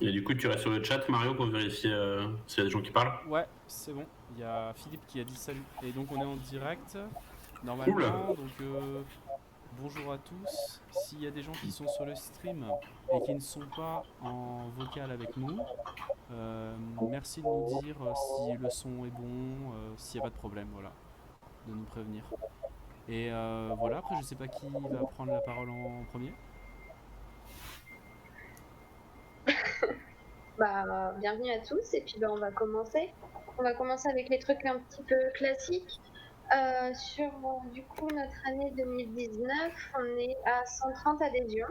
Et du coup, tu restes sur le chat, Mario, pour vérifier s'il y a des gens qui parlent. Ouais, c'est bon. Il y a Philippe qui a dit salut. Et donc on est en direct, Cool. normalement. Donc bonjour à tous. S'il y a des gens qui sont sur le stream et qui ne sont pas en vocal avec nous, merci de nous dire si le son est bon, s'il n'y a pas de problème, voilà, de nous prévenir. Et voilà, après je sais pas qui va prendre la parole en premier. Bienvenue à tous et puis on va commencer. On va commencer avec les trucs un petit peu classiques. Sur du coup notre année 2019, on est à 130 adhésions.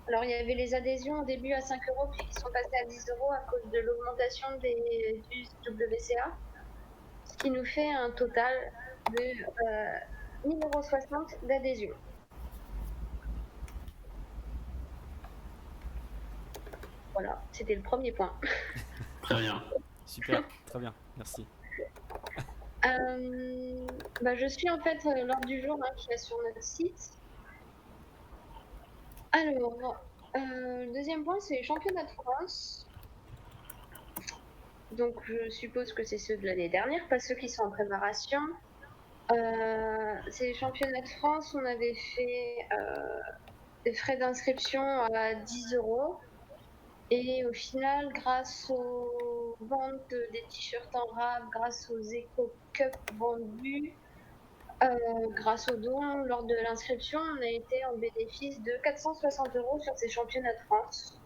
Alors il y avait les adhésions au début à 5 euros puis qui sont passées à 10 euros à cause de l'augmentation du WCA, ce qui nous fait un total de 1,60 € d'adhésion. Voilà, c'était le premier point. Très bien. Super, très bien, merci. Je suis en fait l'ordre du jour qui est sur notre site. Alors, le deuxième point, c'est les championnats de France. Donc, je suppose que c'est ceux de l'année dernière, pas ceux qui sont en préparation. C'est les championnats de France, on avait fait des frais d'inscription à 10 euros. Et au final, grâce aux ventes des t-shirts en rab, grâce aux éco-cups vendus, grâce aux dons, lors de l'inscription, on a été en bénéfice de 460 € sur ces championnats de France.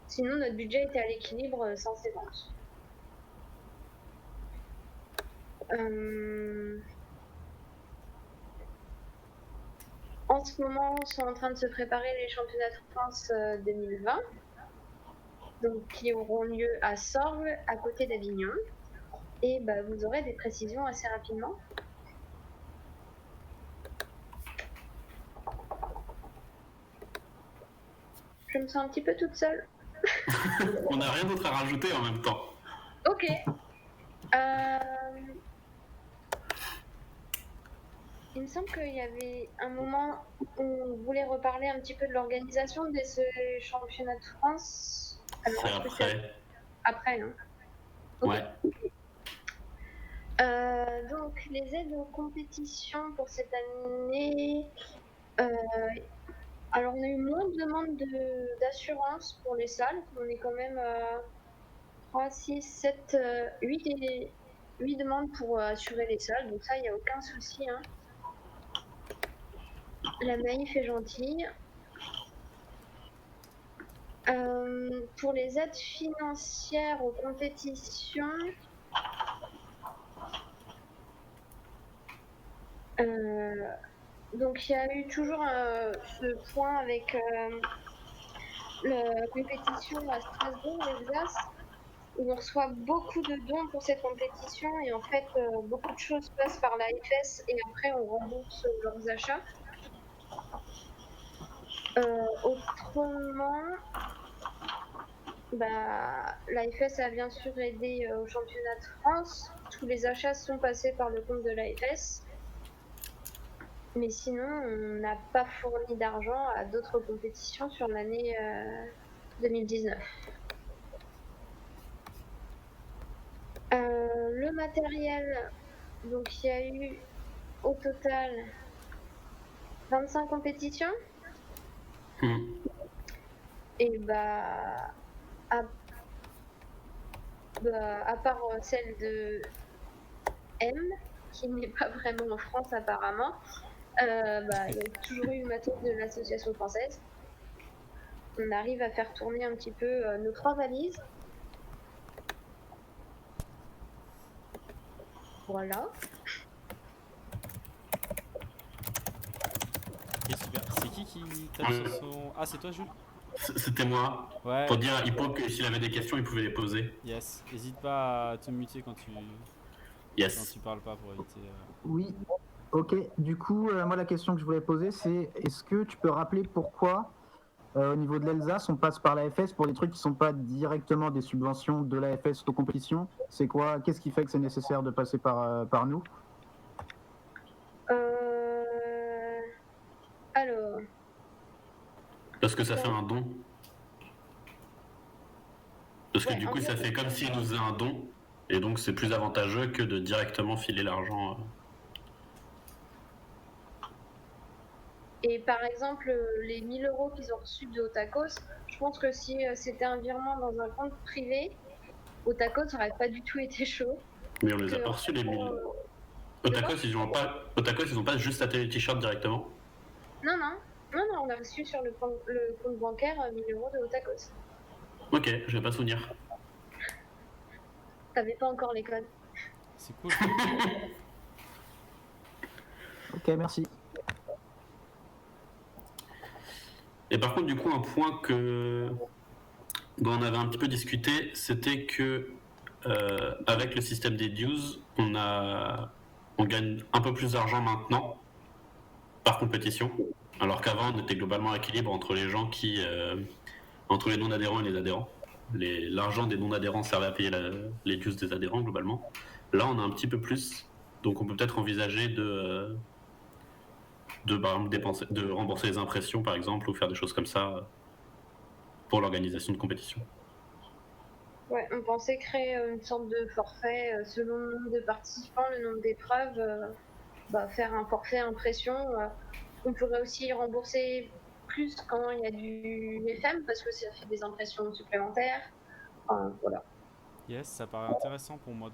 Sinon, notre budget était à l'équilibre sans ces ventes. En ce moment, sont en train de se préparer les championnats de France 2020, donc qui auront lieu à Sorgues, à côté d'Avignon. Et vous aurez des précisions assez rapidement. Je me sens un petit peu toute seule. On n'a rien d'autre à rajouter en même temps. Ok. Il me semble qu'il y avait un moment où on voulait reparler un petit peu de l'organisation de ce championnat de France. Alors, c'est après. Après, hein. Okay. Ouais. Donc, les aides aux compétitions pour cette année. Alors, on a eu moins de demandes d'assurance pour les salles. On est quand même 3, 6, 7, 8 demandes pour assurer les salles. Donc, ça, il n'y a aucun souci. Hein. La Maïf est gentille. Pour les aides financières aux compétitions, donc il y a eu toujours ce point avec la compétition à Strasbourg, l'Alsace, où on reçoit beaucoup de dons pour cette compétition et en fait beaucoup de choses passent par l'AFS et après on rembourse leurs achats. Autrement, l'AFS a bien sûr aidé au championnat de France. Tous les achats sont passés par le compte de l'AFS. Mais sinon, on n'a pas fourni d'argent à d'autres compétitions sur l'année 2019. Le matériel, donc il y a eu au total 25 compétitions. Et à part celle de M, qui n'est pas vraiment en France apparemment, il y a toujours eu le matos de l'association française. On arrive à faire tourner un petit peu nos 3 valises. Voilà. Ok, super. C'est qui tape sur son... Ah, c'est toi, Jules? C'était moi. Ouais. Pour dire à Hippo que s'il avait des questions, il pouvait les poser. Yes. N'hésite pas à te muter quand tu parles pas pour éviter... Oui. Ok. Du coup, moi, la question que je voulais poser, c'est est-ce que tu peux rappeler pourquoi, au niveau de l'Alsace, on passe par l'AFS pour des trucs qui ne sont pas directement des subventions de l'AFS aux compétitions? C'est quoi? Qu'est-ce qui fait que c'est nécessaire de passer par nous? Alors. Parce que ça fait un don. Parce que Ouais, du en coup, fait, ça fait comme s'ils nous faisaient un don, et donc c'est plus avantageux que de directement filer l'argent. Et par exemple, les 1000 euros qu'ils ont reçus de Otakos, je pense que si c'était un virement dans un compte privé, Otakos n'aurait pas du tout été chaud. Mais on les a Que, pas reçus les 1000. de quoi Otakos, ils ont pas juste acheté les t-shirts directement. Non, non, non, non, on a reçu sur le compte bancaire 1000 euros de Otakos. Ok, je vais pas souvenir. T'avais pas encore les codes. C'est cool. Ok, merci. Et par contre, du coup, un point dont on avait un petit peu discuté, c'était que avec le système des dues, on gagne un peu plus d'argent maintenant par compétition, alors qu'avant on était globalement à équilibre entre les gens entre les non-adhérents et les adhérents. L'argent des non-adhérents servait à payer les dues des adhérents globalement. Là, on a un petit peu plus, donc on peut peut-être envisager par exemple, de rembourser les impressions par exemple, ou faire des choses comme ça pour l'organisation de compétition. Ouais, on pensait créer une sorte de forfait selon le nombre de participants, le nombre d'épreuves, faire un forfait impression. On pourrait aussi rembourser plus quand il y a du FM parce que ça fait des impressions supplémentaires. Enfin, voilà. Yes, ça paraît intéressant pour moi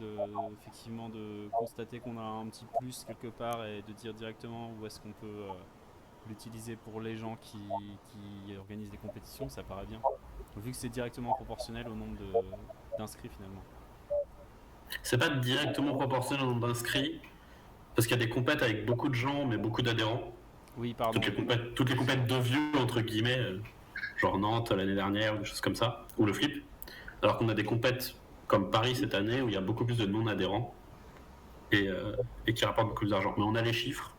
effectivement de constater qu'on a un petit plus quelque part et de dire directement où est-ce qu'on peut l'utiliser pour les gens qui organisent des compétitions, ça paraît bien. Vu que c'est directement proportionnel au nombre d'inscrits finalement. C'est pas directement proportionnel au nombre d'inscrits, parce qu'il y a des compètes avec beaucoup de gens, mais beaucoup d'adhérents. Oui, pardon. Toutes les compètes de vieux, entre guillemets, genre Nantes l'année dernière, ou des choses comme ça, ou le flip. Alors qu'on a des compètes comme Paris cette année, où il y a beaucoup plus de non-adhérents, et qui rapportent beaucoup plus d'argent. Mais on a les chiffres.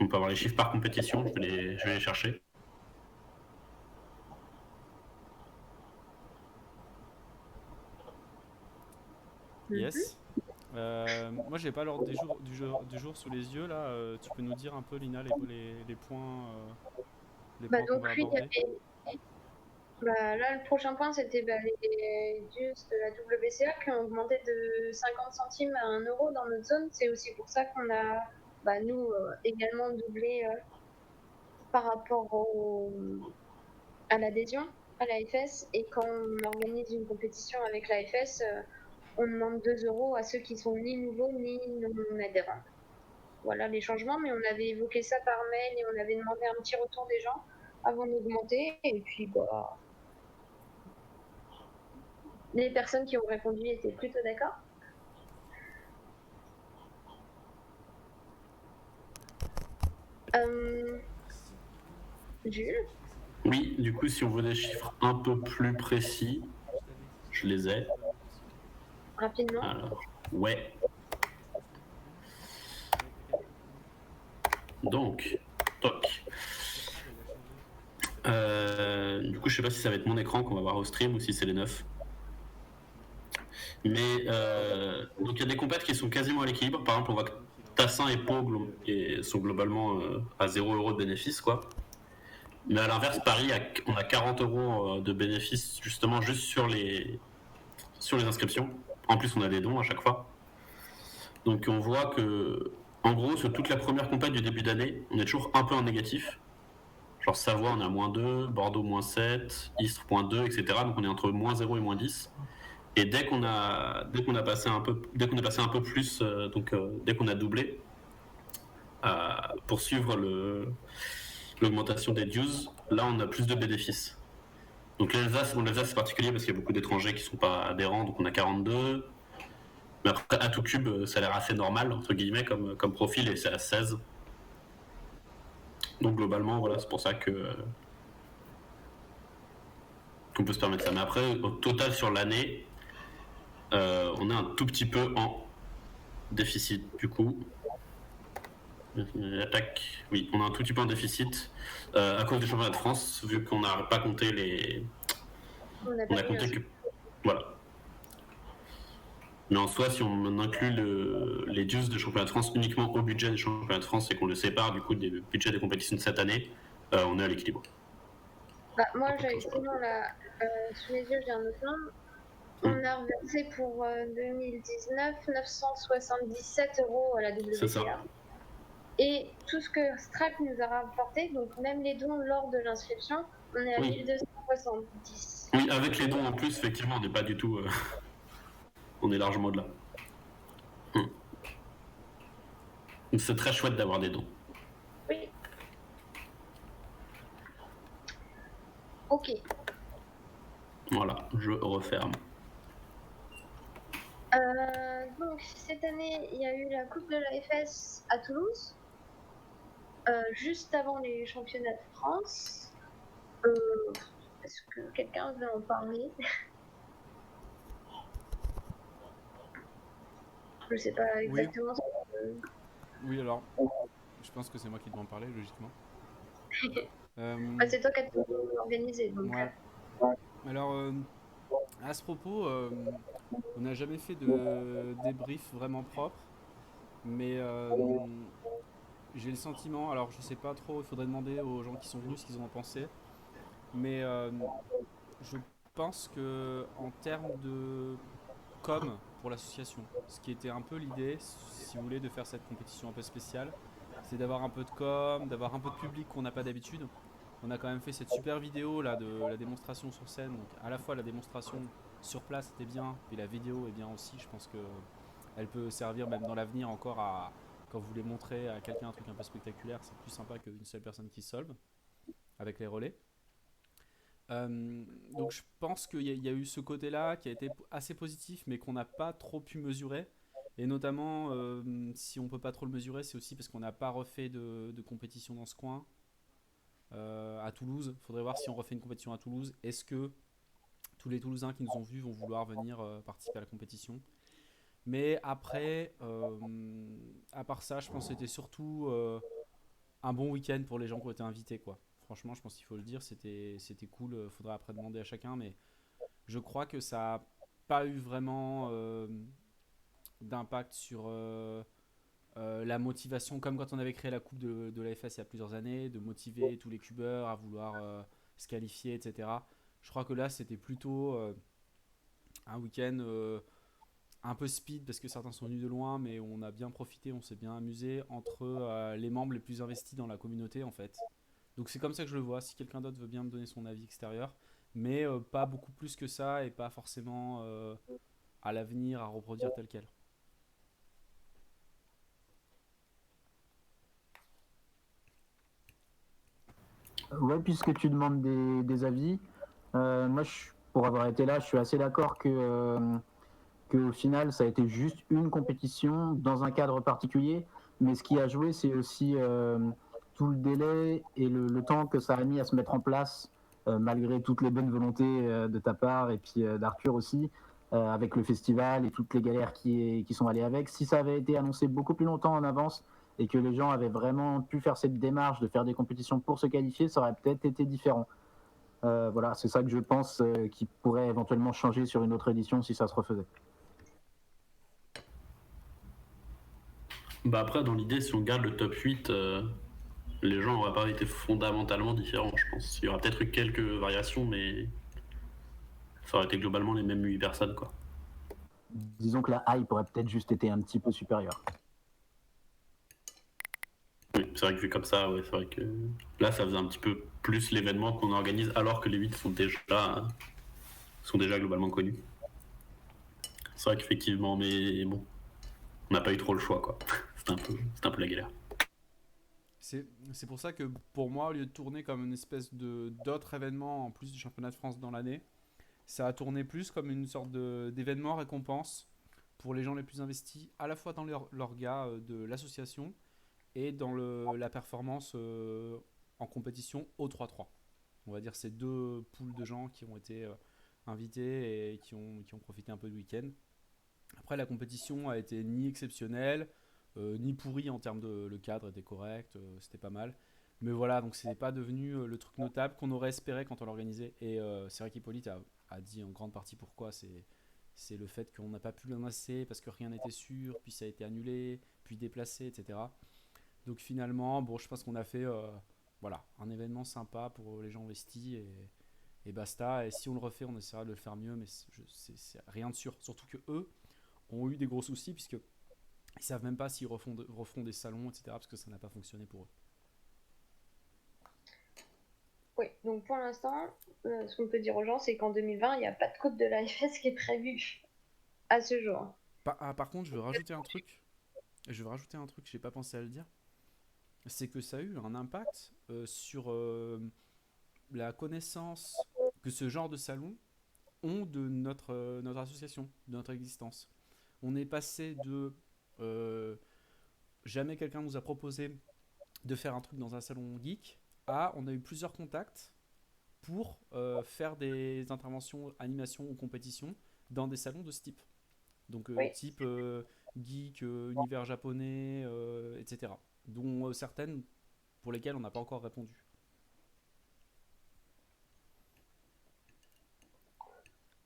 On peut avoir les chiffres par compétition, je vais les chercher. Yes. Moi, j'ai pas l'ordre du jour sous les yeux là. Tu peux nous dire un peu, Lina, les points, qu'on Donc va lui, aborder. Là, le prochain point, c'était les dues de la WCA qui ont augmenté de 50 centimes à 1 euro dans notre zone. C'est aussi pour ça qu'on a, nous, également doublé par rapport à l'adhésion à l'AFS. Et quand on organise une compétition avec l'AFS, on demande 2 euros à ceux qui sont ni nouveaux ni non adhérents. Voilà les changements, mais on avait évoqué ça par mail et on avait demandé un petit retour des gens avant d'augmenter. Et puis, les personnes qui ont répondu étaient plutôt d'accord. Jules? Oui, du coup, si on veut des chiffres un peu plus précis, je les ai. Rapidement. Alors, ouais. Donc, toc. Du coup, je sais pas si ça va être mon écran qu'on va voir au stream ou si c'est les 9. Mais donc il y a des compètes qui sont quasiment à l'équilibre. Par exemple, on voit que Tassin et Pau sont globalement à 0 € de bénéfice, quoi. Mais à l'inverse, Paris, on a 40 € de bénéfice justement juste sur les inscriptions. En plus, on a des dons à chaque fois. Donc on voit que, en gros, sur toute la première compète du début d'année, on est toujours un peu en négatif. Genre Savoie, on est à -2, Bordeaux -7, Istres -2, etc. Donc on est entre -0 et -10. Et dès qu'on est passé un peu plus, dès qu'on a doublé, pour suivre l'augmentation des dues, là on a plus de bénéfices. Donc l'Alsace c'est particulier parce qu'il y a beaucoup d'étrangers qui ne sont pas adhérents, donc on a 42. Mais après, à tout cube, ça a l'air assez normal, entre guillemets, comme profil, et c'est à 16. Donc globalement, voilà, c'est pour ça qu'on peut se permettre ça. Mais après, au total sur l'année, on est un tout petit peu en déficit, du coup. Attaque. Oui, on a un tout petit peu en déficit à cause du championnat de France, vu qu'on n'a pas compté les. On a On a compté que. Voilà. Mais en soi, si on inclut les dues de championnat de France uniquement au budget des championnats de France et qu'on le sépare du coup des budgets des compétitions de cette année, on est à l'équilibre. Bah, moi, j'avais sinon là, sous les yeux, j'ai un autre nom. On a reversé pour 2019 977 € à la C'est ça. WTA. Et tout ce que Stripe nous a rapporté, donc même les dons lors de l'inscription, on est à Oui. 1270. Oui, avec les dons en plus, effectivement, on n'est pas du tout. On est largement au-delà. C'est très chouette d'avoir des dons. Oui. Ok. Voilà, je referme. Donc cette année, il y a eu la Coupe de la FS à Toulouse, juste avant les championnats de France. Est-ce que quelqu'un veut en parler? Je sais pas exactement. Oui, alors, je pense que c'est moi qui dois en parler, logiquement. C'est toi qui as tout organisé, donc. Ouais. Alors, à ce propos, on n'a jamais fait de débrief vraiment propre, mais j'ai le sentiment, alors je sais pas trop, il faudrait demander aux gens qui sont venus ce qu'ils en ont pensé, mais je pense que en termes de com pour l'association, ce qui était un peu l'idée, si vous voulez, de faire cette compétition un peu spéciale, c'est d'avoir un peu de com, d'avoir un peu de public qu'on n'a pas d'habitude. On a quand même fait cette super vidéo là de la démonstration sur scène, donc à la fois la démonstration sur place était bien, puis la vidéo est bien aussi. Je pense que elle peut servir même dans l'avenir encore à quand vous voulez montrer à quelqu'un un truc un peu spectaculaire, c'est plus sympa qu'une seule personne qui solve avec les relais. Donc je pense qu'il y a eu ce côté-là qui a été assez positif, mais qu'on n'a pas trop pu mesurer. Et notamment, si on peut pas trop le mesurer, c'est aussi parce qu'on n'a pas refait de compétition dans ce coin. À Toulouse, il faudrait voir si on refait une compétition à Toulouse. Est-ce que tous les Toulousains qui nous ont vus vont vouloir venir participer à la compétition? Mais après, à part ça, je pense que c'était surtout un bon week-end pour les gens qui ont été invités, quoi. Franchement, je pense qu'il faut le dire, c'était cool. Faudra après demander à chacun, mais je crois que ça n'a pas eu vraiment d'impact sur la motivation, comme quand on avait créé la coupe de la FS il y a plusieurs années, de motiver tous les cubeurs à vouloir se qualifier, etc. Je crois que là, c'était plutôt un week-end un peu speed parce que certains sont venus de loin, mais on a bien profité, on s'est bien amusé entre les membres les plus investis dans la communauté en fait. Donc c'est comme ça que je le vois. Si quelqu'un d'autre veut bien me donner son avis extérieur, mais pas beaucoup plus que ça et pas forcément à l'avenir à reproduire tel quel. Ouais, puisque tu demandes des avis, moi, pour avoir été là, je suis assez d'accord que au final, ça a été juste une compétition dans un cadre particulier. Mais ce qui a joué, c'est aussi tout le délai et le temps que ça a mis à se mettre en place, malgré toutes les bonnes volontés de ta part et puis d'Arthur aussi, avec le festival et toutes les galères qui sont allées avec. Si ça avait été annoncé beaucoup plus longtemps en avance et que les gens avaient vraiment pu faire cette démarche de faire des compétitions pour se qualifier, ça aurait peut-être été différent. Voilà, c'est ça que je pense qui pourrait éventuellement changer sur une autre édition si ça se refaisait. Bah après, dans l'idée, si on garde le top 8, les gens n'auraient pas été fondamentalement différents, je pense. Il y aura peut-être eu quelques variations, mais ça aurait été globalement les mêmes 8 personnes, quoi. Disons que la hype aurait peut-être juste été un petit peu supérieure. Oui, c'est vrai que vu comme ça, ouais, c'est vrai que là, ça faisait un petit peu plus l'événement qu'on organise, alors que les 8 sont déjà globalement connus. C'est vrai qu'effectivement, mais bon, on n'a pas eu trop le choix, quoi. C'est un peu la galère. C'est pour ça que pour moi, au lieu de tourner comme une espèce d'autre événement en plus du championnat de France dans l'année, ça a tourné plus comme une sorte d'événement récompense pour les gens les plus investis, à la fois dans l'orga de l'association et dans la performance en compétition au 3-3. On va dire ces deux poules de gens qui ont été invités et qui ont profité un peu du week-end. Après, la compétition a été ni exceptionnelle, ni pourrie en termes de. Le cadre était correct, c'était pas mal. Mais voilà, donc c'est pas devenu le truc notable qu'on aurait espéré quand on l'organisait. Et c'est vrai qu'Hippolyte a dit en grande partie pourquoi. C'est le fait qu'on n'a pas pu l'annoncer parce que rien n'était sûr, puis ça a été annulé, puis déplacé, etc. Donc finalement, bon, je pense qu'on a fait voilà, un événement sympa pour les gens investis et basta. Et si on le refait, on essaiera de le faire mieux, mais c'est rien de sûr. Surtout que eux ont eu des gros soucis puisque ils savent même pas s'ils referont des salons, etc. parce que ça n'a pas fonctionné pour eux. Oui, donc pour l'instant, ce qu'on peut dire aux gens, c'est qu'en 2020, il n'y a pas de coupe de l'AFS qui est prévue à ce jour. Par contre, je veux rajouter un truc. J'ai pas pensé à le dire. C'est que ça a eu un impact sur la connaissance que ce genre de salons ont de notre association, de notre existence. On est passé de jamais quelqu'un nous a proposé de faire un truc dans un salon geek à on a eu plusieurs contacts pour faire des interventions, animations ou compétitions dans des salons de ce type. Donc Oui. type geek, univers japonais, etc. Dont certaines pour lesquelles on n'a pas encore répondu.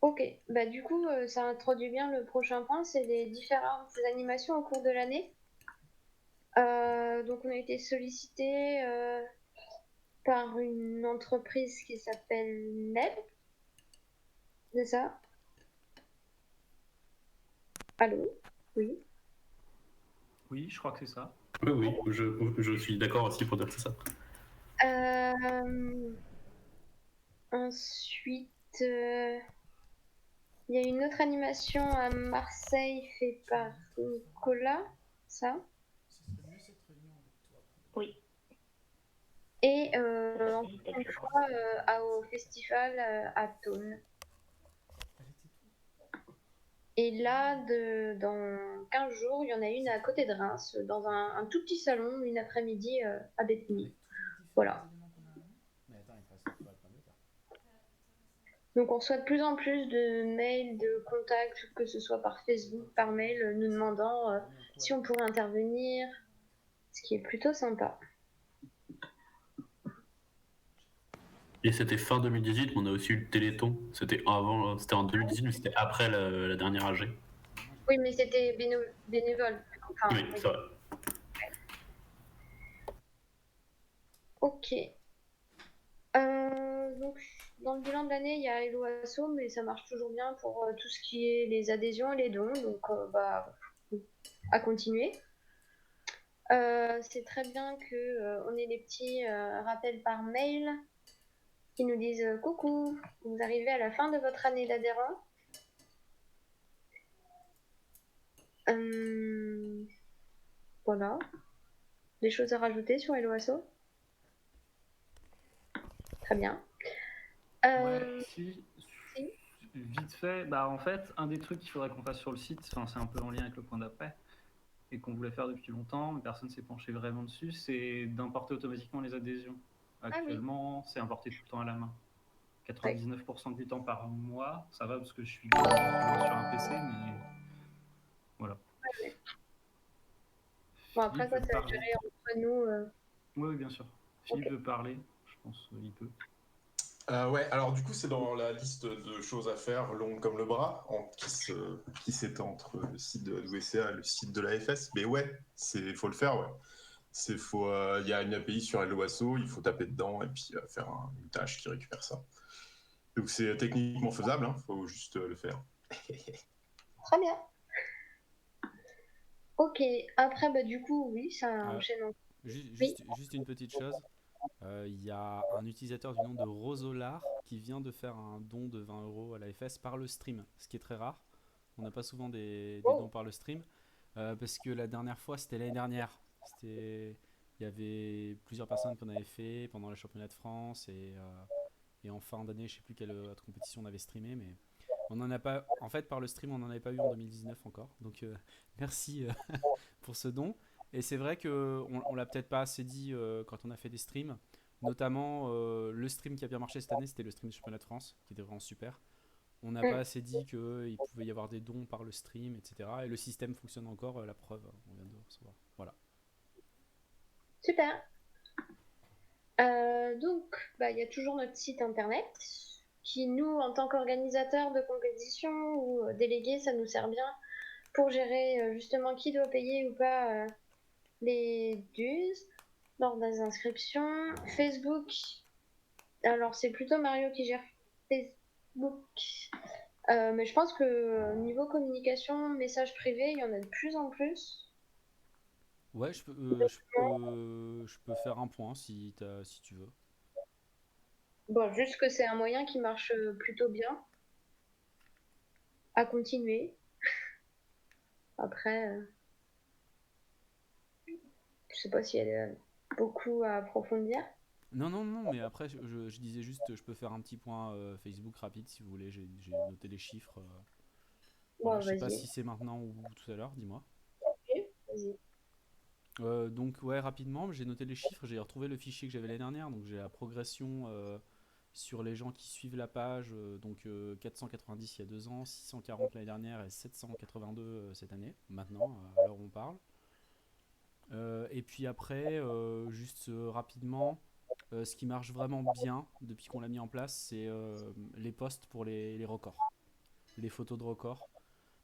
Ok, bah du coup, ça introduit bien le prochain point, c'est les différentes animations au cours de l'année. Donc on a été sollicité par une entreprise qui s'appelle NEP, c'est ça? Allô? Oui. Oui, je crois que c'est ça. Oui, je suis d'accord aussi pour dire que c'est ça. Ensuite, il y a une autre animation à Marseille faite par Nicolas, ça? Oui. Et encore une fois, au festival à Thônes. Et là, dans 15 jours, il y en a une à côté de Reims, dans un tout petit salon, une après-midi à Bétheny. Voilà. Donc on reçoit de plus en plus de mails, de contacts, que ce soit par Facebook, par mail, nous demandant si on pourrait intervenir, ce qui est plutôt sympa. Et c'était fin 2018, mais on a aussi eu le Téléthon. C'était en 2018, mais c'était après la dernière AG. Oui, mais c'était bénévole. Enfin, Oui, c'est vrai. Ok. Donc, dans le bilan de l'année, il y a Hello Asso, mais ça marche toujours bien pour tout ce qui est les adhésions et les dons, donc à continuer. C'est très bien que on ait les petits rappels par mail qui nous disent coucou, vous arrivez à la fin de votre année d'adhérent. Voilà. Des choses à rajouter sur Hello Asso? Très bien. Ouais, si. Vite fait, bah en fait, un des trucs qu'il faudrait qu'on fasse sur le site, c'est un peu en lien avec le point d'après, et qu'on voulait faire depuis longtemps, mais personne ne s'est penché vraiment dessus, c'est d'importer automatiquement les adhésions. Actuellement, c'est importé tout le temps à la main. 99% du temps par mois, ça va parce que je suis sur un PC, mais voilà. Bon, après, ça va être géré entre nous. Oui, bien sûr. Philippe veut parler, je pense qu'il peut. Ouais, alors du coup, c'est dans la liste de choses à faire, longue comme le bras, qui s'étend entre le site de la WCA et le site de l'AFS. Mais ouais, faut le faire, ouais. Il y a une API sur Hello Asso, il faut taper dedans et puis faire une tâche qui récupère ça. Donc c'est techniquement faisable, hein, faut juste le faire. Très bien. Ok, après, bah, du coup, oui, ça enchaîne. Juste une petite chose. Il y a un utilisateur du nom de Rosolar qui vient de faire un don de 20 € à l'AFS par le stream, ce qui est très rare. On n'a pas souvent des dons par le stream, parce que la dernière fois, c'était l'année dernière. Il y avait plusieurs personnes qu'on avait fait pendant le championnat de France et en fin d'année, je sais plus quelle autre compétition on avait streamé, mais on n'en a pas. En fait, par le stream, on n'en avait pas eu en 2019 encore. Donc merci pour ce don. Et c'est vrai qu'on l'a peut-être pas assez dit quand on a fait des streams. Notamment, le stream qui a bien marché cette année, c'était le stream du championnat de France, qui était vraiment super. On n'a pas assez dit qu'il pouvait y avoir des dons par le stream, etc. Et le système fonctionne encore, la preuve, on vient de recevoir. Voilà. Super. Donc, il y a toujours notre site internet qui, nous, en tant qu'organisateurs de compétition ou délégués, ça nous sert bien pour gérer justement qui doit payer ou pas les dues. lors des inscriptions. Facebook, alors c'est plutôt Mario qui gère Facebook. Mais je pense que niveau communication, message privé, il y en a de plus en plus. Ouais, je peux faire un point si tu veux. Bon, juste que c'est un moyen qui marche plutôt bien. À continuer. Après, je sais pas s'il y a beaucoup à approfondir. Non, mais après, je disais juste, je peux faire un petit point Facebook rapide si vous voulez. J'ai noté les chiffres. Voilà, Bon, je sais pas vas-y. si c'est maintenant ou tout à l'heure, dis-moi. Ok, vas-y. Donc, ouais, rapidement, j'ai noté les chiffres. J'ai retrouvé le fichier que j'avais l'année dernière. Donc, j'ai la progression sur les gens qui suivent la page. Donc, 490 il y a 2 ans, 640 l'année dernière et 782 cette année, maintenant, à l'heure où on parle. Et puis après, juste rapidement, ce qui marche vraiment bien depuis qu'on l'a mis en place, c'est les posts pour les records, les photos de records.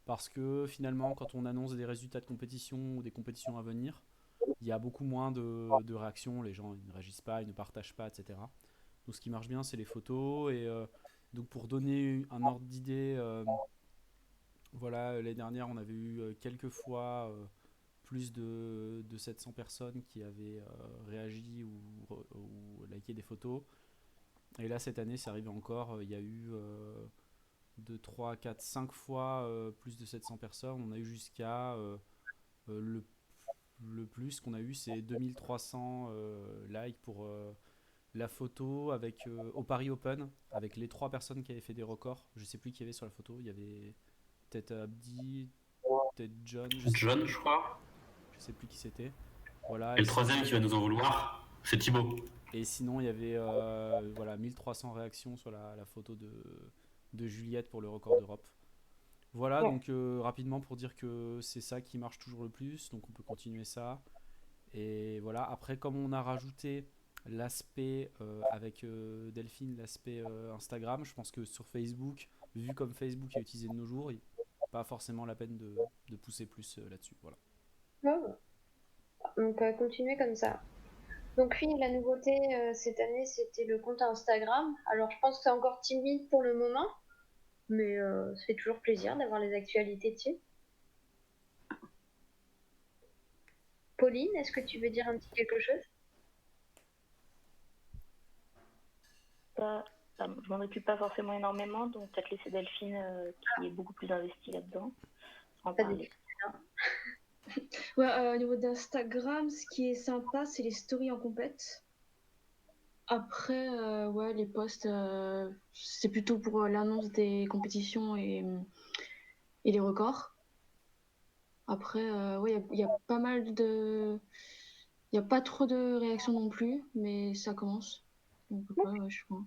Parce que finalement, quand on annonce des résultats de compétition ou des compétitions à venir, il y a beaucoup moins de réactions, les gens ils ne réagissent pas, ils ne partagent pas, etc. Donc ce qui marche bien, c'est les photos. Et donc pour donner un ordre d'idée, voilà, l'année dernière, on avait eu quelques fois plus de 700 personnes qui avaient réagi ou liké des photos. Et là, cette année, c'est arrivé encore. Il y a eu 2, 3, 4, 5 fois plus de 700 personnes. On a eu jusqu'à le plus qu'on a eu, c'est 2300 likes pour la photo avec, au Paris Open, avec les 3 personnes qui avaient fait des records. Je sais plus qui y avait sur la photo. Il y avait peut-être Abdi, peut-être John, John, je crois. je sais plus qui c'était. Voilà, Et le troisième qui va nous en vouloir, c'est Thibaut. et sinon, il y avait voilà, 1300 réactions sur la photo de Juliette pour le record d'Europe. Voilà, Ouais. donc rapidement pour dire que c'est ça qui marche toujours le plus, donc on peut continuer ça. Et voilà, après, comme on a rajouté l'aspect avec Delphine, l'aspect Instagram, je pense que sur Facebook, vu comme Facebook est utilisé de nos jours, il pas forcément la peine de pousser plus là-dessus. Voilà. Ouais. Donc, continuer comme ça. Donc oui, la nouveauté cette année, c'était le compte Instagram. Alors, je pense que c'est encore timide pour le moment, mais ça fait toujours plaisir d'avoir les actualités dessus. Pauline, est-ce que tu veux dire un petit quelque chose? Je m'en occupe pas forcément énormément, donc peut-être laisser Delphine qui est beaucoup plus investie là-dedans en Pas parler. Ouais, au niveau d'Instagram, ce qui est sympa, c'est les stories en compète. Après, ouais, les posts, c'est plutôt pour l'annonce des compétitions et les records. Après, ouais, il y a pas mal de. Il n'y a pas trop de réactions non plus, mais ça commence. Donc, ouais, je crois.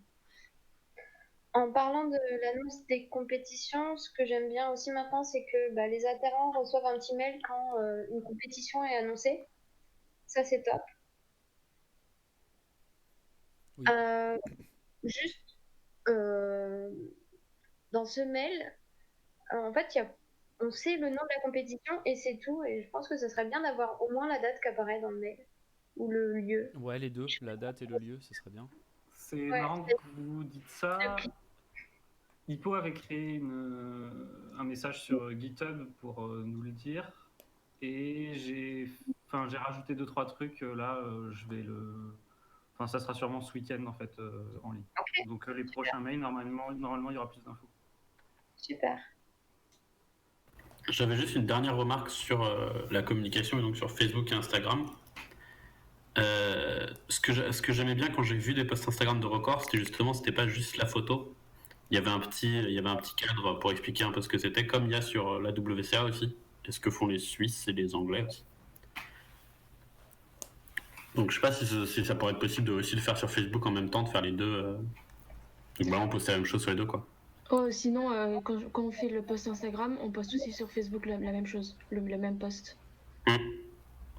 En parlant de l'annonce des compétitions, ce que j'aime bien aussi maintenant, c'est que bah, les adhérents reçoivent un petit mail quand une compétition est annoncée. Ça, c'est top. Oui. Juste, dans ce mail, en fait, on sait le nom de la compétition et c'est tout. Et je pense que ce serait bien d'avoir au moins la date qui apparaît dans le mail ou le lieu. Ouais, les deux, la date et le lieu, ce serait bien. C'est Ouais, marrant c'est- que vous dites ça. Hippo avait créé un message sur GitHub pour nous le dire. Et j'ai rajouté 2-3 trucs. Là, je vais le. Enfin, ça sera sûrement ce week-end en fait en ligne. Ok, Donc les prochains mails, normalement, il y aura plus d'infos. super. J'avais juste une dernière remarque sur la communication et donc sur Facebook et Instagram. Ce que j'aimais bien quand j'ai vu des posts Instagram de record, c'était pas juste la photo. Il y avait un petit cadre pour expliquer un peu ce que c'était, comme il y a sur la WCA aussi, et ce que font les Suisses et les Anglais aussi. Donc je sais pas si ça pourrait être possible de aussi le faire sur Facebook en même temps, de faire les deux. Donc voilà, on poste la même chose sur les deux, quoi. Oh, sinon, quand on fait le post Instagram, on poste aussi sur Facebook la même chose, le même post. Ouais,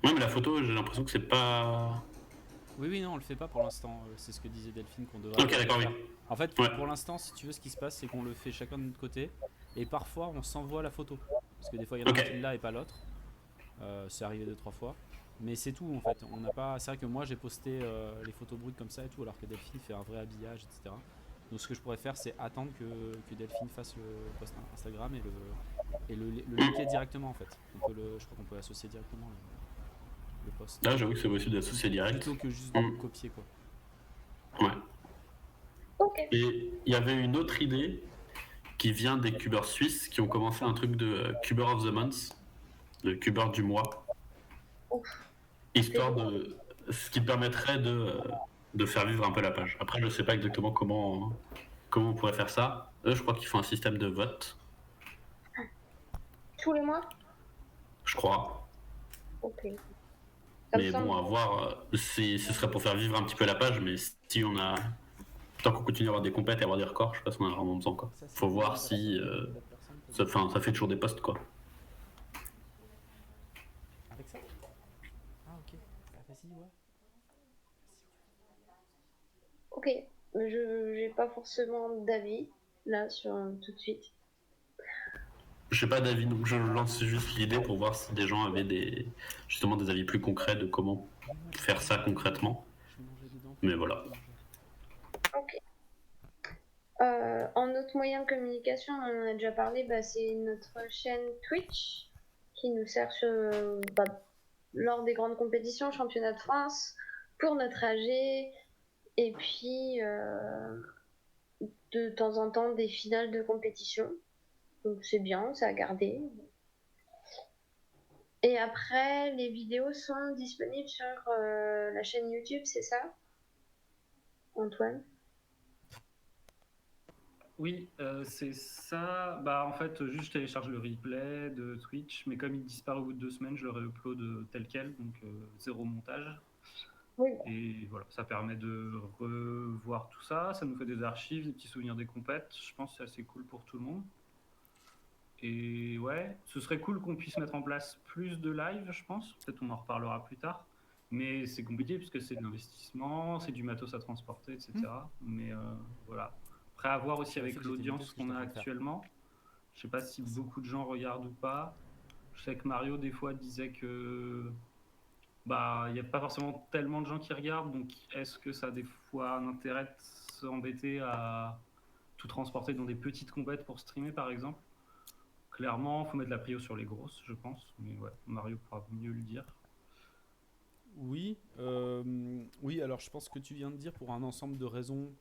mais la photo, j'ai l'impression que c'est pas. Oui, non, on le fait pas pour l'instant. C'est ce que disait Delphine qu'on devrait Ok, d'accord, oui. faire. En fait, Ouais. pour l'instant, si tu veux, ce qui se passe, c'est qu'on le fait chacun de notre côté. Et parfois, on s'envoie la photo. Parce que des fois, il y en a Ok. un qui l'a et pas l'autre. C'est arrivé 2-3 fois. Mais c'est tout en fait. On n'a pas. C'est vrai que moi j'ai posté les photos brutes comme ça et tout, alors que Delphine fait un vrai habillage, etc. Donc ce que je pourrais faire, c'est attendre que Delphine fasse le post Instagram et le linker directement en fait. Je crois qu'on peut associer directement le post. Là, j'avoue que c'est possible d'associer direct. Plutôt que juste de le copier quoi. Ouais. Et il y avait une autre idée qui vient des cubeurs suisses qui ont commencé un truc de Cuber of the Month, le cubeur du mois. Histoire de. Ce qui permettrait de faire vivre un peu la page. Après, je sais pas exactement comment on pourrait faire ça. Eux, je crois qu'ils font un système de vote. Tous les mois? Je crois. Ok. Mais bon, à voir. Ce serait pour faire vivre un petit peu la page, mais si on a. Tant qu'on continue à avoir des compètes et à avoir des records, je sais pas si on a vraiment besoin quoi. Faut voir si. Ça fait toujours des posts quoi. Avec ça? Ah ok. Vas-y, ouais. Ok. Je n'ai pas forcément d'avis là sur tout de suite. Je sais pas d'avis, donc je lance juste l'idée pour voir si des gens avaient justement des avis plus concrets de comment faire ça concrètement. Mais voilà. Ok. En autre moyen de communication, on en a déjà parlé, c'est notre chaîne Twitch qui nous sert lors des grandes compétitions, championnat de France, pour notre AG, et puis de temps en temps des finales de compétition. Donc c'est bien, ça a gardé. Et après, les vidéos sont disponibles sur la chaîne YouTube, c'est ça, Antoine? Oui, c'est ça. En fait, juste je télécharge le replay de Twitch, mais comme il disparaît au bout de 2 semaines, je le réupload tel quel, donc 0 montage. Oui. Et voilà, ça permet de revoir tout ça. Ça nous fait des archives, des petits souvenirs des compètes. Je pense que c'est assez cool pour tout le monde. Et ouais, ce serait cool qu'on puisse mettre en place plus de live, je pense. Peut-être on en reparlera plus tard. Mais c'est compliqué puisque c'est de l'investissement, c'est du matos à transporter, etc. Mais voilà. Après, à voir aussi avec l'audience qu'on a actuellement. Je sais pas si beaucoup de gens regardent ou pas. Je sais que Mario, des fois, disait que il n'y a pas forcément tellement de gens qui regardent. Donc, est-ce que ça a des fois un intérêt de s'embêter à tout transporter dans des petites compètes pour streamer, par exemple? Clairement, il faut mettre la prio sur les grosses, je pense. Mais ouais, Mario pourra mieux le dire. Oui, oui, alors je pense que tu viens de dire pour un ensemble de raisons.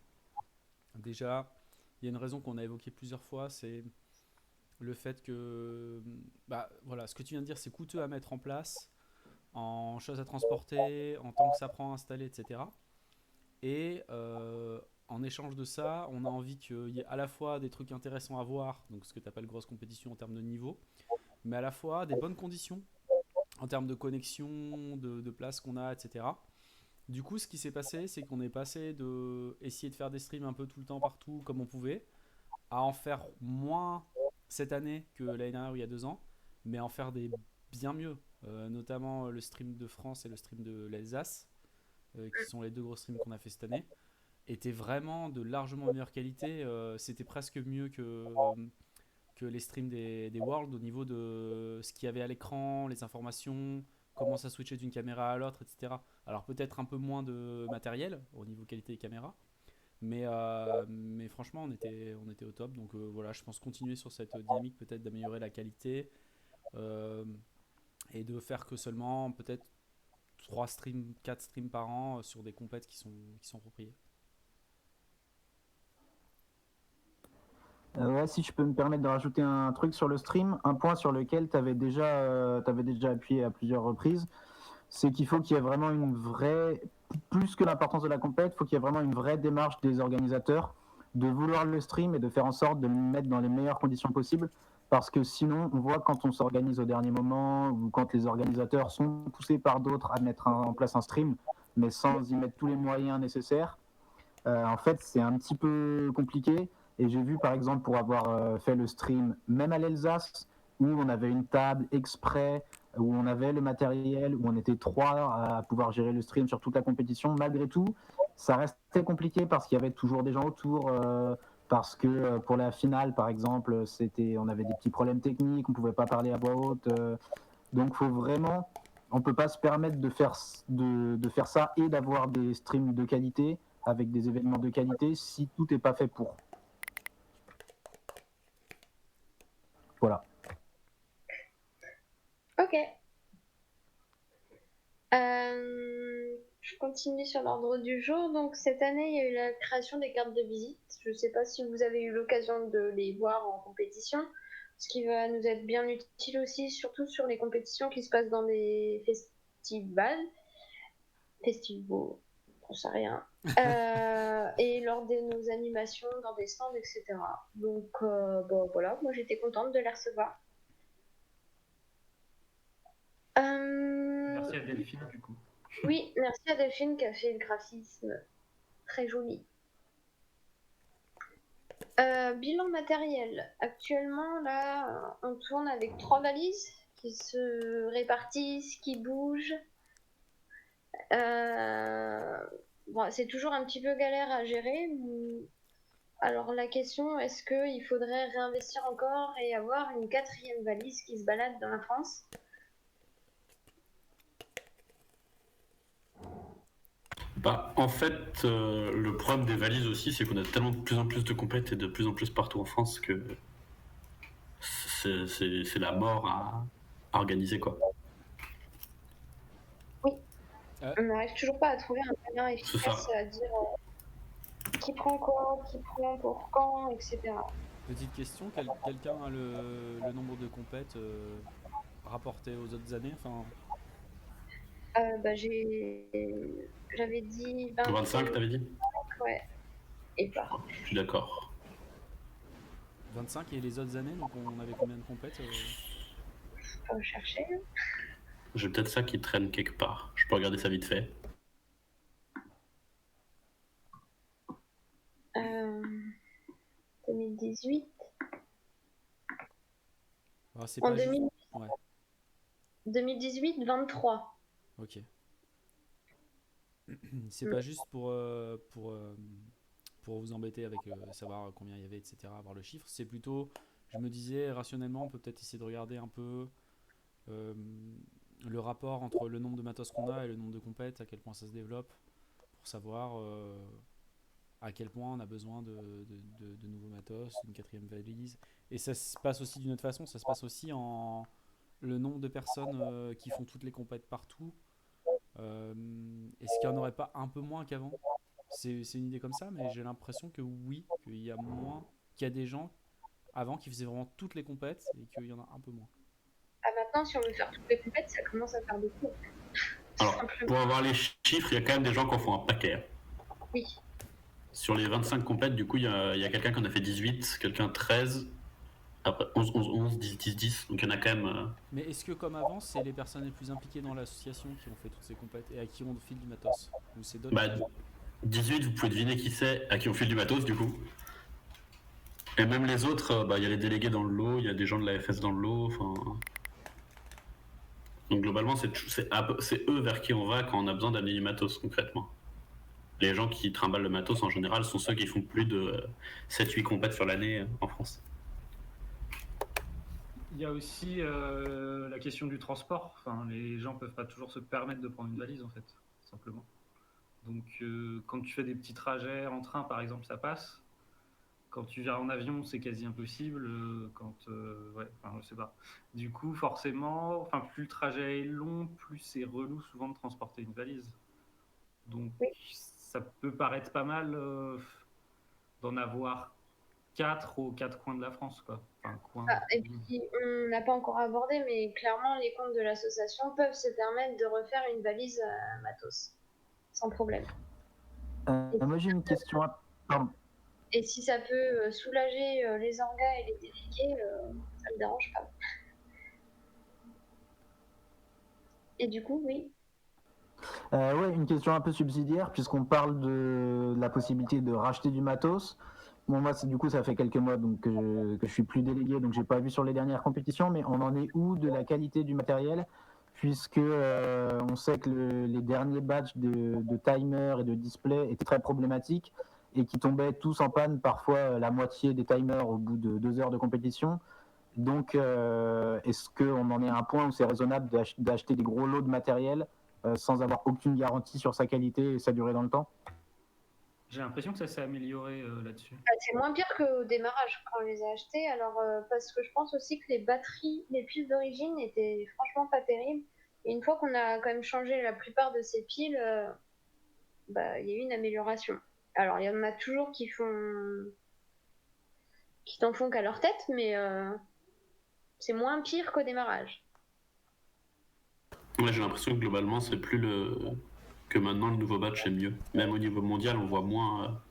Déjà, il y a une raison qu'on a évoquée plusieurs fois, c'est le fait que, voilà, ce que tu viens de dire, c'est coûteux à mettre en place, en choses à transporter, en temps que ça prend à installer, etc. Et en échange de ça, on a envie qu'il y ait à la fois des trucs intéressants à voir, donc ce que tu appelles grosse compétition en termes de niveau, mais à la fois des bonnes conditions en termes de connexion, de place qu'on a, etc. Du coup, ce qui s'est passé, c'est qu'on est passé de essayer de faire des streams un peu tout le temps, partout, comme on pouvait, à en faire moins cette année que l'année dernière ou il y a 2 ans, mais en faire des bien mieux, notamment le stream de France et le stream de l'Alsace, qui sont les 2 gros streams qu'on a fait cette année, étaient vraiment de largement meilleure qualité. C'était presque mieux que les streams des Worlds au niveau de ce qu'il y avait à l'écran, les informations, comment ça switchait d'une caméra à l'autre, etc. Alors peut-être un peu moins de matériel au niveau qualité des caméras, mais franchement on était au top. Donc voilà, je pense continuer sur cette dynamique, peut-être d'améliorer la qualité et de faire que seulement peut-être 3 streams, 4 streams par an sur des compètes qui sont appropriées. Ouais, si je peux me permettre de rajouter un truc sur le stream, un point sur lequel tu avais déjà appuyé à plusieurs reprises, c'est qu'il faut qu'il y ait vraiment une vraie, plus que l'importance de la compète, il faut qu'il y ait vraiment une vraie démarche des organisateurs de vouloir le stream et de faire en sorte de le mettre dans les meilleures conditions possibles, parce que sinon, on voit quand on s'organise au dernier moment ou quand les organisateurs sont poussés par d'autres à mettre en place un stream, mais sans y mettre tous les moyens nécessaires, en fait, c'est un petit peu compliqué. Et j'ai vu, par exemple, pour avoir fait le stream, même à l'Alsace, où on avait une table exprès, où on avait le matériel, où on était 3 à pouvoir gérer le stream sur toute la compétition, malgré tout, ça restait compliqué parce qu'il y avait toujours des gens autour, parce que pour la finale, par exemple, on avait des petits problèmes techniques, on ne pouvait pas parler à voix haute. Donc, il faut vraiment on peut pas se permettre de faire ça et d'avoir des streams de qualité avec des événements de qualité si tout n'est pas fait pour. Voilà. Ok. Je continue sur l'ordre du jour. Donc cette année, il y a eu la création des cartes de visite. Je ne sais pas si vous avez eu l'occasion de les voir en compétition, ce qui va nous être bien utile aussi, surtout sur les compétitions qui se passent dans des festivals, j'en sais rien, et lors de nos animations dans des stands, etc. Donc bon, voilà, moi j'étais contente de les recevoir. Merci à Delphine, du coup. Oui, merci à Delphine qui a fait le graphisme très joli. Bilan matériel. Actuellement, là, on tourne avec 3 valises qui se répartissent, qui bougent. Bon, c'est toujours un petit peu galère à gérer. Alors la question, est-ce qu'il faudrait réinvestir encore et avoir une 4e valise qui se balade dans la France ? Bah, en fait, le problème des valises aussi, c'est qu'on a tellement de plus en plus de compètes et de plus en plus partout en France que c'est la mort à organiser, quoi. Oui. On n'arrive toujours pas à trouver un moyen efficace ça. à dire qui prend quoi, qui prend pour quand, etc. Petite question, quelqu'un a le nombre de compètes rapporté aux autres années, enfin... Bah, j'avais dit 25, t'avais dit ? Ouais. Et pas. Je suis d'accord. 25 et les autres années, donc on avait combien de compètes Faut rechercher. J'ai peut-être ça qui traîne quelque part. Je peux regarder ça vite fait. 2018. Ah, c'est En pas 2000... juste... ouais. 2018, 23. Ok. C'est pas juste pour vous embêter avec savoir combien il y avait, etc., avoir le chiffre. C'est plutôt, je me disais, rationnellement, on peut peut-être essayer de regarder un peu le rapport entre le nombre de matos qu'on a et le nombre de compètes, à quel point ça se développe, pour savoir à quel point on a besoin de nouveaux matos, une 4e valise. Et ça se passe aussi d'une autre façon, ça se passe aussi en le nombre de personnes qui font toutes les compètes partout. Est-ce qu'il n'y en aurait pas un peu moins qu'avant ? C'est une idée comme ça, mais j'ai l'impression que oui, qu'il y a moins, qu'il y a des gens avant qui faisaient vraiment toutes les compètes et qu'il y en a un peu moins. Maintenant, si on veut faire toutes les compètes, ça commence à faire beaucoup. Alors, pour avoir les chiffres, il y a quand même des gens qui en font un paquet. Oui. Sur les 25 compètes, du coup, il y a quelqu'un qui en a fait 18, quelqu'un 13, après 11, 11, 11, 10, 10, 10, donc il y en a quand même... Mais est-ce que, comme avant, c'est les personnes les plus impliquées dans l'association qui ont fait toutes ces compètes et à qui on file du matos ? Ou c'est d'autres 18, vous pouvez deviner qui c'est, à qui on file du matos, du coup. Et même les autres, il y a les délégués dans le lot, il y a des gens de la FS dans le lot, enfin... Donc globalement, c'est eux vers qui on va quand on a besoin d'amener du matos, concrètement. Les gens qui trimballent le matos, en général, sont ceux qui font plus de 7-8 compètes sur l'année en France. Il y a aussi la question du transport. Enfin, les gens peuvent pas toujours se permettre de prendre une valise, en fait, simplement. Donc, quand tu fais des petits trajets en train, par exemple, ça passe. Quand tu viens en avion, c'est quasi impossible. Je sais pas. Du coup, forcément, plus le trajet est long, plus c'est relou souvent de transporter une valise. Donc, ça peut paraître pas mal d'en avoir 4 aux 4 coins de la France, quoi. Et puis, on n'a pas encore abordé, mais clairement, les comptes de l'association peuvent se permettre de refaire une valise matos, sans problème. Moi, j'ai une question. Pardon. Et si ça peut soulager les orgas et les délégués, ça me dérange pas. Et du coup, oui. Ouais, une question un peu subsidiaire, puisqu'on parle de la possibilité de racheter du matos. Bon, moi, du coup, ça fait quelques mois donc, que je suis plus délégué, donc j'ai pas vu sur les dernières compétitions, mais on en est où de la qualité du matériel, puisque on sait que les derniers batchs de timers et de display étaient très problématiques et qui tombaient tous en panne, parfois la moitié des timers au bout de 2 heures de compétition. Donc, est-ce qu'on en est à un point où c'est raisonnable d'acheter des gros lots de matériel sans avoir aucune garantie sur sa qualité et sa durée dans le temps? J'ai l'impression que ça s'est amélioré là-dessus. C'est moins pire qu'au démarrage quand on les a achetés. Alors, parce que je pense aussi que les batteries, les piles d'origine étaient franchement pas terribles. Et une fois qu'on a quand même changé la plupart de ces piles, il y a eu une amélioration. Alors, il y en a toujours qui n'en font qu'à leur tête, mais c'est moins pire qu'au démarrage. Ouais, j'ai l'impression que globalement, c'est plus que maintenant le nouveau batch est mieux. Même au niveau mondial, on voit moins.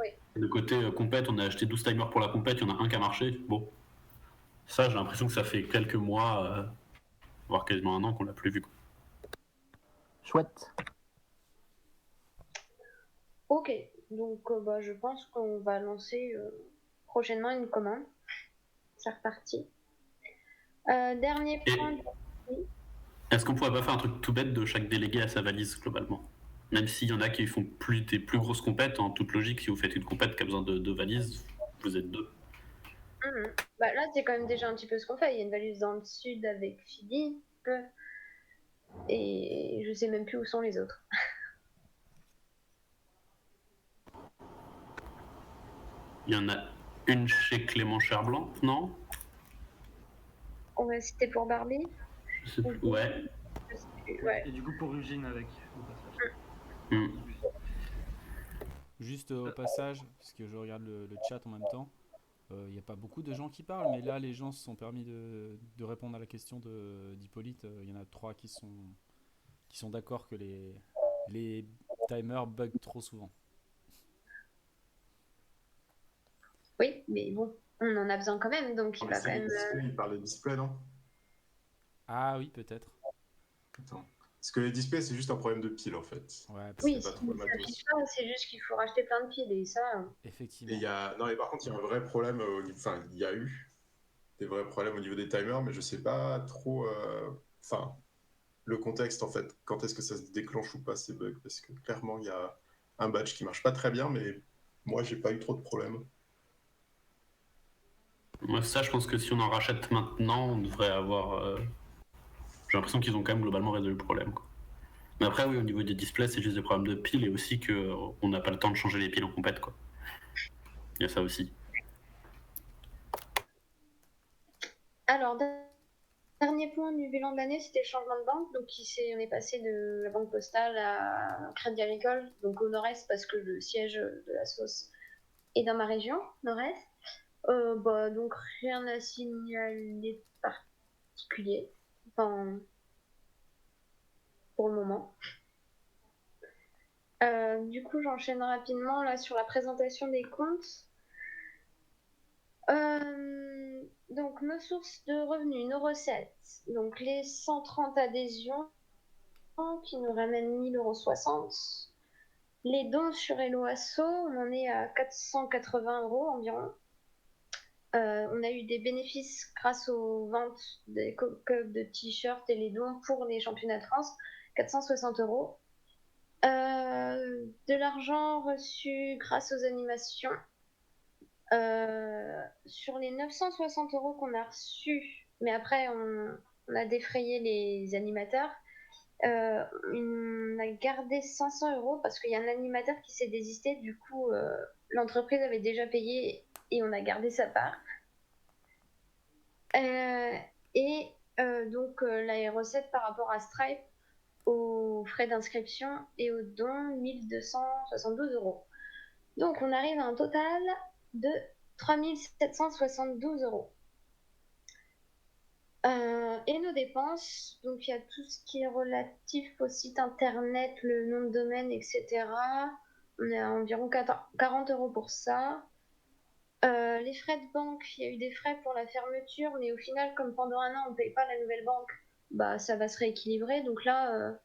Oui. Le côté compète, on a acheté 12 timers pour la compète, il y en a un qui a marché. Bon, ça, j'ai l'impression que ça fait quelques mois, voire quasiment un an qu'on l'a plus vu. Chouette. Ok, donc je pense qu'on va lancer prochainement une commande. C'est reparti. Dernier point. Est-ce qu'on pourrait pas faire un truc tout bête de chaque délégué à sa valise globalement? Même s'il y en a qui font des plus grosses compètes, en toute logique, si vous faites une compète qui a besoin de 2 valises, vous êtes 2. Là, c'est quand même déjà un petit peu ce qu'on fait. Il y a une valise dans le sud avec Philippe. Et je sais même plus où sont les autres. Il y en a une chez Clément Cherblanc, non? On va citer pour Barbie. Je sais plus. Ouais. Ouais. Et du coup pour Eugene avec, au passage. Juste au passage, parce que je regarde le chat en même temps, il n'y a pas beaucoup de gens qui parlent, mais là les gens se sont permis de répondre à la question d'Hippolyte. Il y en a 3 qui sont d'accord que les timers bug trop souvent. Oui, mais bon, on en a besoin quand même, donc il va quand même... Il parle de display, non? Ah oui, peut-être. Attends. Parce que les displays, c'est juste un problème de pile, en fait. Ouais, Oui, pas trop le matos. c'est juste qu'il faut racheter plein de piles, et ça... Effectivement. Et non, mais par contre, il y a un vrai problème, enfin, il y a eu des vrais problèmes au niveau des timers, mais je sais pas trop... Enfin, le contexte, en fait, quand est-ce que ça se déclenche ou pas, ces bugs, parce que clairement, il y a un badge qui marche pas très bien, mais moi, j'ai pas eu trop de problèmes. Moi, ça, je pense que si on en rachète maintenant, on devrait avoir... J'ai l'impression qu'ils ont quand même globalement résolu le problème, quoi. Mais après, oui, au niveau des displays, c'est juste des problèmes de piles et aussi qu'on n'a pas le temps de changer les piles en compète, quoi. Il y a ça aussi. Alors, dernier point du bilan de l'année, c'était le changement de banque. Donc, on est passé de la banque postale à Crédit Agricole, donc au nord-est, parce que le siège de la sauce est dans ma région, nord-est. Donc, rien à signaler de particulier. Enfin, pour le moment. Du coup, j'enchaîne rapidement là sur la présentation des comptes. Donc, nos sources de revenus, nos recettes. Donc, les 130 adhésions qui nous ramènent 1 060 €. Les dons sur Hello Asso, on en est à 480 € environ. On a eu des bénéfices grâce aux ventes des cups de t-shirts et les dons pour les championnats de France, 460 €. De l'argent reçu grâce aux animations. Sur les 960 € qu'on a reçus, mais après on a défrayé les animateurs, on a gardé 500 € parce qu'il y a un animateur qui s'est désisté, du coup l'entreprise avait déjà payé et on a gardé sa part. Donc les recettes par rapport à Stripe, aux frais d'inscription et aux dons, 1272 €. Donc on arrive à un total de 3772 €. Et nos dépenses, donc il y a tout ce qui est relatif au site internet, le nom de domaine, etc. On est à environ 40 € pour ça. Les frais de banque, il y a eu des frais pour la fermeture, mais au final, comme pendant un an, on ne paye pas la nouvelle banque, ça va se rééquilibrer. Donc là,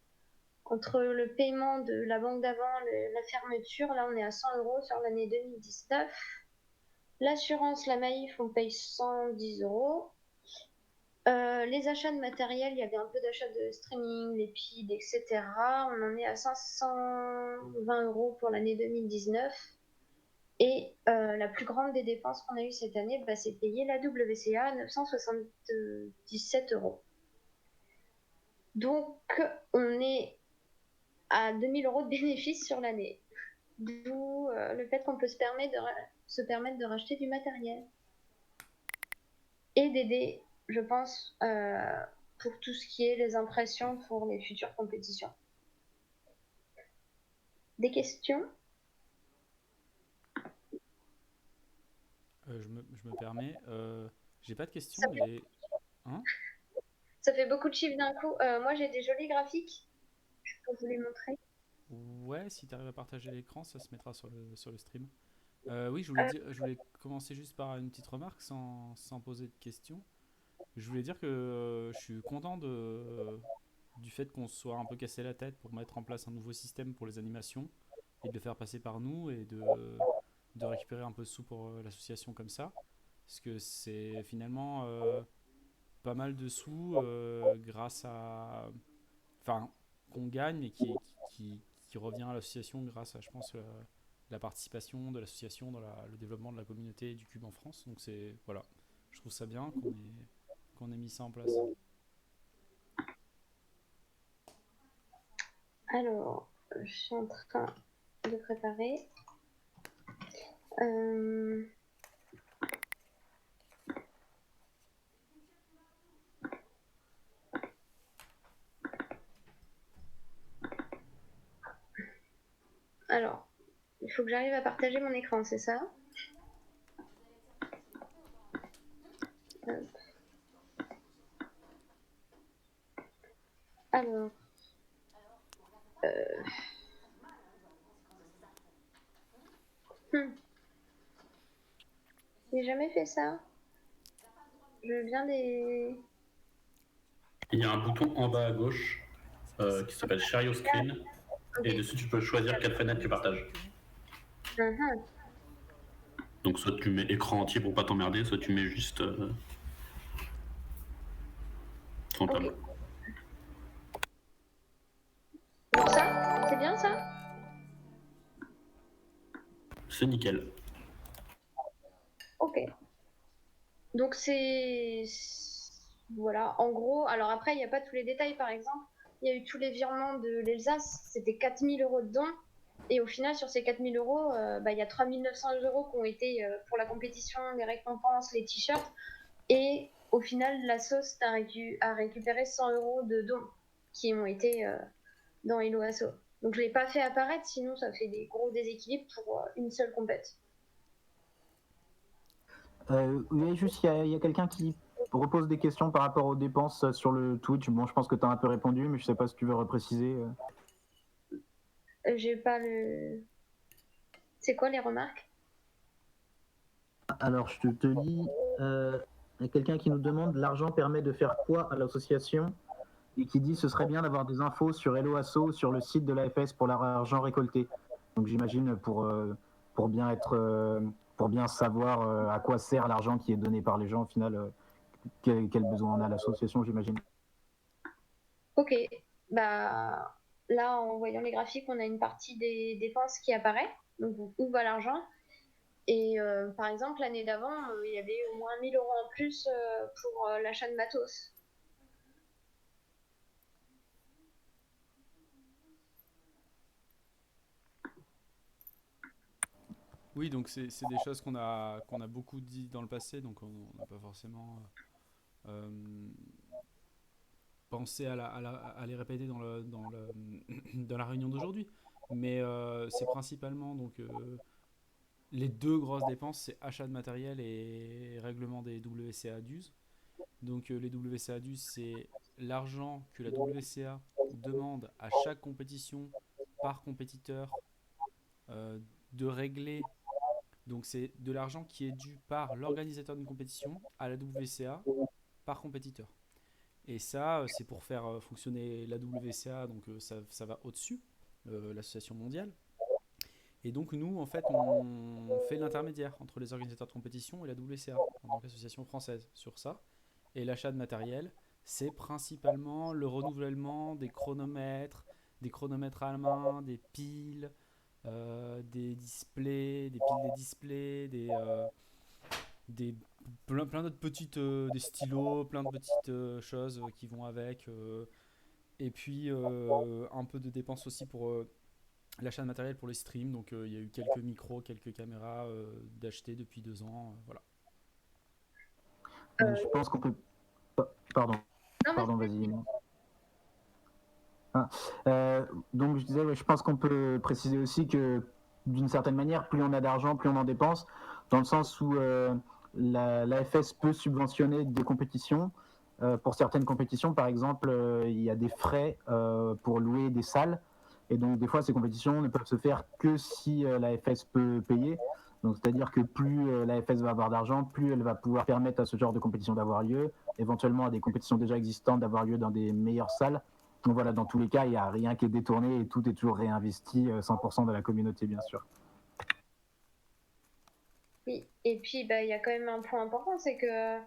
entre le paiement de la banque d'avant, la fermeture, là, on est à 100 € sur l'année 2019. L'assurance, la Maïf, on paye 110 €. Les achats de matériel, il y avait un peu d'achats de streaming, les PID, etc. On en est à 520 € pour l'année 2019. Et la plus grande des dépenses qu'on a eues cette année, bah, c'est payer la WCA 977 euros. Donc, on est à 2000 euros de bénéfices sur l'année. D'où le fait qu'on peut se permettre de racheter du matériel. Et d'aider, je pense, pour tout ce qui est les impressions pour les futures compétitions. Des questions? Je me permets. J'ai pas de questions. Ça fait, Hein? ça fait beaucoup de chiffres d'un coup. Moi, j'ai des jolis graphiques. Je peux vous les montrer. Ouais, si tu arrives à partager l'écran, ça se mettra sur le stream. Oui, Euh, je voulais commencer juste par une petite remarque sans poser de questions. Je voulais dire que je suis content du fait qu'on se soit un peu cassé la tête pour mettre en place un nouveau système pour les animations et de le faire passer par nous et de récupérer un peu de sous pour l'association comme ça. Parce que c'est finalement pas mal de sous grâce à. Enfin, qu'on gagne et qui revient à l'association grâce à, je pense, la participation de l'association dans le développement de la communauté du cube en France. Donc c'est voilà, je trouve ça bien qu'on ait mis ça en place. alors, je suis en train de préparer. Euh, alors, il faut que j'arrive à partager mon écran, c'est ça? Hop. Alors, j'ai jamais fait ça. Je viens des... Il y a un bouton en bas à gauche qui s'appelle Share Your Screen. Et dessus, tu peux choisir quelle fenêtre tu partages. Mhm. Donc, soit tu mets écran entier pour pas t'emmerder, soit tu mets juste ton tableau. Donc ça, c'est bien ça? C'est nickel. Ok. Donc voilà, en gros, alors après, il n'y a pas tous les détails, par exemple. Il y a eu tous les virements de l'Alsace, c'était 4000 euros de dons. Et au final, sur ces 4000 euros, bah, il y a 3900 euros qui ont été pour la compétition, les récompenses, les t-shirts. Et au final, la sauce a récupéré 100 euros de dons qui ont été dans Hello Asso. Donc je ne l'ai pas fait apparaître, sinon ça fait des gros déséquilibres pour une seule compète. Oui, juste, il y a quelqu'un qui repose des questions par rapport aux dépenses sur le Twitch. Bon, je pense que tu as un peu répondu, mais je sais pas si tu veux repréciser. J'ai pas le... C'est quoi les remarques? Alors, je te lis. Il y a quelqu'un qui nous demande l'argent permet de faire quoi à l'association et qui dit ce serait bien d'avoir des infos sur Hello Asso sur le site de l'AFS pour l'argent récolté. Donc, j'imagine pour bien être. Pour bien savoir à quoi sert l'argent qui est donné par les gens, au final, quel besoin en a l'association, j'imagine. Ok, bah là en voyant les graphiques, on a une partie des dépenses qui apparaît, donc où va l'argent. Et par exemple, l'année d'avant, il y avait au moins 1000 euros en plus pour l'achat de matos. Oui, donc c'est des choses qu'on a beaucoup dit dans le passé, donc on n'a pas forcément euh, pensé à les répéter dans la réunion d'aujourd'hui. Mais c'est principalement donc les deux grosses dépenses, c'est achat de matériel et règlement des WCA DUS. Donc les WCA DUS, c'est l'argent que la WCA demande à chaque compétition par compétiteur euh, de régler. Donc c'est de l'argent qui est dû par l'organisateur d'une compétition à la WCA par compétiteur. Et ça, c'est pour faire fonctionner la WCA, donc ça va au-dessus, l'association mondiale. Et donc nous, en fait, on fait l'intermédiaire entre les organisateurs de compétition et la WCA, en tant qu'association française, sur ça. Et l'achat de matériel, c'est principalement le renouvellement des chronomètres à la main, des piles, des displays, des piles de displays, des plein d'autres petites, des stylos, plein de petites choses qui vont avec. Et puis un peu de dépenses aussi pour l'achat de matériel pour les streams. Donc il y a eu quelques micros, quelques caméras d'acheter depuis 2 ans. Voilà. Je pense qu'on peut. Pardon. Pardon, vas-y. Donc je disais, je pense qu'on peut préciser aussi que d'une certaine manière, plus on a d'argent, plus on en dépense, dans le sens où l'AFS peut subventionner des compétitions. Pour certaines compétitions, par exemple, il y a des frais pour louer des salles. Et donc des fois, ces compétitions ne peuvent se faire que si l'AFS peut payer. Donc c'est-à-dire que plus l'AFS va avoir d'argent, plus elle va pouvoir permettre à ce genre de compétition d'avoir lieu, éventuellement à des compétitions déjà existantes d'avoir lieu dans des meilleures salles. Donc voilà, dans tous les cas, il n'y a rien qui est détourné et tout est toujours réinvesti, 100% de la communauté, bien sûr. Oui, et puis il y a quand même un point important, c'est que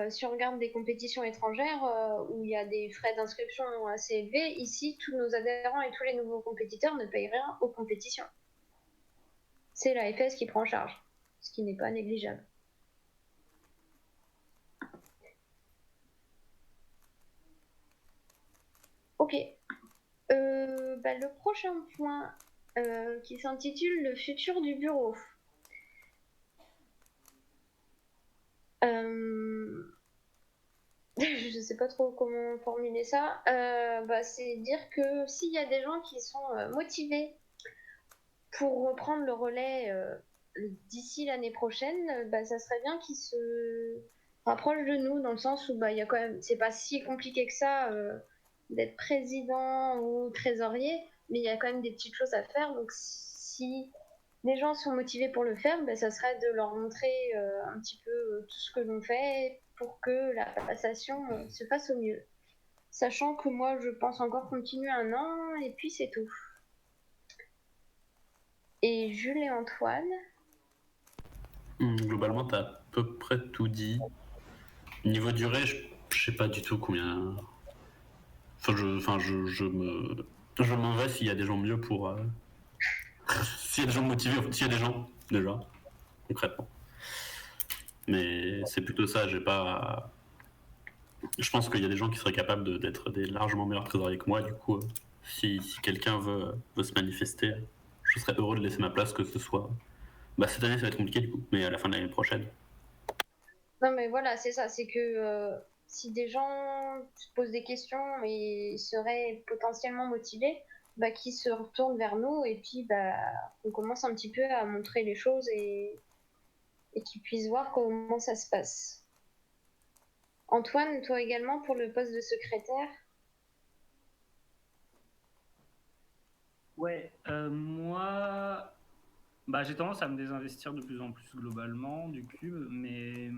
si on regarde des compétitions étrangères où il y a des frais d'inscription assez élevés, ici, tous nos adhérents et tous les nouveaux compétiteurs ne payent rien aux compétitions. C'est l'AFS qui prend en charge, ce qui n'est pas négligeable. Ok. Le prochain point qui s'intitule le futur du bureau. Je sais pas trop comment formuler ça. C'est dire que s'il y a des gens qui sont motivés pour reprendre le relais d'ici l'année prochaine, ça serait bien qu'ils se rapprochent de nous dans le sens où il y a quand même, c'est pas si compliqué que ça d'être président ou trésorier, mais il y a quand même des petites choses à faire. Donc si les gens sont motivés pour le faire, ça serait de leur montrer un petit peu tout ce que l'on fait pour que la passation se fasse au mieux. Sachant que moi, je pense encore continuer 1 an et puis c'est tout. Et Jules et Antoine? Globalement, t'as à peu près tout dit. Niveau durée, je sais pas du tout combien. Je m'en vais s'il y a des gens mieux pour. S'il y a des gens motivés, s'il y a des gens, déjà, concrètement. Mais c'est plutôt ça, j'ai pas. Je pense qu'il y a des gens qui seraient capables d'être des largement meilleurs trésoriers que moi, du coup, si quelqu'un veut se manifester, je serais heureux de laisser ma place, que ce soit. Cette année, ça va être compliqué, du coup, mais à la fin de l'année prochaine. Non, mais voilà, c'est ça, c'est que si des gens se posent des questions et seraient potentiellement motivés, qu'ils se retournent vers nous et puis on commence un petit peu à montrer les choses et qu'ils puissent voir comment ça se passe. Antoine, toi également pour le poste de secrétaire? Ouais, moi, j'ai tendance à me désinvestir de plus en plus globalement du cube, mais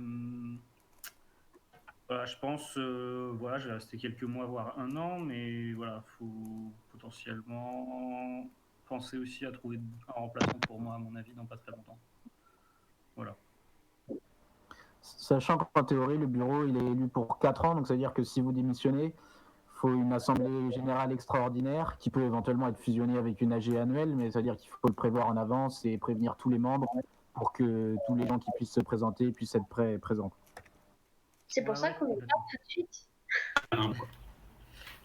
voilà, je pense, je vais rester quelques mois, voire 1 an, mais voilà, faut potentiellement penser aussi à trouver un remplaçant pour moi, à mon avis, dans pas très longtemps. Voilà. Sachant qu'en théorie, le bureau, il est élu pour 4 ans, donc ça veut dire que si vous démissionnez, il faut une assemblée générale extraordinaire qui peut éventuellement être fusionnée avec une AG annuelle, mais ça veut dire qu'il faut le prévoir en avance et prévenir tous les membres pour que tous les gens qui puissent se présenter puissent être présents. C'est pour ça qu'on est là tout de suite.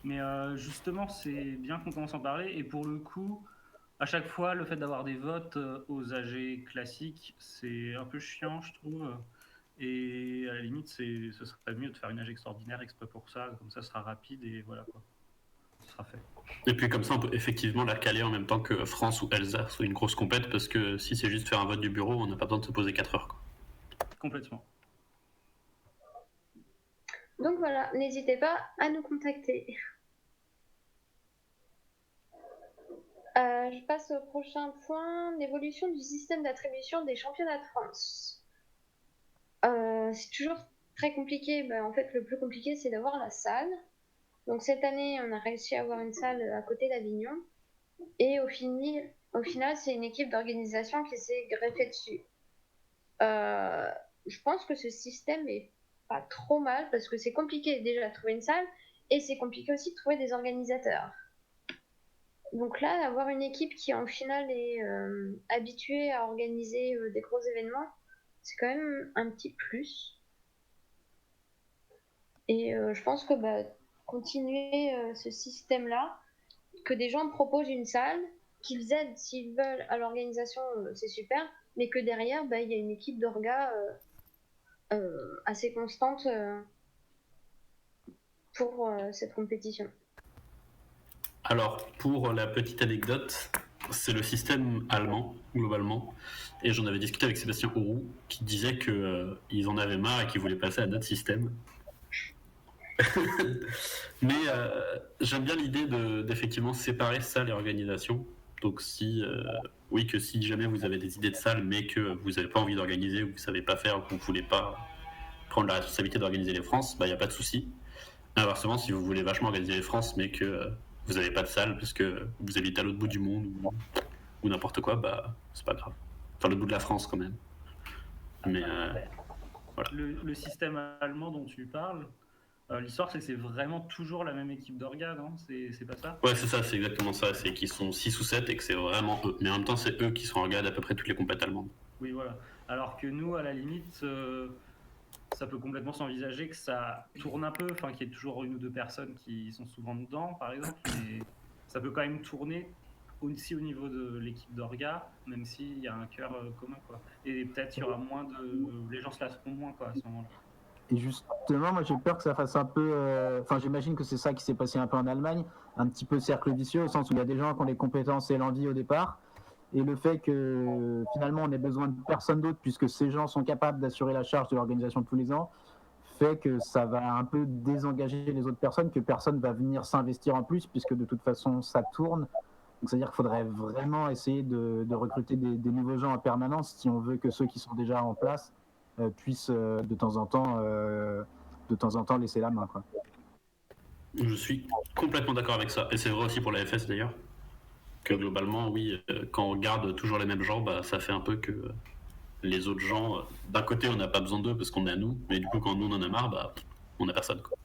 Mais justement, c'est bien qu'on commence à en parler, et pour le coup, à chaque fois, le fait d'avoir des votes aux AG classiques, c'est un peu chiant, je trouve. Et à la limite, ce serait mieux de faire une AG extraordinaire exprès pour ça, comme ça sera rapide et voilà quoi. Ce sera fait. Et puis comme ça, on peut effectivement la caler en même temps que France ou Alsace ou une grosse compète, parce que si c'est juste faire un vote du bureau, on n'a pas besoin de se poser 4 heures. Quoi. Complètement. Donc voilà, n'hésitez pas à nous contacter. Je passe au prochain point, l'évolution du système d'attribution des championnats de France. C'est toujours très compliqué. En fait, le plus compliqué, c'est d'avoir la salle. Donc cette année, on a réussi à avoir une salle à côté d'Avignon. Et au final, c'est une équipe d'organisation qui s'est greffée dessus. Je pense que ce système est pas trop mal parce que c'est compliqué déjà de trouver une salle et c'est compliqué aussi de trouver des organisateurs. Donc là, avoir une équipe qui en finale est habituée à organiser des gros événements, c'est quand même un petit plus. Et je pense que continuer ce système-là, que des gens proposent une salle, qu'ils aident s'ils veulent à l'organisation, c'est super, mais que derrière, il y a une équipe d'orgas assez constante pour cette compétition. Alors, pour la petite anecdote, c'est le système allemand, globalement. Et j'en avais discuté avec Sébastien Auroux, qui disait qu'ils en avaient marre et qu'ils voulaient passer à notre système. Mais j'aime bien l'idée d'effectivement séparer salle et organisation. Donc oui, que si jamais vous avez des idées de salle, mais que vous n'avez pas envie d'organiser, ou que vous ne savez pas faire, ou que vous ne voulez pas prendre la responsabilité d'organiser les France, il n'y a pas de souci. Inversement, si vous voulez vachement organiser les France, mais que vous n'avez pas de salle parce que vous habitez à l'autre bout du monde ou n'importe quoi, c'est pas grave. Enfin, l'autre bout de la France quand même. Mais voilà. Le système allemand dont tu parles, l'histoire c'est que c'est vraiment toujours la même équipe d'orgas, non? C'est pas ça? Ouais, c'est ça, c'est exactement ça. C'est qu'ils sont 6 ou 7 et que c'est vraiment eux. Mais en même temps, c'est eux qui sont orgas d'à peu près toutes les compétitions allemandes. Oui, voilà. Alors que nous, à la limite, ça peut complètement s'envisager que ça tourne un peu, enfin qu'il y ait toujours une ou deux personnes qui sont souvent dedans, par exemple, mais ça peut quand même tourner aussi au niveau de l'équipe d'orgas, même s'il y a un cœur commun, quoi. Et peut-être il y aura moins les gens se lasseront moins, quoi, à ce moment-là. Et justement, moi j'ai peur que ça fasse un peu. Enfin, j'imagine que c'est ça qui s'est passé un peu en Allemagne, un petit peu cercle vicieux, au sens où il y a des gens qui ont les compétences et l'envie au départ, et le fait que finalement on ait besoin de personne d'autre, puisque ces gens sont capables d'assurer la charge de l'organisation de tous les ans, fait que ça va un peu désengager les autres personnes, que personne va venir s'investir en plus, puisque de toute façon ça tourne. Donc c'est-à-dire qu'il faudrait vraiment essayer de recruter des nouveaux gens en permanence si on veut que ceux qui sont déjà en place puissent de temps en temps laisser la main, quoi. Je suis complètement d'accord avec ça. Et c'est vrai aussi pour la FS d'ailleurs. Que globalement, oui, quand on garde toujours les mêmes gens, ça fait un peu que les autres gens, d'un côté, on n'a pas besoin d'eux parce qu'on est à nous, mais du coup, quand nous on en a marre, on n'a personne, quoi.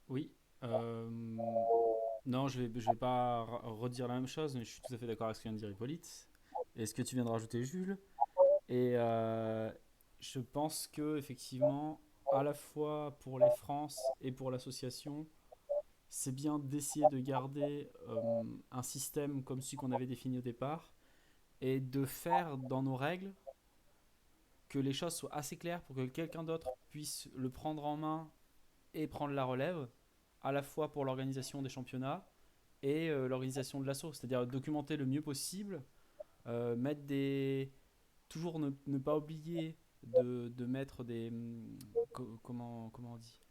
Oui. Non, je vais pas redire la même chose, mais je suis tout à fait d'accord avec ce que vient de dire Hippolyte et ce que tu viens de rajouter, Jules. Et je pense que effectivement, à la fois pour les France et pour l'association, c'est bien d'essayer de garder un système comme celui qu'on avait défini au départ et de faire dans nos règles que les choses soient assez claires pour que quelqu'un d'autre puisse le prendre en main et prendre la relève, à la fois pour l'organisation des championnats et l'organisation de l'assaut, c'est-à-dire documenter le mieux possible, mettre des... Toujours ne pas oublier de mettre des... Comment on dit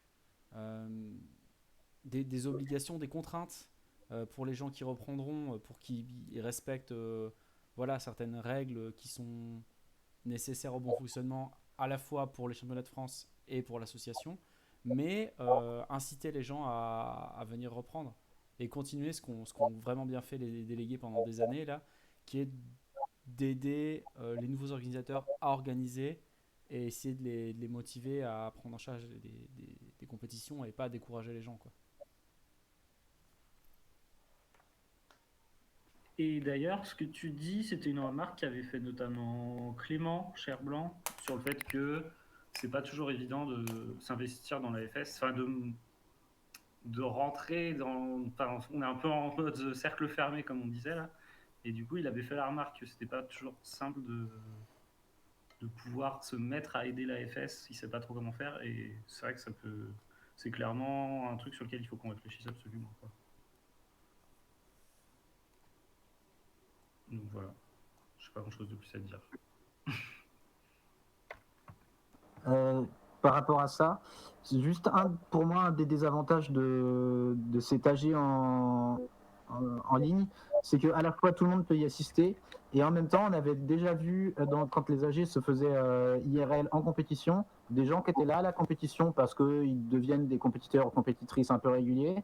des obligations, des contraintes pour les gens qui reprendront, pour qu'ils respectent voilà, certaines règles qui sont nécessaires au bon fonctionnement, à la fois pour les championnats de France et pour l'association, mais inciter les gens à venir reprendre et continuer ce qu'ont vraiment bien fait les délégués pendant des années, là, qui est d'aider les nouveaux organisateurs à organiser et essayer de les motiver à prendre en charge des compétitions et pas à décourager les gens, quoi. Et d'ailleurs, ce que tu dis, c'était une remarque qu'avait fait notamment Clément Cherblanc sur le fait que c'est pas toujours évident de s'investir dans la FS, enfin de rentrer dans... Enfin, on est un peu en mode cercle fermé, comme on disait là. Et du coup, il avait fait la remarque que c'était pas toujours simple de pouvoir se mettre à aider la FS, il sait pas trop comment faire. Et c'est vrai que c'est clairement un truc sur lequel il faut qu'on réfléchisse absolument, quoi. Donc voilà, je n'ai pas grand-chose de plus à dire. Par rapport à ça, c'est juste pour moi un des désavantages de cet AG en ligne, c'est qu'à la fois tout le monde peut y assister et en même temps on avait déjà vu quand les AG se faisaient IRL en compétition, des gens qui étaient là à la compétition parce qu'ils deviennent des compétiteurs ou compétitrices un peu réguliers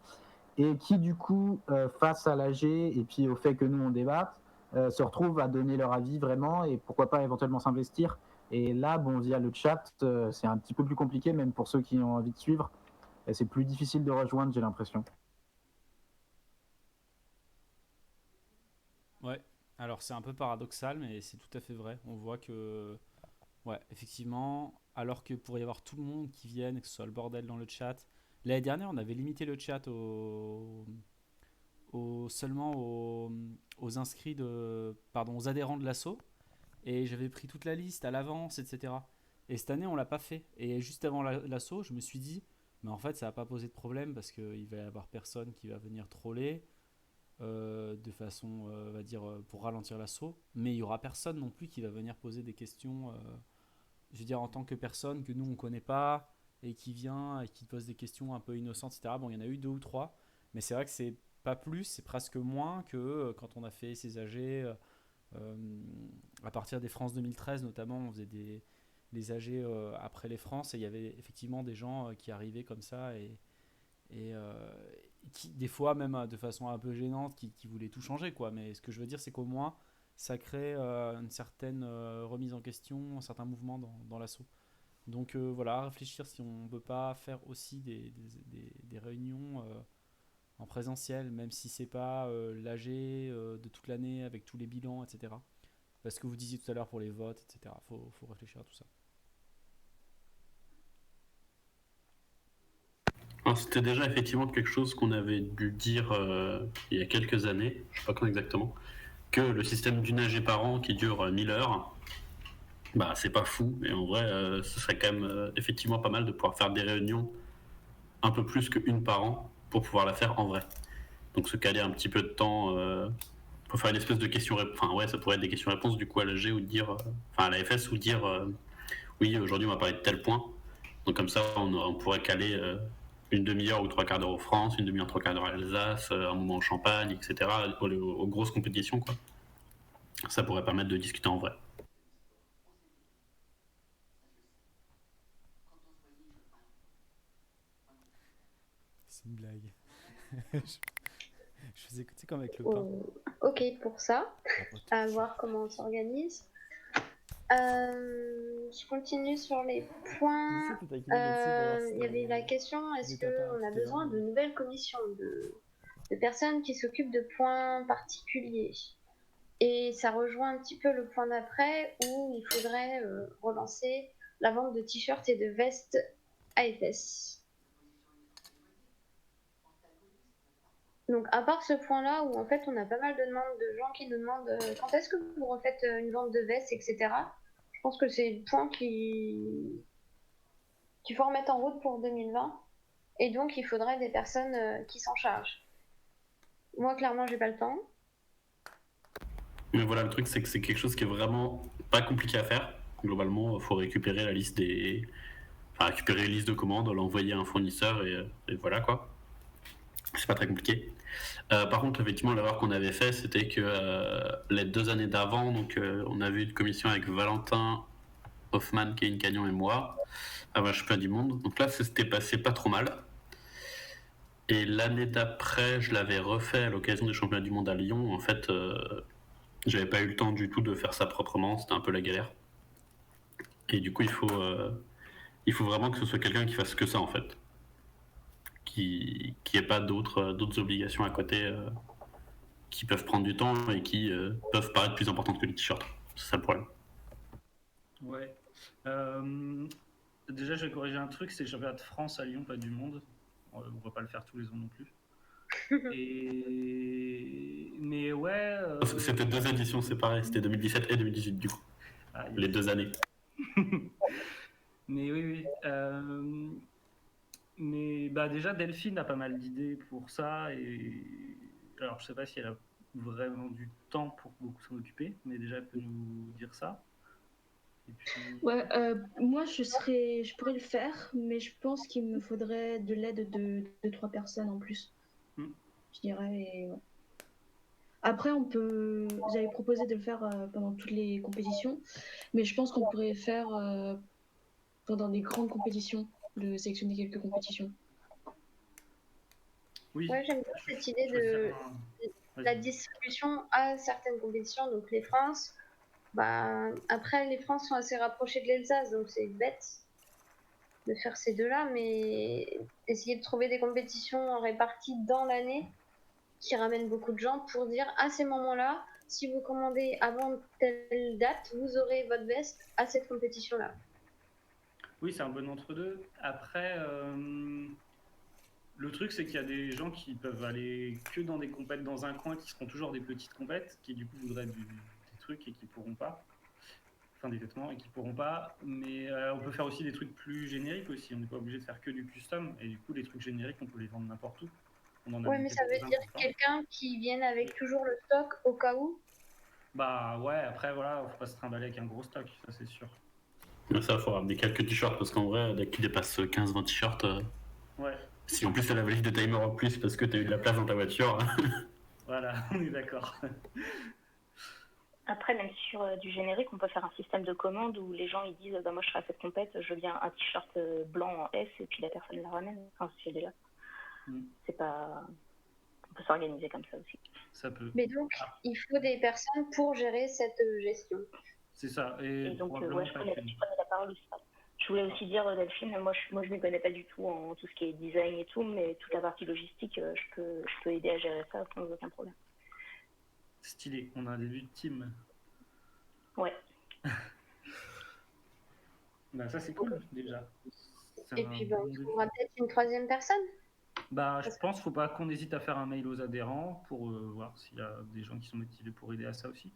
et qui du coup face à l'AG et puis au fait que nous on débatte, se retrouvent à donner leur avis vraiment et pourquoi pas éventuellement s'investir. Et là, via le chat, c'est un petit peu plus compliqué, même pour ceux qui ont envie de suivre. Et c'est plus difficile de rejoindre, j'ai l'impression. Alors c'est un peu paradoxal, mais c'est tout à fait vrai. On voit que, ouais, effectivement, alors que pour y avoir tout le monde qui vienne, que ce soit le bordel dans le chat. L'année dernière, on avait limité le chat seulement aux inscrits pardon, aux adhérents de l'asso, et j'avais pris toute la liste à l'avance, etc. Et cette année, on l'a pas fait. Et juste avant l'asso, je me suis dit, mais en fait, ça va pas poser de problème parce qu'il va y avoir personne qui va venir troller de façon, on va dire, pour ralentir l'assaut. Mais il y aura personne non plus qui va venir poser des questions, je veux dire, en tant que personne que nous on connaît pas et qui vient et qui pose des questions un peu innocentes, etc. Bon, il y en a eu 2 ou 3, mais c'est vrai que c'est pas plus, c'est presque moins que quand on a fait ces AG. Euh, à partir des France 2013 notamment, on faisait les AG après les France, et il y avait effectivement des gens qui arrivaient comme ça et qui, des fois même de façon un peu gênante, qui voulaient tout changer, quoi. Mais ce que je veux dire, c'est qu'au moins ça crée une certaine remise en question, un certain mouvement dans l'assaut. Donc voilà, réfléchir si on ne peut pas faire aussi des réunions en présentiel, même si c'est pas l'AG de toute l'année avec tous les bilans, etc. Parce que vous disiez tout à l'heure pour les votes, etc. Faut réfléchir à tout ça. Alors, c'était déjà effectivement quelque chose qu'on avait dû dire il y a quelques années, je sais pas quand exactement, que le système d'une AG par an qui dure 1000 heures, bah c'est pas fou, et en vrai ce serait quand même effectivement pas mal de pouvoir faire des réunions un peu plus qu'une par an pour pouvoir la faire en vrai. Donc se caler un petit peu de temps pour faire une espèce de question-réponse, enfin ouais, ça pourrait être des questions-réponses du coup à l'AG ou dire, enfin à la FS, ou dire oui, aujourd'hui on va parler de tel point. Donc comme ça on pourrait caler une demi-heure ou 3/4 d'heure aux France, une demi-heure, 3/4 d'heure à l'Alsace, un moment en Champagne, etc. Aux grosses compétitions, quoi. Ça pourrait permettre de discuter en vrai. C'est une blague. Je faisais écouter comme avec le pain. Ok pour ça, à voir comment on s'organise. Je continue sur les points. Il y avait la question, est-ce qu'on a besoin de nouvelles commissions, de personnes qui s'occupent de points particuliers? Et ça rejoint un petit peu le point d'après où il faudrait relancer la vente de t-shirts et de vestes AFS. Donc à part ce point-là où en fait on a pas mal de demandes de gens qui nous demandent quand est-ce que vous refaites une vente de vestes, etc. Je pense que c'est le point qu'il faut remettre en route pour 2020. Et donc il faudrait des personnes qui s'en chargent. Moi clairement j'ai pas le temps. Mais voilà, le truc c'est que c'est quelque chose qui est vraiment pas compliqué à faire. Globalement, il faut récupérer la liste récupérer une liste de commandes, l'envoyer à un fournisseur et voilà quoi. C'est pas très compliqué. Par contre, effectivement, l'erreur qu'on avait fait, c'était que les 2 années d'avant, donc on avait eu une commission avec Valentin Hoffman, Kevin Cagnon et moi, avant le championnat du monde. Donc là, ça s'était passé pas trop mal. Et l'année d'après, je l'avais refait à l'occasion des championnats du monde à Lyon. En fait, j'avais pas eu le temps du tout de faire ça proprement, c'était un peu la galère. Et du coup, il faut vraiment que ce soit quelqu'un qui fasse que ça, en fait. Qui ait pas d'autres obligations à côté qui peuvent prendre du temps et qui peuvent paraître plus importantes que les t-shirts. C'est ça le problème. Ouais. Déjà, je vais corriger un truc, c'est le championnat de France à Lyon, pas du monde. On va pas le faire tous les ans non plus. Mais ouais. C'était 2 éditions séparées, c'était 2017 et 2018 du coup. Ah, les 2 années. Mais oui. Mais bah déjà, Delphine a pas mal d'idées pour ça. Et alors, je sais pas si elle a vraiment du temps pour beaucoup s'en occuper, mais déjà, elle peut nous dire ça. Et puis... Ouais, moi, je pourrais le faire, mais je pense qu'il me faudrait de l'aide de 2-3 personnes en plus. Je dirais. Et, ouais. Après, j'avais proposé de le faire pendant toutes les compétitions, mais je pense qu'on pourrait faire pendant des grandes compétitions, de sélectionner quelques compétitions. Oui. Ouais, j'aime bien cette idée de la distribution à certaines compétitions, donc les France. Bah, après, les France sont assez rapprochés de l'Alsace, donc c'est bête de faire ces deux-là, mais essayer de trouver des compétitions réparties dans l'année qui ramènent beaucoup de gens pour dire à ces moments-là, si vous commandez avant telle date, vous aurez votre veste à cette compétition-là. Oui, c'est un bon entre-deux. Après, le truc, c'est qu'il y a des gens qui peuvent aller que dans des compètes dans un coin, qui seront toujours des petites compètes, qui du coup voudraient des trucs et qui pourront pas. Enfin, des vêtements et qui pourront pas. Mais on peut faire aussi des trucs plus génériques aussi. On n'est pas obligé de faire que du custom. Et du coup, les trucs génériques, on peut les vendre n'importe où. On en a Oui, vu mais ça veut quelques-uns dire tout le temps. quelqu'un qui vienne avec toujours le stock au cas où. Bah ouais, après, voilà, faut pas se trimballer avec un gros stock, ça c'est sûr. Mais ça, il faut ramener quelques t-shirts parce qu'en vrai, dès que tu dépasses 15-20 t-shirts, Ouais, si en plus t'as la valise de timer en plus parce que t'as eu de la place dans ta voiture, voilà, on est d'accord. Après, même sur du générique, on peut faire un système de commande où les gens ils disent bah, moi je serai à cette compète, je veux bien un t-shirt blanc en S et puis la personne la ramène. Enfin, si elle est là. C'est pas. On peut s'organiser comme ça aussi. Ça peut. Mais donc, il faut des personnes pour gérer cette gestion. C'est ça. Et donc, probablement je pas prenais la parole aussi. Je voulais aussi dire, Delphine, moi je ne m'y connais pas du tout en tout ce qui est design et tout, mais toute la partie logistique, je peux aider à gérer ça sans aucun problème. Stylé, on a un début de team. Ouais. Bah, ça c'est cool déjà. Et puis, il faudra peut-être une troisième personne. Bah, je pense qu'il ne faut pas qu'on hésite à faire un mail aux adhérents pour voir s'il y a des gens qui sont motivés pour aider à ça aussi.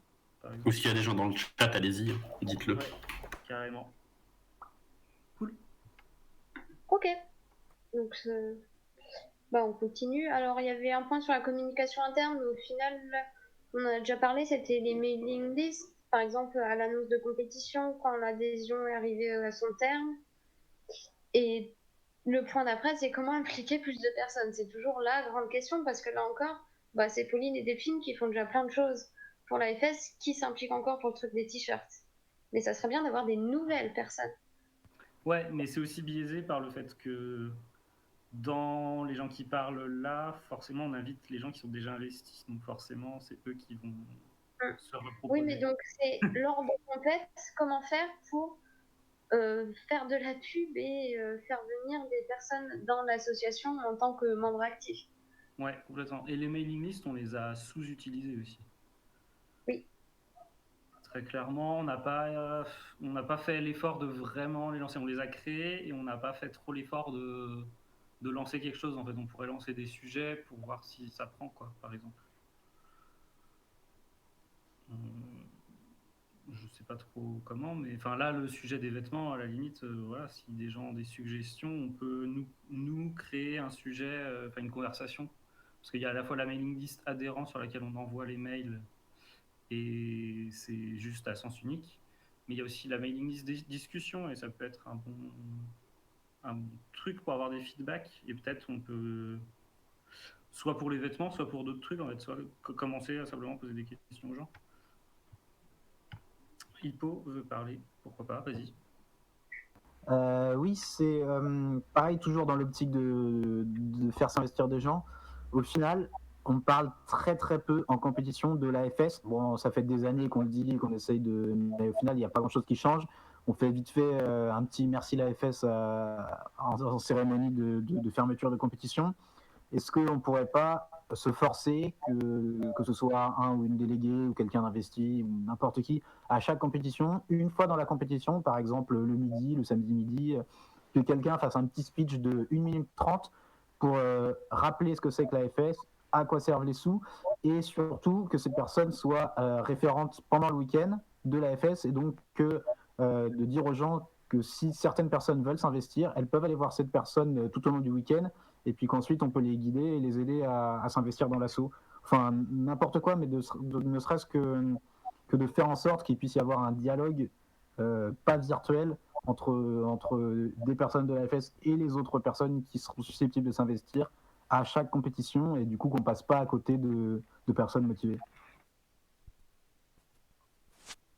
Ou s'il y a des gens dans le chat, allez-y, dites-le. Ouais, carrément. Cool. Ok. Donc, on continue. Alors, il y avait un point sur la communication interne, mais au final, on en a déjà parlé, c'était les mailing lists. Par exemple, à l'annonce de compétition, quand l'adhésion est arrivée à son terme. Et le point d'après, c'est comment impliquer plus de personnes. C'est toujours la grande question, parce que là encore, c'est Pauline et Delphine qui font déjà plein de choses pour la FS, qui s'impliquent encore pour le truc des t-shirts. Mais ça serait bien d'avoir des nouvelles personnes. Ouais, mais c'est aussi biaisé par le fait que dans les gens qui parlent là, forcément, on invite les gens qui sont déjà investis. Donc forcément, c'est eux qui vont se reproposer. Oui, mais donc c'est lors de compète, comment faire pour faire de la pub et faire venir des personnes dans l'association en tant que membre actif. Ouais, complètement. Et les mailing lists, on les a sous-utilisés aussi. Oui. Très clairement, on n'a pas fait l'effort de vraiment les lancer. On les a créés et on n'a pas fait trop l'effort de lancer quelque chose. En fait, on pourrait lancer des sujets pour voir si ça prend, quoi, par exemple. Je sais pas trop comment, mais enfin là, le sujet des vêtements, à la limite, voilà, si des gens ont des suggestions, on peut nous créer un sujet, une conversation. Parce qu'il y a à la fois la mailing list adhérent sur laquelle on envoie les mails et c'est juste à sens unique. Mais il y a aussi la mailing list discussion et ça peut être un bon truc pour avoir des feedbacks. Et peut-être on peut, soit pour les vêtements, soit pour d'autres trucs, en fait, soit commencer à simplement poser des questions aux gens. Hippo veut parler, pourquoi pas, vas-y. Oui, c'est pareil, toujours dans l'optique de faire s'investir des gens. Au final, on parle très très peu en compétition de l'AFS. Bon, ça fait des années qu'on le dit, qu'on essaye de... Mais au final, il n'y a pas grand-chose qui change. On fait vite fait un petit merci l'AFS en cérémonie de fermeture de compétition. Est-ce qu'on ne pourrait pas se forcer, que ce soit un ou une déléguée ou quelqu'un d'investi ou n'importe qui, à chaque compétition, une fois dans la compétition, par exemple le midi, le samedi midi, que quelqu'un fasse un petit speech de 1 minute 30 pour rappeler ce que c'est que l'AFS, à quoi servent les sous, et surtout que cette personne soit référente pendant le week-end de l'AFS, et donc de dire aux gens que si certaines personnes veulent s'investir, elles peuvent aller voir cette personne tout au long du week-end, et puis qu'ensuite on peut les guider et les aider à s'investir dans l'assaut. Enfin, n'importe quoi, mais ne serait-ce que de faire en sorte qu'il puisse y avoir un dialogue pas virtuel entre des personnes de l'AFS et les autres personnes qui seront susceptibles de s'investir à chaque compétition, et du coup qu'on passe pas à côté de personnes motivées.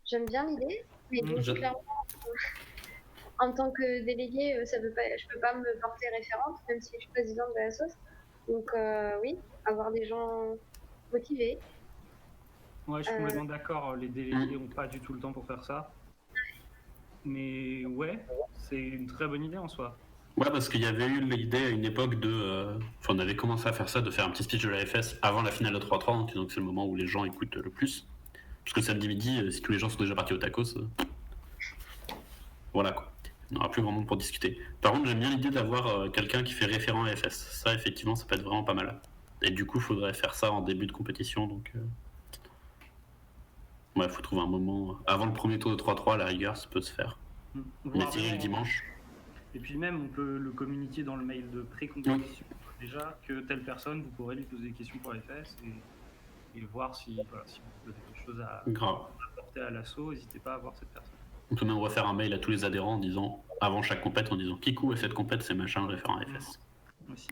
J'aime bien l'idée, mais donc, clairement, en tant que déléguée, je peux pas me porter référente, même si je suis présidente de la sauce. Donc oui, avoir des gens motivés. Ouais, je suis complètement d'accord, les délégués n'ont pas du tout le temps pour faire ça. Mais ouais, c'est une très bonne idée en soi. Ouais, parce qu'il y avait eu l'idée à une époque de... on avait commencé à faire ça, de faire un petit speech de l'AFS avant la finale de 3-3, donc c'est le moment où les gens écoutent le plus. Parce que samedi midi, si tous les gens sont déjà partis au tacos, voilà quoi. Il n'y aura plus grand monde pour discuter. Par contre, j'aime bien l'idée d'avoir quelqu'un qui fait référent à FS. Ça, effectivement, ça peut être vraiment pas mal. Et du coup, il faudrait faire ça en début de compétition. Donc, ouais, faut trouver un moment. Avant le premier tour de 3-3, à la rigueur, ça peut se faire. Mais si le dimanche. Et puis même, on peut le communiquer dans le mail de pré-compétition. Déjà, que telle personne, vous pourrez lui poser des questions pour FS et voir si vous avez quelque chose à apporter à l'assaut. N'hésitez pas à voir cette personne. On peut même refaire un mail à tous les adhérents en disant, avant chaque compète, en disant Kikou et cette compète, c'est machin le référent FS. Aussi.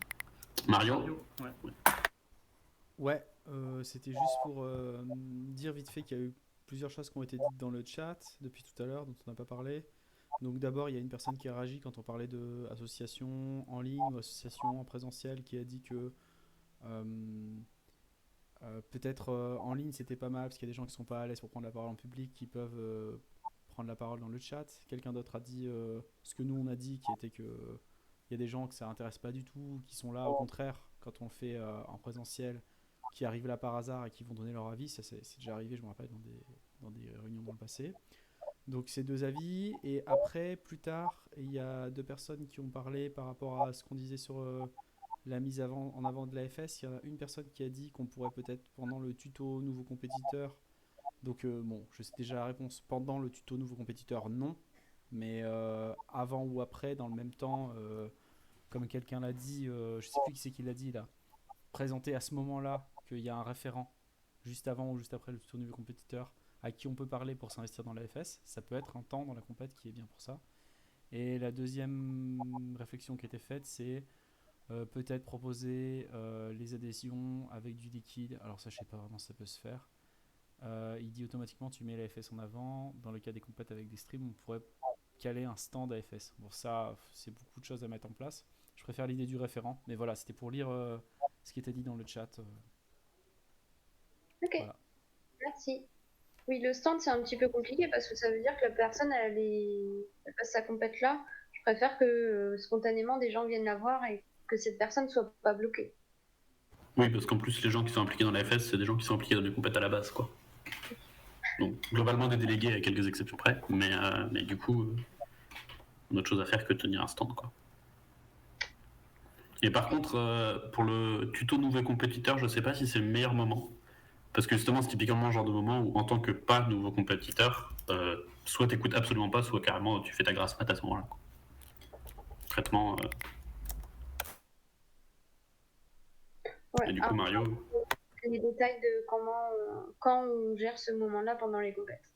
Mario. Ouais, c'était juste pour dire vite fait qu'il y a eu plusieurs choses qui ont été dites dans le chat depuis tout à l'heure, dont on n'a pas parlé. Donc d'abord, il y a une personne qui a réagi quand on parlait d'association en ligne ou association en présentiel, qui a dit que peut-être en ligne c'était pas mal parce qu'il y a des gens qui sont pas à l'aise pour prendre la parole en public, qui peuvent prendre la parole dans le chat. Quelqu'un d'autre a dit ce que nous on a dit, qui était que il y a des gens que ça intéresse pas du tout, qui sont là au contraire quand on le fait en présentiel, qui arrivent là par hasard et qui vont donner leur avis. Ça c'est déjà arrivé, je me rappelle, dans des réunions dans le passé. Donc c'est deux avis, et après, plus tard, il y a deux personnes qui ont parlé par rapport à ce qu'on disait sur la mise en avant de l'AFS. Il y a une personne qui a dit qu'on pourrait peut-être, pendant le tuto nouveau compétiteur, donc bon, je sais déjà la réponse, pendant le tuto nouveau compétiteur, non, mais avant ou après, dans le même temps, comme quelqu'un l'a dit, je sais plus qui c'est qui l'a dit là, présenter à ce moment-là qu'il y a un référent, juste avant ou juste après le tuto nouveau compétiteur, à qui on peut parler pour s'investir dans l'AFS. Ça peut être un temps dans la compète qui est bien pour ça. Et la deuxième réflexion qui a été faite, c'est peut-être proposer les adhésions avec du liquide. Alors ça, je sais pas vraiment si ça peut se faire. Il dit automatiquement tu mets l'AFS en avant. Dans le cas des compètes avec des streams, on pourrait caler un stand AFS. Bon, ça, c'est beaucoup de choses à mettre en place. Je préfère l'idée du référent. Mais voilà, c'était pour lire ce qui était dit dans le chat. Ok, voilà. Merci. Oui, le stand, c'est un petit peu compliqué parce que ça veut dire que la personne, elle passe sa compète là. Je préfère que spontanément des gens viennent la voir et que cette personne soit pas bloquée. Oui, parce qu'en plus, les gens qui sont impliqués dans la FS, c'est des gens qui sont impliqués dans les compètes à la base, quoi. Donc, globalement, des délégués à quelques exceptions près, mais du coup, on a autre chose à faire que de tenir un stand, quoi. Et par contre, pour le tuto nouveau compétiteur, je sais pas si c'est le meilleur moment. Parce que justement, c'est typiquement le genre de moment où, en tant que pas nouveau compétiteur, soit t'écoutes absolument pas, soit carrément tu fais ta grasse mat à ce moment-là. Traitement. Ouais, et du coup, Mario. Les détails de quand on gère ce moment-là pendant les compètes.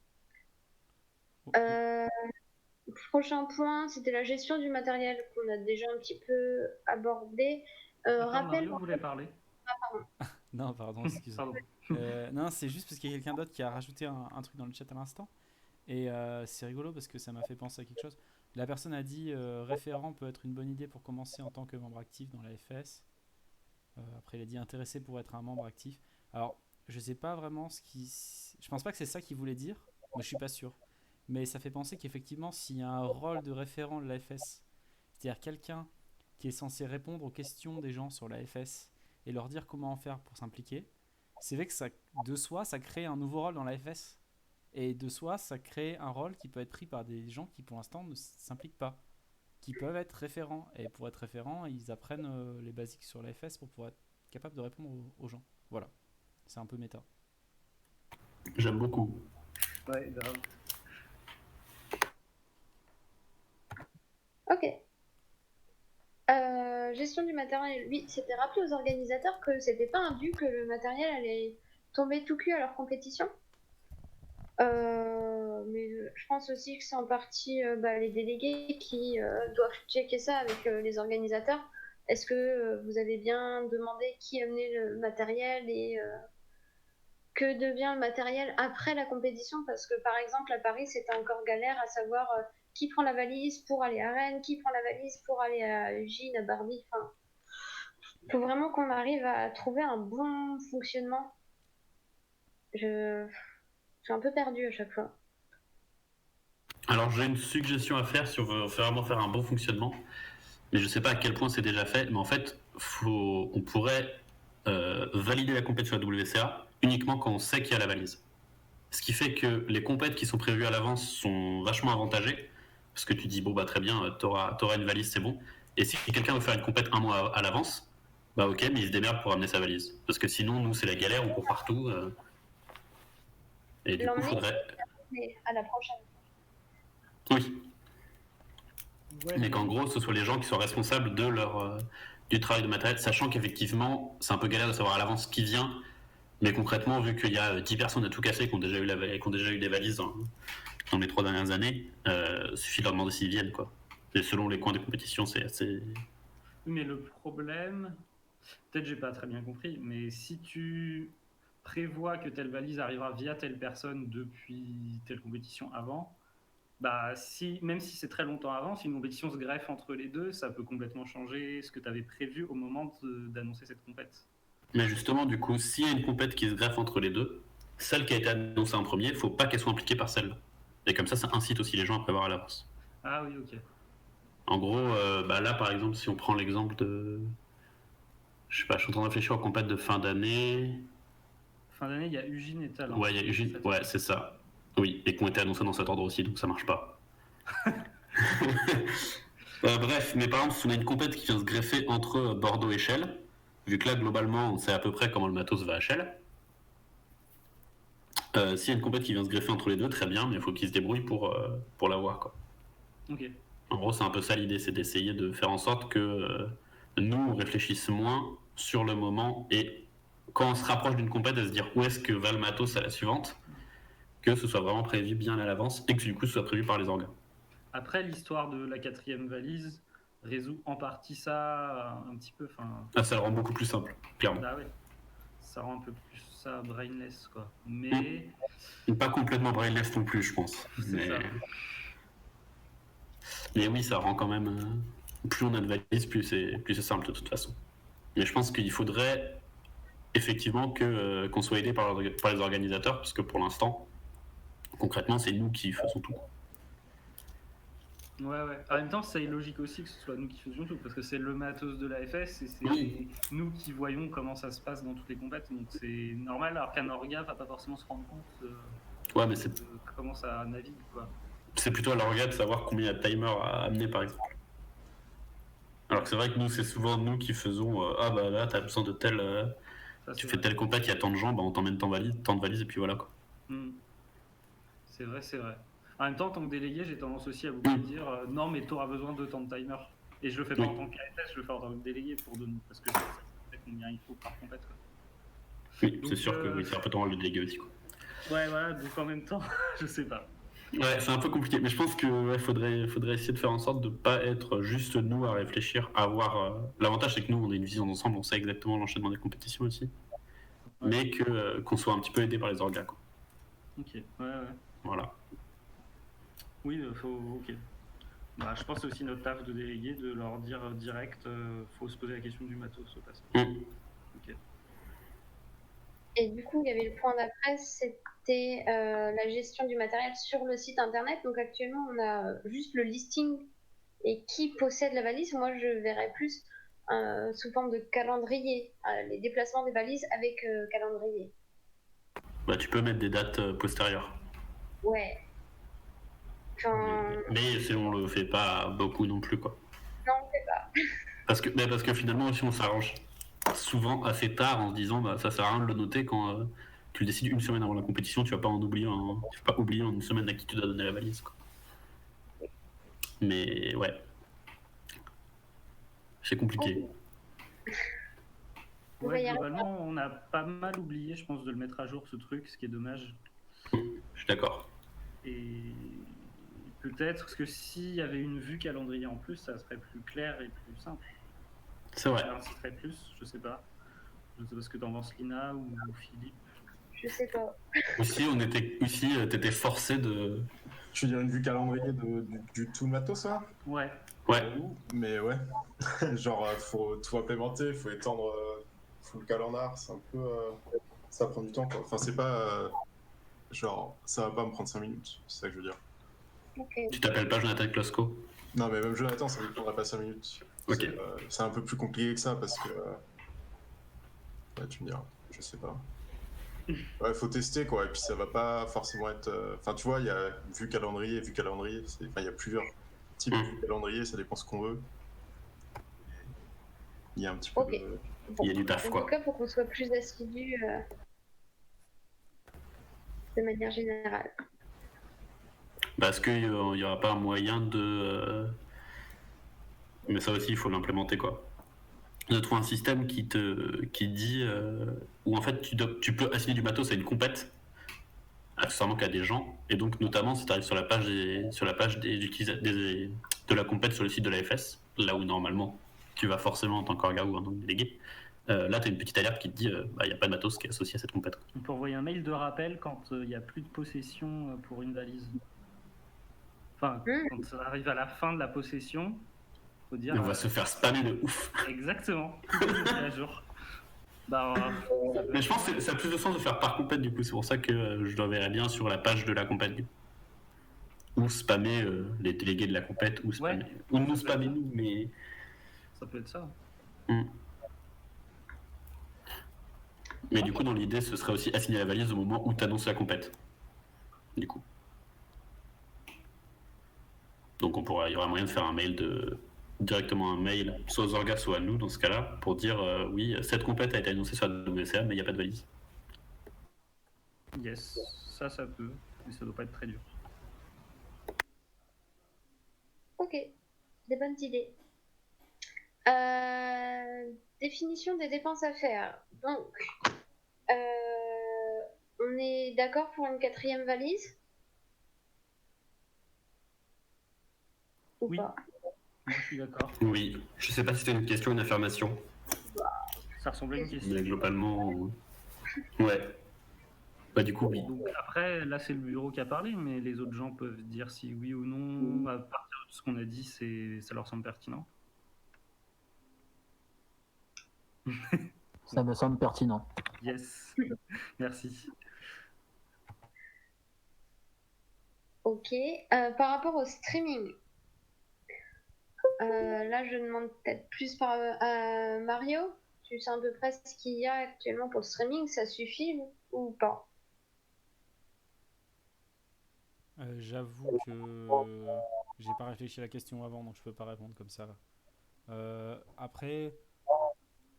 Prochain point, c'était la gestion du matériel qu'on a déjà un petit peu abordé. Mario voulait parler. Non, pardon, excusez-moi. Non, c'est juste parce qu'il y a quelqu'un d'autre qui a rajouté un truc dans le chat à l'instant. Et c'est rigolo parce que ça m'a fait penser à quelque chose. La personne a dit référent peut être une bonne idée pour commencer en tant que membre actif dans la FS. Après, il a dit intéressé pour être un membre actif. Alors, je sais pas vraiment ce qui. Je pense pas que c'est ça qu'il voulait dire. Moi, je suis pas sûr. Mais ça fait penser qu'effectivement, s'il y a un rôle de référent de la FS, c'est-à-dire quelqu'un qui est censé répondre aux questions des gens sur la FS et leur dire comment faire pour s'impliquer, c'est vrai que ça, de soi, ça crée un nouveau rôle dans la FS. Et de soi, ça crée un rôle qui peut être pris par des gens qui, pour l'instant, ne s'impliquent pas, qui peuvent être référents. Et pour être référents, ils apprennent les basiques sur la FS pour pouvoir être capable de répondre aux gens. Voilà. C'est un peu méta. J'aime beaucoup. Ouais, grave. Ok. Gestion du matériel. Oui, c'était rappelé aux organisateurs que c'était pas un dû que le matériel allait tomber tout cuit à leur compétition. Mais je pense aussi que c'est en partie les délégués qui doivent checker ça avec les organisateurs. Est-ce que vous avez bien demandé qui amenait le matériel et que devient le matériel après la compétition? Parce que par exemple à Paris c'était encore galère à savoir qui prend la valise pour aller à Rennes, qui prend la valise pour aller à Eugene, à Barbie. Enfin, faut vraiment qu'on arrive à trouver un bon fonctionnement. Je suis un peu perdue à chaque fois. Alors j'ai une suggestion à faire si on veut vraiment faire un bon fonctionnement, mais je sais pas à quel point c'est déjà fait, mais en fait, on pourrait valider la compétition à WCA uniquement quand on sait qu'il y a la valise. Ce qui fait que les compètes qui sont prévues à l'avance sont vachement avantagées. Parce que tu dis, bon, bah très bien, t'auras une valise, c'est bon. Et si quelqu'un veut faire une compète un mois à l'avance, bah ok, mais il se démerde pour amener sa valise. Parce que sinon, nous, c'est la galère, on court partout. Et du coup, faudrait. À la prochaine. Oui. Ouais, Mais qu'en gros, ce soit les gens qui soient responsables de du travail de matériel, sachant qu'effectivement, c'est un peu galère de savoir à l'avance qui vient. Mais concrètement, vu qu'il y a 10 personnes à tout casser qui ont déjà eu des valises dans les 3 dernières années, suffit de leur demander s'ils viennent, quoi. Et selon les coins des compétitions, c'est assez. Mais le problème, peut-être j'ai pas très bien compris, mais si tu prévois que telle valise arrivera via telle personne depuis telle compétition avant, bah même si c'est très longtemps avant, si une compétition se greffe entre les deux, ça peut complètement changer ce que tu avais prévu au moment d'annoncer cette compète. Mais justement, du coup, s'il y a une compète qui se greffe entre les deux, celle qui a été annoncée en premier, il faut pas qu'elle soit impliquée par celle-là. Et comme ça incite aussi les gens à prévoir à l'avance. Ah oui, ok. En gros, là par exemple, si on prend l'exemple de. Je sais pas, je suis en train de réfléchir aux compètes de fin d'année. Fin d'année, il y a Ugine et Talent. Ouais, il y a Ugine, ouais, c'est ça. Oui, et qui ont été annoncés dans cet ordre aussi, donc ça marche pas. Bref, mais par exemple, si on a une compète qui vient se greffer entre Bordeaux et Chelles, vu que là, globalement, on sait à peu près comment le matos va à Chelles. S'il y a une compète qui vient se greffer entre les deux, très bien, mais il faut qu'ils se débrouillent pour l'avoir, quoi. Ok. En gros, c'est un peu ça l'idée, c'est d'essayer de faire en sorte que nous, on réfléchisse moins sur le moment et quand on se rapproche d'une compète, de se dire où est-ce que va le matos à la suivante, que ce soit vraiment prévu bien à l'avance et que du coup, ce soit prévu par les organes. Après, l'histoire de la 4e valise résout en partie ça un petit peu. Ça le rend beaucoup plus simple, clairement. Ah ouais. Ça rend un peu plus ça brainless, quoi. Mais. Pas complètement brainless non plus, je pense. Mais oui, ça rend quand même. Plus on a de valises, plus c'est simple de toute façon. Mais je pense qu'il faudrait effectivement qu'on soit aidé par les organisateurs, parce que pour l'instant, concrètement, c'est nous qui faisons tout. Ouais. En même temps, c'est logique aussi que ce soit nous qui faisions tout, parce que c'est le matos de la FS et c'est nous qui voyons comment ça se passe dans toutes les compètes, donc c'est normal, alors qu'un orga va pas forcément se rendre compte de comment ça navigue, quoi. C'est plutôt à l'orga de savoir combien il y a de timers à amener, par exemple. Alors que c'est vrai que nous, c'est souvent nous qui faisons ah bah là, t'as besoin de tel. Tu fais telle compète, il y a tant de gens, bah on t'emmène tant de valises, et puis voilà, quoi. C'est vrai. En même temps, en tant que délégué, j'ai tendance aussi à beaucoup dire non, mais t'auras besoin de tant de timers. Et je le fais pas en tant qu'AFS, je le fais en tant que délégué parce que je sais combien il faut par compète, quoi. Oui, c'est sûr que c'est un peu ton rôle de délégué aussi, quoi. Ouais, voilà, donc en même temps, je sais pas. Ouais, c'est un peu compliqué, mais je pense que faudrait essayer de faire en sorte de pas être juste nous à réfléchir, à avoir. L'avantage, c'est que nous, on a une vision d'ensemble, on sait exactement l'enchaînement des compétitions aussi, mais qu'on soit un petit peu aidé par les orgas, quoi. Ok, ouais. Voilà. Oui, ok. Bah, je pense que c'est aussi notre taf de délégué de leur dire direct, faut se poser la question du matos au passage. Ok. Et du coup, il y avait le point d'après, c'était la gestion du matériel sur le site internet. Donc actuellement, on a juste le listing et qui possède la valise. Moi, je verrais plus sous forme de calendrier, les déplacements des valises avec calendrier. Bah, tu peux mettre des dates postérieures. Ouais. Mais on le fait pas beaucoup non plus, quoi. Non, on le fait pas. Parce que finalement, si on s'arrange souvent assez tard en se disant bah ça sert à rien de le noter quand tu le décides une semaine avant la compétition, tu vas pas oublier en une semaine à qui tu dois donner la valise, quoi. Mais ouais, c'est compliqué. Ouais, globalement, on a pas mal oublié, je pense, de le mettre à jour ce truc, ce qui est dommage. Je suis d'accord. Et peut-être parce que s'il y avait une vue calendrier en plus, ça serait plus clair et plus simple. C'est vrai. Ça serait plus, je sais pas. Je sais pas ce que t'en penses, Lina ou Philippe. Je sais pas. Aussi, t'étais forcé de. Tu veux dire une vue calendrier du tout le matos, ça? Ouais. Mais ouais. Genre, faut tout implémenter, faut étendre full calendar, c'est un peu. Ça prend du temps, quoi. Enfin, c'est pas. Genre, ça va pas me prendre 5 minutes, c'est ça que je veux dire. Okay. Tu t'appelles pas Jonathan Klosko? Non, mais même Jonathan, ça ne prendra pas 5 minutes. Ok. C'est un peu plus compliqué que ça parce que. Ouais, tu me diras, je sais pas. Ouais, faut tester quoi, et puis ça va pas forcément être. Enfin, tu vois, il y a vue calendrier, enfin, il y a plusieurs types de vue calendrier, ça dépend ce qu'on veut. Il y a un petit peu. Ok. Bon. Il y a du taf, En quoi. tout cas, pour qu'on soit plus assidu de manière générale. Parce qu'il n'y aura pas un moyen de. Mais ça aussi, il faut l'implémenter, quoi. De trouver un système qui dit. Où en fait, tu peux assigner du matos à une compète, accessoirement qu'à des gens. Et donc, notamment, si tu arrives sur la page de la compète sur le site de la FS, là où normalement tu vas forcément en tant qu'orga ou en tant que délégué, là, tu as une petite alerte qui te dit il n'y a pas de matos qui est associé à cette compète. On peut envoyer un mail de rappel quand il n'y a plus de possession pour une valise. Enfin, quand ça arrive à la fin de la possession, faut dire. Et on va se faire spammer de ouf. Exactement. À jour. Mais je pense que ça a plus de sens de faire par compète du coup, c'est pour ça que je l'enverrai bien sur la page de la compète. Ou spammer les délégués de la compète, ou spammer. Ouais, ou nous spammer nous, mais. Ça peut être ça. Mais du coup, dans l'idée, ce serait aussi assigner la valise au moment où tu annonces la compète. Du coup. Donc il y aura moyen de faire un mail directement un mail, soit aux orgas, soit à nous dans ce cas-là, pour dire oui, cette compète a été annoncée sur la WCA, mais il n'y a pas de valise. Yes, ça peut, mais ça doit pas être très dur. Ok, des bonnes idées. Définition des dépenses à faire. Donc, on est d'accord pour une 4e valise? Ou Oui. pas? Moi, je suis d'accord. Oui, je sais pas si c'était une question ou une affirmation. Ça ressemblait à une question. Mais globalement, ouais. Bah du coup, oui. Donc après, là, c'est le bureau qui a parlé, mais les autres gens peuvent dire si oui ou non. À partir de ce qu'on a dit, ça leur semble pertinent. Ça me semble pertinent. Yes, merci. Ok, par rapport au streaming, là je demande peut-être plus à Mario. Tu sais à peu près ce qu'il y a actuellement pour le streaming, ça suffit ou pas? J'avoue que j'ai pas réfléchi à la question avant, donc je peux pas répondre comme ça. Après,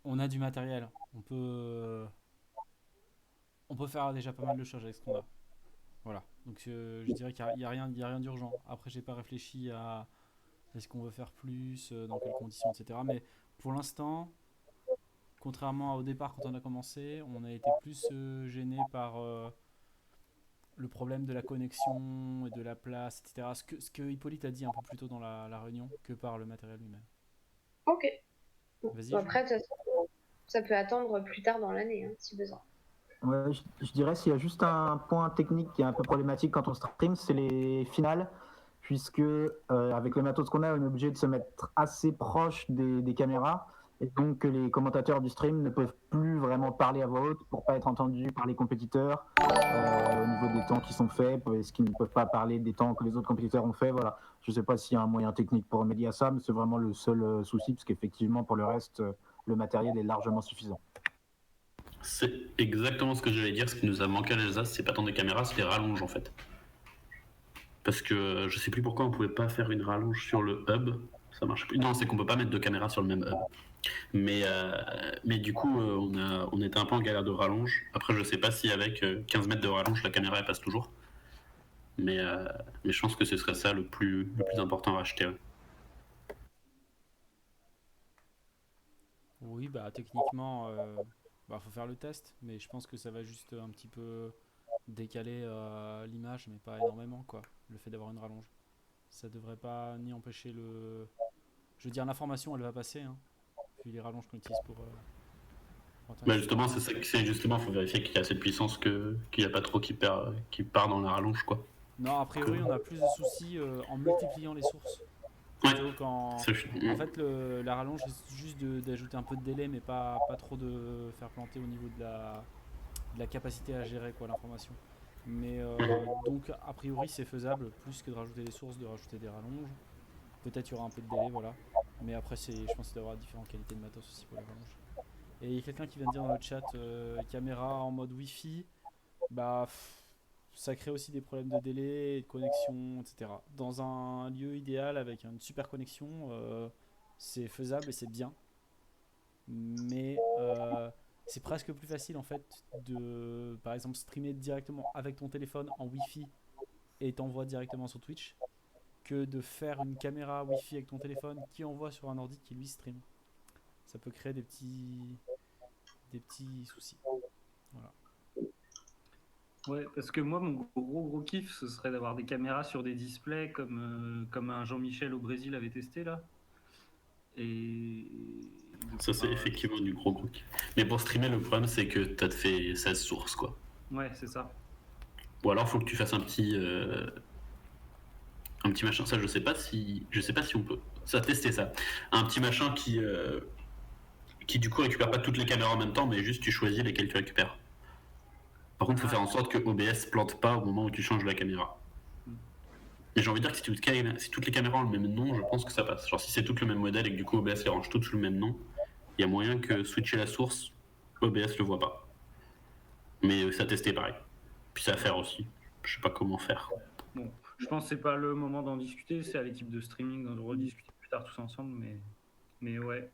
on a du matériel. On peut faire déjà pas mal de choses avec ce qu'on a. Voilà. Donc je dirais qu'il y a rien d'urgent. Après, j'ai pas réfléchi à est-ce qu'on veut faire plus, dans quelles conditions, etc. Mais pour l'instant, contrairement au départ quand on a commencé, on a été plus gêné par le problème de la connexion et de la place, etc. Ce que Hippolyte a dit un peu plus tôt dans la réunion, que par le matériel lui-même. Ok. Vas-y. Après, ça peut attendre plus tard dans l'année, hein, si besoin. Ouais, je dirais s'il y a juste un point technique qui est un peu problématique quand on stream, c'est les finales, puisque avec le matos qu'on a, on est obligé de se mettre assez proche des caméras, et donc les commentateurs du stream ne peuvent plus vraiment parler à voix haute pour pas être entendus par les compétiteurs au niveau des temps qui sont faits, parce qu'ils ne peuvent pas parler des temps que les autres compétiteurs ont fait. Voilà. Je ne sais pas s'il y a un moyen technique pour remédier à ça, mais c'est vraiment le seul souci, parce qu'effectivement, pour le reste, le matériel est largement suffisant. C'est exactement ce que j'allais dire. Ce qui nous a manqué à l'Alsace, c'est pas tant des caméras, c'est les rallonges en fait. Parce que je sais plus pourquoi on pouvait pas faire une rallonge sur le hub. Ça marche plus. Non, c'est qu'on peut pas mettre deux caméras sur le même hub. Mais du coup, on était un peu en galère de rallonge. Après, je sais pas si avec 15 mètres de rallonge, la caméra elle passe toujours. Mais je pense que ce serait ça le plus important à acheter. Ouais. Oui, bah techniquement, faut faire le test, mais je pense que ça va juste un petit peu décaler l'image, mais pas énormément, quoi. Le fait d'avoir une rallonge, ça devrait pas ni empêcher le. Je veux dire, l'information, elle va passer, hein. Puis les rallonges qu'on utilise pour. Bah justement, c'est ça. C'est justement, faut vérifier qu'il y a assez de puissance qu'il n'y a pas trop qui part dans la rallonge, quoi. Non, a priori, on a plus de soucis en multipliant les sources. Ouais. En fait, la rallonge, c'est juste d'ajouter un peu de délai, mais pas trop de faire planter au niveau de la capacité à gérer l'information. Mais donc, a priori, c'est faisable, plus que de rajouter des sources, de rajouter des rallonges. Peut-être il y aura un peu de délai, voilà. Mais après, je pense qu'il y aura différentes qualités de matos aussi pour les rallonges. Et il y a quelqu'un qui vient de dire dans le chat caméra en mode Wi-Fi. bah, ça crée aussi des problèmes de délai, de connexion, etc. Dans un lieu idéal avec une super connexion, c'est faisable et c'est bien. Mais c'est presque plus facile en fait de, par exemple, streamer directement avec ton téléphone en Wi-Fi et t'envoie directement sur Twitch que de faire une caméra Wi-Fi avec ton téléphone qui envoie sur un ordi qui lui stream. Ça peut créer des petits soucis. Voilà. Ouais, parce que moi, mon gros kiff, ce serait d'avoir des caméras sur des displays comme un Jean-Michel au Brésil avait testé là. Et Ça, c'est effectivement du gros kiff. Mais pour streamer, le problème, c'est que t'as fait 16 sources, quoi. Ouais, c'est ça. Ou alors, faut que tu fasses un petit machin. Ça, je sais pas si on peut. Ça, tester ça. Un petit machin qui du coup récupère pas toutes les caméras en même temps, mais juste tu choisis lesquelles tu récupères. Par contre, il faut faire en sorte que OBS plante pas au moment où tu changes la caméra. Et j'ai envie de dire que si toutes les caméras ont le même nom, je pense que ça passe. Genre si c'est toutes le même modèle et que du coup OBS les range toutes sous le même nom, il y a moyen que switcher la source, OBS le voit pas. Mais ça testé pareil. Puis ça à faire aussi. Je sais pas comment faire. Bon, je pense que c'est pas le moment d'en discuter, c'est à l'équipe de streaming d'en rediscuter plus tard tous ensemble, mais ouais. De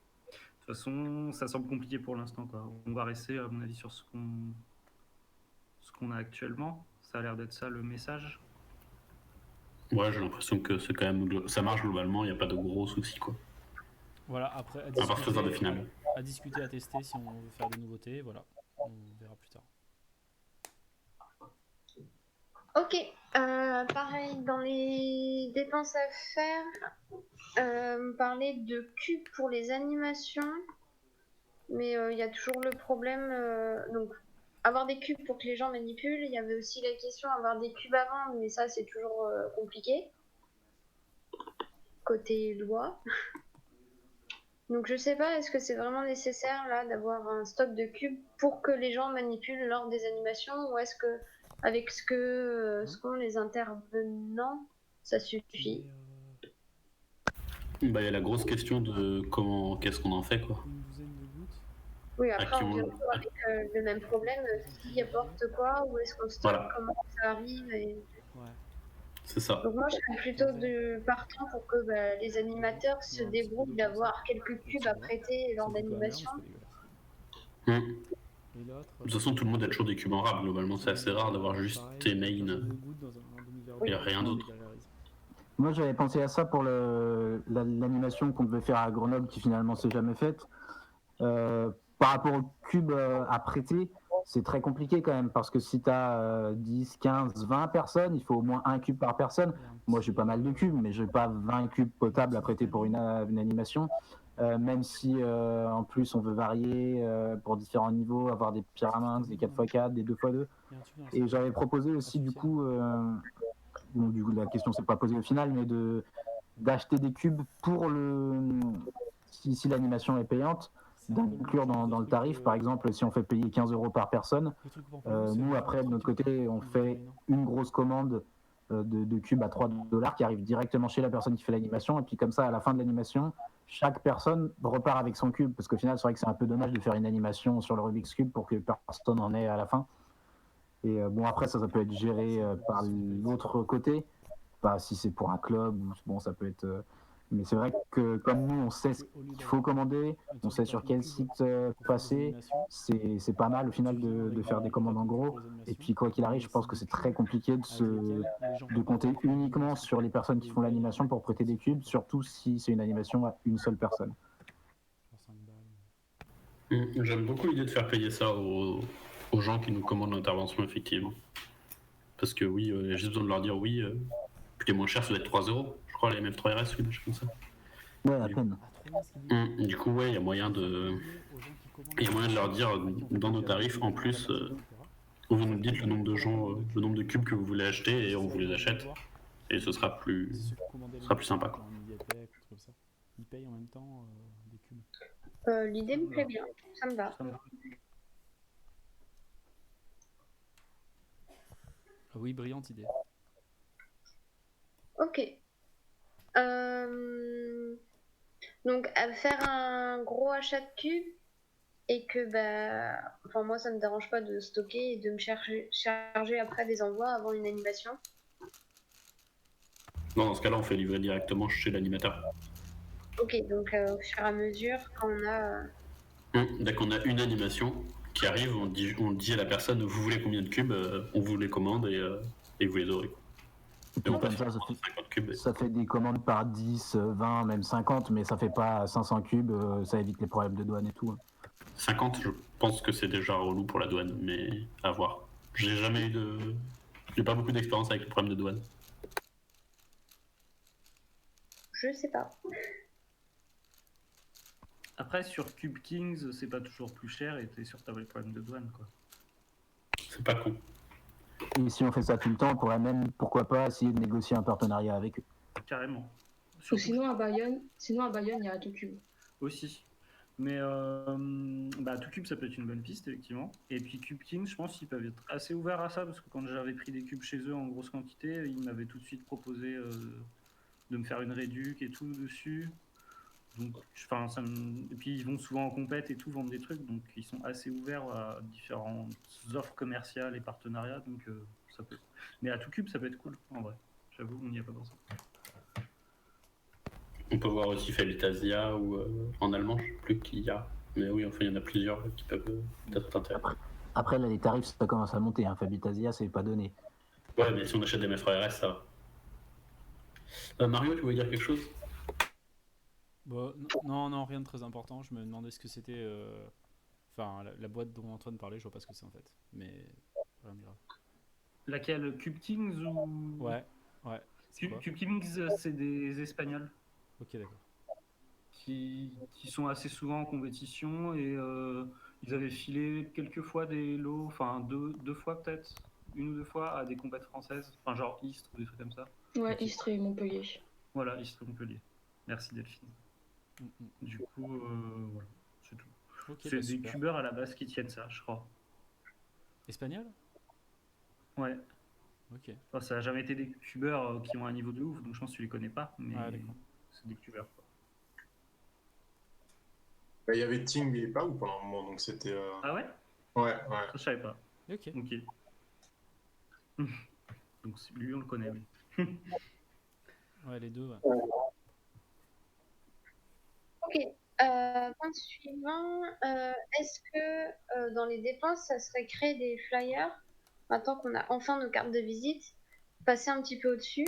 toute façon, ça semble compliqué pour l'instant, quoi. On va rester, à mon avis, sur ce qu'on a actuellement. Ça a l'air d'être ça le message. Ouais, j'ai l'impression que c'est quand même ça marche globalement, il n'y a pas de gros soucis, quoi. Voilà, après à discuter, à tester si on veut faire des nouveautés, voilà. On verra plus tard. Ok, pareil, dans les dépenses à faire, parler de cubes pour les animations, mais il y a toujours le problème, donc avoir des cubes pour que les gens manipulent, il y avait aussi la question d'avoir des cubes à vendre, mais ça c'est toujours compliqué, côté loi. Donc je sais pas, est-ce que c'est vraiment nécessaire là d'avoir un stock de cubes pour que les gens manipulent lors des animations, ou est-ce que avec ce qu'ont les intervenants, ça suffit? Bah, il y a la grosse question de qu'est-ce qu'on en fait, quoi. Une douzaine de gouttes. Oui, après on vient toujours avec le même problème, qui apporte quoi, où est-ce qu'on stocke, voilà. Comment ça arrive et... Ouais. C'est ça. Donc moi je serais plutôt partant pour que les animateurs se débrouillent d'avoir quelques cubes à prêter lors d'animation. De toute façon, tout le monde a toujours des cubes en rab. Globalement, c'est assez rare d'avoir juste tes main et rien d'autre. Moi, j'avais pensé à ça pour l'animation qu'on devait faire à Grenoble, qui finalement s'est jamais faite. Par rapport aux cubes à prêter, c'est très compliqué quand même, parce que si tu as 10, 15, 20 personnes, il faut au moins un cube par personne. Moi, j'ai pas mal de cubes, mais j'ai pas 20 cubes potables à prêter pour une animation. Même si en plus on veut varier pour différents niveaux, avoir des pyramides, des 4x4, des 2x2. Et j'avais proposé aussi du coup, bon, du coup la question s'est pas posée au final, mais d'acheter des cubes pour si l'animation est payante, d'inclure dans le tarif. Par exemple, si on fait payer 15 € par personne, nous après de notre côté on fait une grosse commande de cubes à 3 $ qui arrive directement chez la personne qui fait l'animation, et puis comme ça à la fin de l'animation, chaque personne repart avec son cube, parce qu'au final c'est vrai que c'est un peu dommage de faire une animation sur le Rubik's Cube pour que personne en ait à la fin. Et bon, après ça peut être géré par l'autre côté, bah, si c'est pour un club, bon ça peut être... mais c'est vrai que comme nous on sait ce qu'il faut commander, on sait sur quel site passer, c'est pas mal au final de faire des commandes en gros. Et puis quoi qu'il arrive, je pense que c'est très compliqué de compter uniquement sur les personnes qui font l'animation pour prêter des cubes, surtout si c'est une animation à une seule personne. J'aime beaucoup l'idée de faire payer ça aux gens qui nous commandent l'intervention, effectivement. Parce que oui, il y a juste besoin de leur dire oui. Puis les moins chers, ça doit être 3 €. Je crois les MF3RS, oui, comme ça. Ouais, à peine. Du coup, ouais, il y a moyen de leur dire dans nos tarifs, en plus, vous nous dites le nombre de gens, le nombre de cubes que vous voulez acheter et on vous les achète. Et ce sera plus sympa, quoi. Ils payent en même temps des cubes. L'idée me plaît bien, ça me va. Oui, brillante idée. Ok. Donc, à faire un gros achat de cubes et que enfin moi ça me dérange pas de stocker et de me charger après des envois avant une animation. Non, dans ce cas-là, on fait livrer directement chez l'animateur. Ok, donc au fur et à mesure, quand on a... Dès qu'on a une animation qui arrive, on dit à la personne, vous voulez combien de cubes, on vous les commande et vous les aurez. Et on comme ça fait des commandes par 10, 20, même 50, mais ça fait pas 500 cubes, ça évite les problèmes de douane et tout. 50, je pense que c'est déjà relou pour la douane, mais à voir. J'ai pas beaucoup d'expérience avec les problèmes de douane. Je sais pas. Après, sur Cube Kings, c'est pas toujours plus cher et t'es sûr que t'as les problèmes de douane, quoi. C'est pas con. Et si on fait ça tout le temps, on pourrait même, pourquoi pas, essayer de négocier un partenariat avec eux. Carrément. Ou sinon à Bayonne, il y a ToCube. Aussi. Mais ToCube, ça peut être une bonne piste, effectivement. Et puis Cube Kings, je pense qu'ils peuvent être assez ouverts à ça, parce que quand j'avais pris des cubes chez eux en grosse quantité, ils m'avaient tout de suite proposé de me faire une réduc et tout dessus. Donc, et puis ils vont souvent en compète et tout, vendre des trucs, donc ils sont assez ouverts à différentes offres commerciales et partenariats, donc ça peut. Mais à ToCube, ça peut être cool, en vrai. J'avoue, on n'y a pas pensé. On peut voir aussi Felitasia ou en allemand, je sais plus qui y a. Mais oui, enfin, il y en a plusieurs qui peuvent peut-être t'intéresser. Après, là, les tarifs, ça commence à monter. Hein. Felitasia, c'est pas donné. Ouais, mais si on achète des mètres RS, ça va. Mario, tu voulais dire quelque chose? Non, rien de très important. Je me demandais ce que c'était. Enfin, la boîte dont Antoine parlait, je vois pas ce que c'est en fait. Mais rien de grave. Laquelle? Cube Kings ou. Ouais. Cube Kings, c'est des Espagnols. Ok, d'accord. Qui sont assez souvent en compétition et ils avaient filé quelques fois des lots, enfin deux fois peut-être, une ou deux fois à des compètes françaises, enfin genre Istres ou des trucs comme ça. Ouais, Istres et Montpellier. Voilà, Istres et Montpellier. Merci Delphine. Du coup, voilà, c'est tout. Okay, c'est des cubeurs à la base qui tiennent ça, je crois. Espagnol? Ouais. Ok. Enfin, ça n'a jamais été des cubeurs qui ont un niveau de ouf, donc je pense que tu les connais pas, mais c'est des cubeurs. Il y avait Ting et pas ou pendant un moment, donc c'était. Ah ouais? Ouais. Ça, je savais pas. Ok. Donc lui, on le connaît, oui. Ouais, les deux, ouais. Ok. Point suivant. Est-ce que dans les dépenses, ça serait créer des flyers, maintenant qu'on a enfin nos cartes de visite, passer un petit peu au-dessus?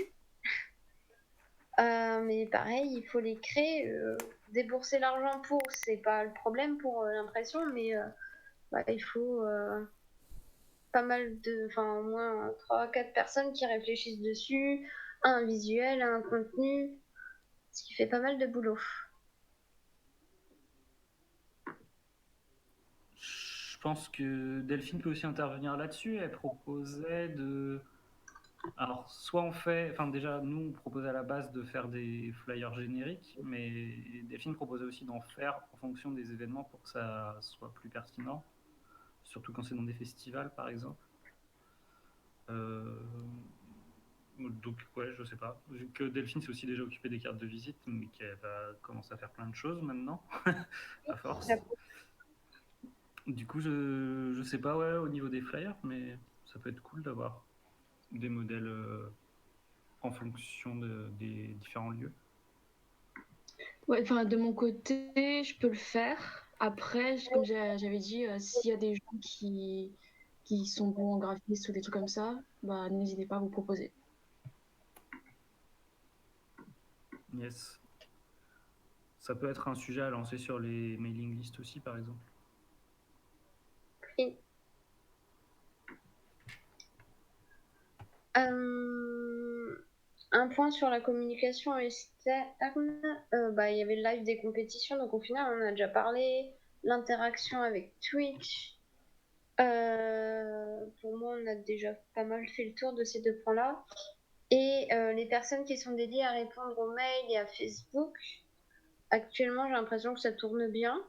Mais pareil, il faut les créer. Débourser l'argent pour, c'est pas le problème pour l'impression, mais il faut pas mal de, enfin au moins 3-4 personnes qui réfléchissent dessus, à un visuel, à un contenu, ce qui fait pas mal de boulot. Je pense que Delphine peut aussi intervenir là-dessus. Elle proposait de... Alors, soit on fait... Enfin, déjà, nous, on proposait à la base de faire des flyers génériques, mais Delphine proposait aussi d'en faire en fonction des événements pour que ça soit plus pertinent, surtout quand c'est dans des festivals, par exemple. Donc, ouais, je sais pas. Vu que Delphine s'est aussi déjà occupée des cartes de visite, mais qu'elle va commencer à faire plein de choses maintenant, à force. Du coup, je sais pas, ouais, au niveau des flyers, mais ça peut être cool d'avoir des modèles en fonction des différents lieux. Ouais, enfin, de mon côté, je peux le faire. Après, comme j'avais dit, s'il y a des gens qui sont bons en graphisme ou des trucs comme ça, n'hésitez pas à vous proposer. Yes. Ça peut être un sujet à lancer sur les mailing lists aussi, par exemple. Oui. Un point sur la communication externe, il y avait le live des compétitions, donc au final on en a déjà parlé, l'interaction avec Twitch. Pour moi on a déjà pas mal fait le tour de ces deux points-là. Et les personnes qui sont dédiées à répondre aux mails et à Facebook, actuellement j'ai l'impression que ça tourne bien.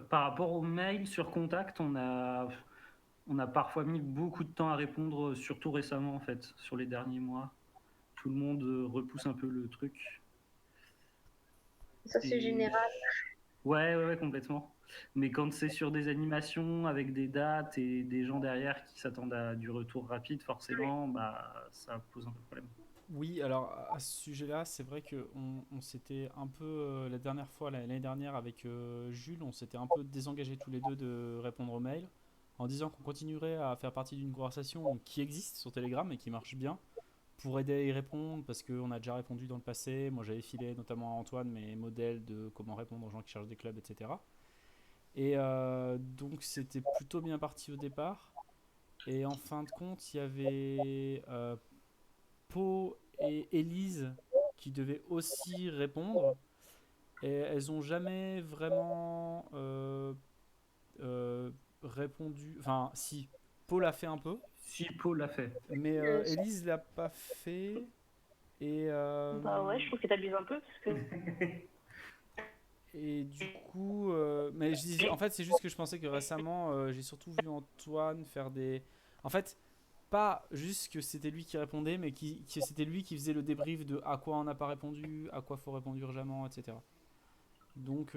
Par rapport aux mails sur Contact, on a parfois mis beaucoup de temps à répondre, surtout récemment en fait, sur les derniers mois. Tout le monde repousse un peu le truc. Ça c'est général. Ouais, complètement. Mais quand c'est sur des animations avec des dates et des gens derrière qui s'attendent à du retour rapide, forcément, bah, ça pose un peu de problème. Oui, alors à ce sujet-là, c'est vrai que on s'était un peu la dernière fois, l'année dernière avec Jules, on s'était un peu désengagés tous les deux de répondre aux mails en disant qu'on continuerait à faire partie d'une conversation qui existe sur Telegram et qui marche bien pour aider à y répondre parce qu'on a déjà répondu dans le passé. Moi, j'avais filé notamment à Antoine mes modèles de comment répondre aux gens qui cherchent des clubs, etc. Et donc, c'était plutôt bien parti au départ. Et en fin de compte, il y avait Pau et Élise qui devaient aussi répondre. Et elles n'ont jamais vraiment répondu. Enfin, si, Pau l'a fait un peu, Si Paul l'a fait. mais Élise l'a pas fait. Et, Bah ouais, je trouve que t'abuses un peu parce que. et du coup, mais je disais, en fait, c'est juste que je pensais que récemment, j'ai surtout vu Antoine faire des. En fait, pas juste que c'était lui qui répondait, mais que c'était lui qui faisait le débrief de à quoi on n'a pas répondu, à quoi faut répondre urgemment, etc. Donc,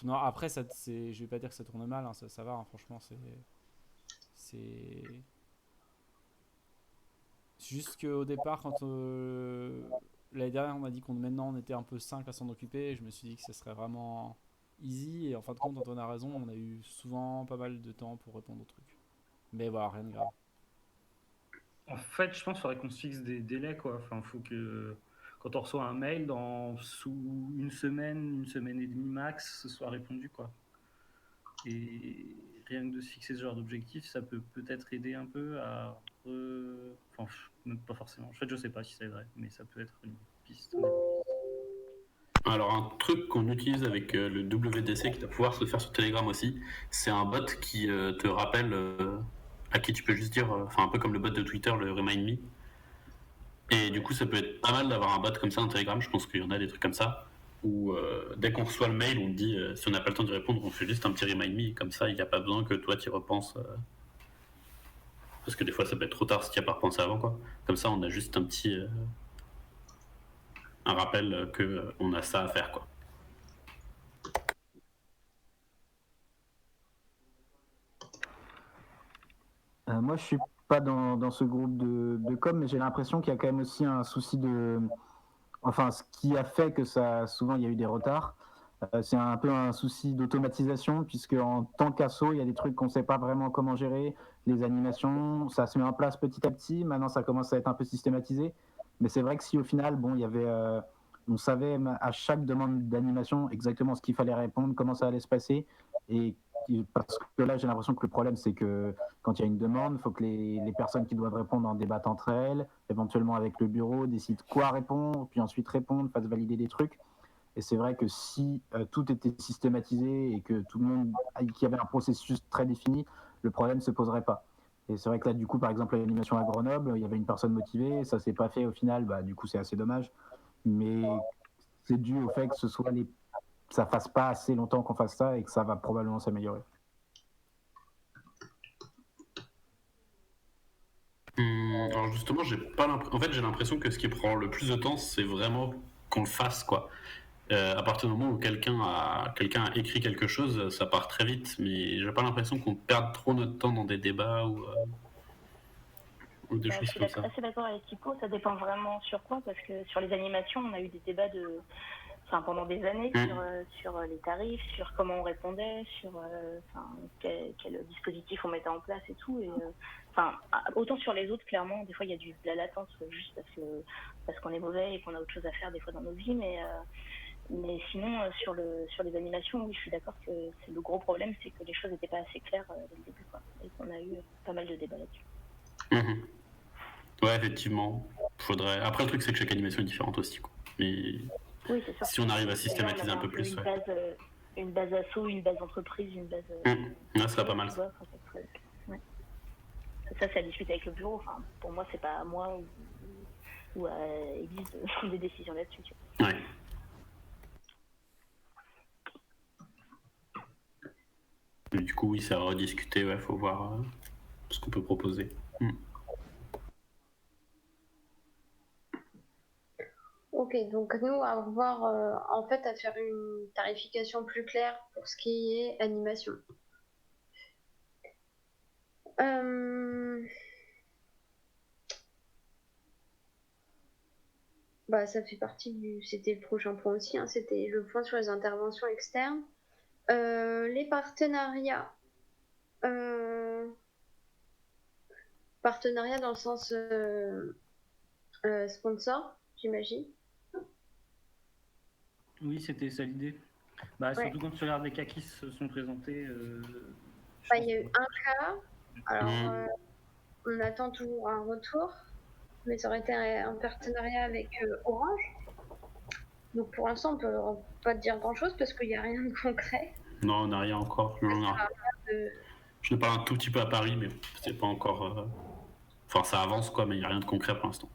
non, après, je vais pas dire que ça tourne mal, hein, ça va, hein, franchement, c'est juste qu'au départ, quand l'année dernière, on m'a dit qu'on maintenant on était un peu 5 à s'en occuper, je me suis dit que ce serait vraiment easy, et en fin de compte, Antoine a raison, on a eu souvent pas mal de temps pour répondre aux trucs. Mais voilà, rien de grave. En fait, je pense qu'il faudrait qu'on se fixe des délais, quoi. Enfin, faut que quand on reçoit un mail, sous une semaine et demie max, ce soit répondu, quoi. Et rien que de se fixer ce genre d'objectif, ça peut peut-être aider un peu à... Enfin, même pas forcément. En fait, je sais pas si ça aiderait, mais ça peut être une piste. Alors un truc qu'on utilise avec le WDC qui doit pouvoir se faire sur Telegram aussi, c'est un bot qui te rappelle, à qui tu peux juste dire, enfin un peu comme le bot de Twitter, le Remind Me. Et du coup ça peut être pas mal d'avoir un bot comme ça dans Telegram, je pense qu'il y en a des trucs comme ça, où dès qu'on reçoit le mail, on te dit, si on n'a pas le temps de répondre, on fait juste un petit Remind Me, comme ça il n'y a pas besoin que toi tu y repenses. Parce que des fois ça peut être trop tard si tu n'y as pas repensé avant, quoi. Comme ça on a juste un petit... un rappel que on a ça à faire, quoi. Moi, je suis pas dans ce groupe de com, mais j'ai l'impression qu'il y a quand même aussi un souci de. Enfin, ce qui a fait que ça, souvent, il y a eu des retards, c'est un peu un souci d'automatisation, puisque en tant qu'asso, il y a des trucs qu'on ne sait pas vraiment comment gérer. Les animations, ça se met en place petit à petit. Maintenant, ça commence à être un peu systématisé. Mais c'est vrai que si au final, bon, il y avait, on savait à chaque demande d'animation exactement ce qu'il fallait répondre, comment ça allait se passer, et parce que là, j'ai l'impression que le problème, c'est que quand il y a une demande, il faut que les personnes qui doivent répondre en débattent entre elles, éventuellement avec le bureau, décident quoi répondre, puis ensuite répondre, fassent valider des trucs. Et c'est vrai que si tout était systématisé et que tout le monde, qu'il y avait un processus très défini, le problème ne se poserait pas. Et c'est vrai que là, du coup, par exemple, l'animation à Grenoble, il y avait une personne motivée, ça s'est pas fait au final, bah, du coup, c'est assez dommage. Mais c'est dû au fait que ça fasse pas assez longtemps qu'on fasse ça et que ça va probablement s'améliorer. Alors justement, j'ai pas en fait, j'ai l'impression que ce qui prend le plus de temps, c'est vraiment qu'on le fasse, quoi. À partir du moment où quelqu'un a écrit quelque chose, ça part très vite, mais j'ai pas l'impression qu'on perde trop notre temps dans des débats ou des choses comme ça. Je suis assez d'accord avec Tipo, ça dépend vraiment sur quoi, parce que sur les animations, on a eu des débats pendant des années sur les tarifs, sur comment on répondait, sur quel dispositif on mettait en place et tout. Et, autant sur les autres, clairement, des fois il y a de la latence juste parce qu'on est mauvais et qu'on a autre chose à faire des fois dans nos vies, mais sinon sur les animations, oui, je suis d'accord que le gros problème, c'est que les choses n'étaient pas assez claires dès le début, quoi, et qu'on a eu pas mal de débats là-dessus. Ouais, effectivement. Après, le truc, c'est que chaque animation est différente aussi, quoi. Mais oui, c'est sûr. Si on arrive à systématiser un peu plus, une base asso, une base entreprise, une base. Ça serait pas mal. Ça, c'est à discuter avec le bureau. Enfin, pour moi, c'est pas à moi ou à Élise de prendre des décisions là-dessus. Ouais. Mais du coup, oui, ça va rediscuter. Ouais, faut voir ce qu'on peut proposer. Ok, Ok, donc nous, à voir, en fait, à faire une tarification plus claire pour ce qui est animation. Bah, ça fait partie du... C'était le prochain point aussi, hein, c'était le point sur les interventions externes. Les partenariats. Partenariat dans le sens sponsor, j'imagine. Oui, c'était ça l'idée. Bah, Ouais. surtout quand tu regardes les cas qui se sont présentés. Bah, il y a eu un cas. Alors, on attend toujours un retour, mais ça aurait été un partenariat avec Orange. Donc pour l'instant, on peut pas te dire grand-chose parce qu'il n'y a rien de concret. Non, on n'a rien encore. Je n'ai parlé un tout petit peu à Paris, mais c'est pas encore. Enfin, ça avance quoi, mais il n'y a rien de concret pour l'instant.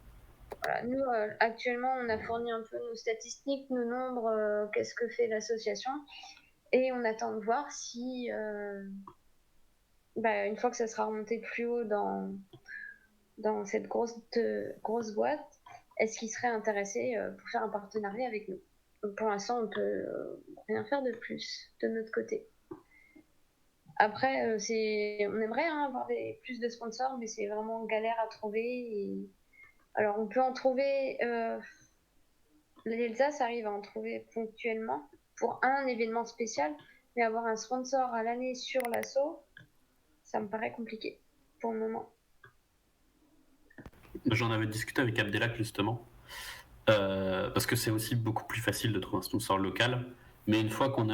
Voilà, nous, actuellement, on a fourni un peu nos statistiques, nos nombres, qu'est-ce que fait l'association. Et on attend de voir si, une fois que ça sera remonté plus haut dans cette grosse boîte, est-ce qu'ils seraient intéressés pour faire un partenariat avec nous. Donc pour l'instant, on peut rien faire de plus de notre côté. Après, on aimerait avoir plus de sponsors, mais c'est vraiment galère à trouver. Alors, on peut en trouver. L'Elsa, ça arrive à en trouver ponctuellement pour un événement spécial, mais avoir un sponsor à l'année sur l'assaut, ça me paraît compliqué pour le moment. J'en avais discuté avec Abdelak justement, parce que c'est aussi beaucoup plus facile de trouver un sponsor local, mais une fois qu'on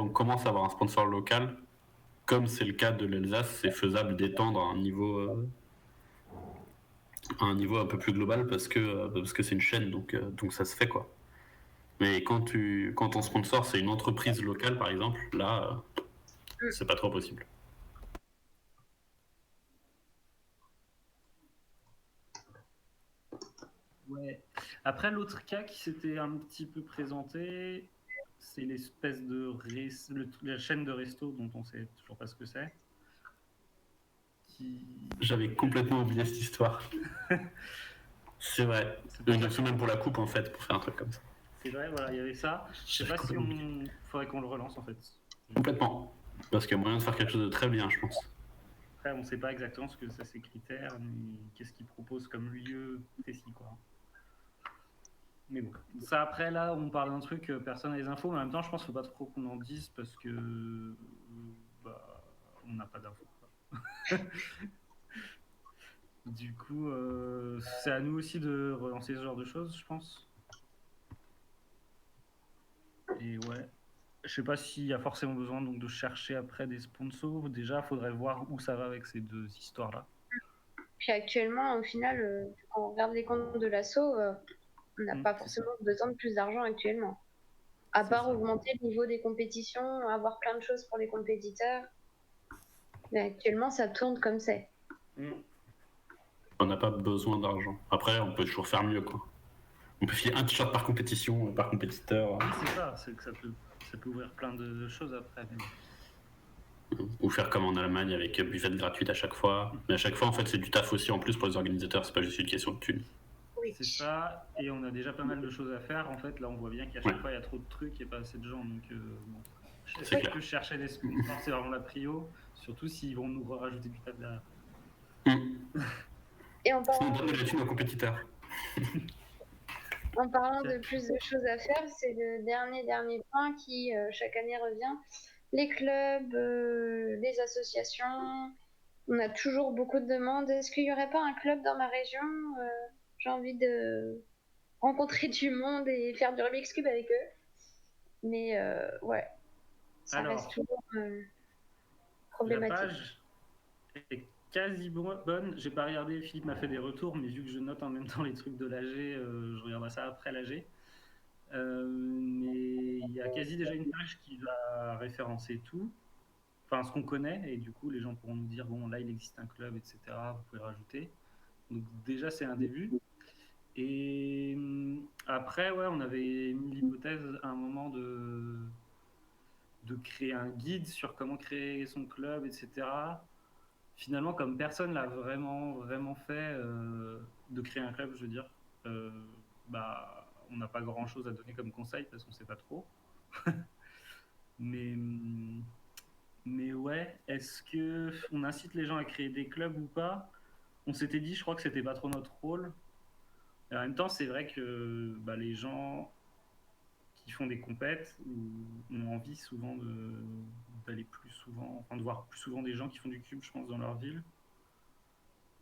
commence à avoir un sponsor local, comme c'est le cas de l'Alsace, c'est faisable d'étendre à un niveau un peu plus global parce que c'est une chaîne, donc ça se fait quoi. Mais quand ton sponsor c'est une entreprise locale par exemple, là c'est pas trop possible. Ouais. Après, l'autre cas qui s'était un petit peu présenté, c'est l'espèce de la chaîne de resto dont on sait toujours pas ce que c'est. J'avais complètement oublié cette histoire. C'est vrai. Une semaine pour la coupe en fait, pour faire un truc comme ça. C'est vrai, voilà, il y avait ça. Je sais pas si faudrait qu'on le relance en fait. Complètement. Parce qu'il y a moyen de faire quelque chose de très bien, je pense. Après, on sait pas exactement ce que c'est ses critères, ni qu'est-ce qu'il propose comme lieu précis, quoi. Mais bon, ça après là, on parle d'un truc, personne n'a les infos, mais en même temps, je pense qu'il faut pas trop qu'on en dise parce que on n'a pas d'infos. Du coup, c'est à nous aussi de relancer ce genre de choses, je pense. Et ouais, je sais pas s'il y a forcément besoin donc de chercher après des sponsors. Déjà, il faudrait voir où ça va avec ces deux histoires-là. Puis actuellement, au final, quand on regarde les comptes de l'assaut, on n'a pas forcément besoin de plus d'argent actuellement. À part augmenter le niveau des compétitions, avoir plein de choses pour les compétiteurs. Mais actuellement, ça tourne comme c'est. On n'a pas besoin d'argent. Après, on peut toujours faire mieux, quoi. On peut filer un t-shirt par compétition, par compétiteur. Oui, c'est ça. C'est que ça peut ouvrir plein de choses après. Ou faire comme en Allemagne avec buvette gratuite à chaque fois. Mais à chaque fois, en fait, c'est du taf aussi en plus pour les organisateurs. C'est pas juste une question de thunes. Oui. C'est ça. Et on a déjà pas mal de choses à faire. En fait, là, on voit bien qu'à chaque fois, il y a trop de trucs et pas assez de gens. Donc, bon. C'est clair. Que chercher des sponsors, c'est vraiment la prio. Surtout s'ils vont nous rajouter du taf derrière. Et en parlant de la thune aux compétiteurs. En parlant de plus de choses à faire, c'est le dernier point qui chaque année revient. Les clubs, les associations, on a toujours beaucoup de demandes. Est-ce qu'il n'y aurait pas un club dans ma région? J'ai envie de rencontrer du monde et faire du Rubik's Cube avec eux. Mais ouais, ça reste toujours problématique. La page est quasi bonne. J'ai pas regardé, Philippe m'a fait des retours, mais vu que je note en même temps les trucs de l'AG, je regarderai ça après l'AG. Mais il y a quasi déjà une page qui va référencer tout, enfin ce qu'on connaît, et du coup les gens pourront nous dire bon là il existe un club, etc. Vous pouvez rajouter. Donc déjà c'est un début. Et après ouais on avait mis l'hypothèse à un moment de créer un guide sur comment créer son club, etc. Finalement comme personne l'a vraiment fait de créer un club, je veux dire. on n'a pas grand-chose à donner comme conseil parce qu'on sait pas trop. mais ouais, est-ce que on incite les gens à créer des clubs ou pas? On s'était dit, je crois que c'était pas trop notre rôle. Et en même temps, c'est vrai que les gens qui font des compètes ont envie souvent d'aller plus souvent, enfin de voir plus souvent des gens qui font du cube, je pense, dans leur ville.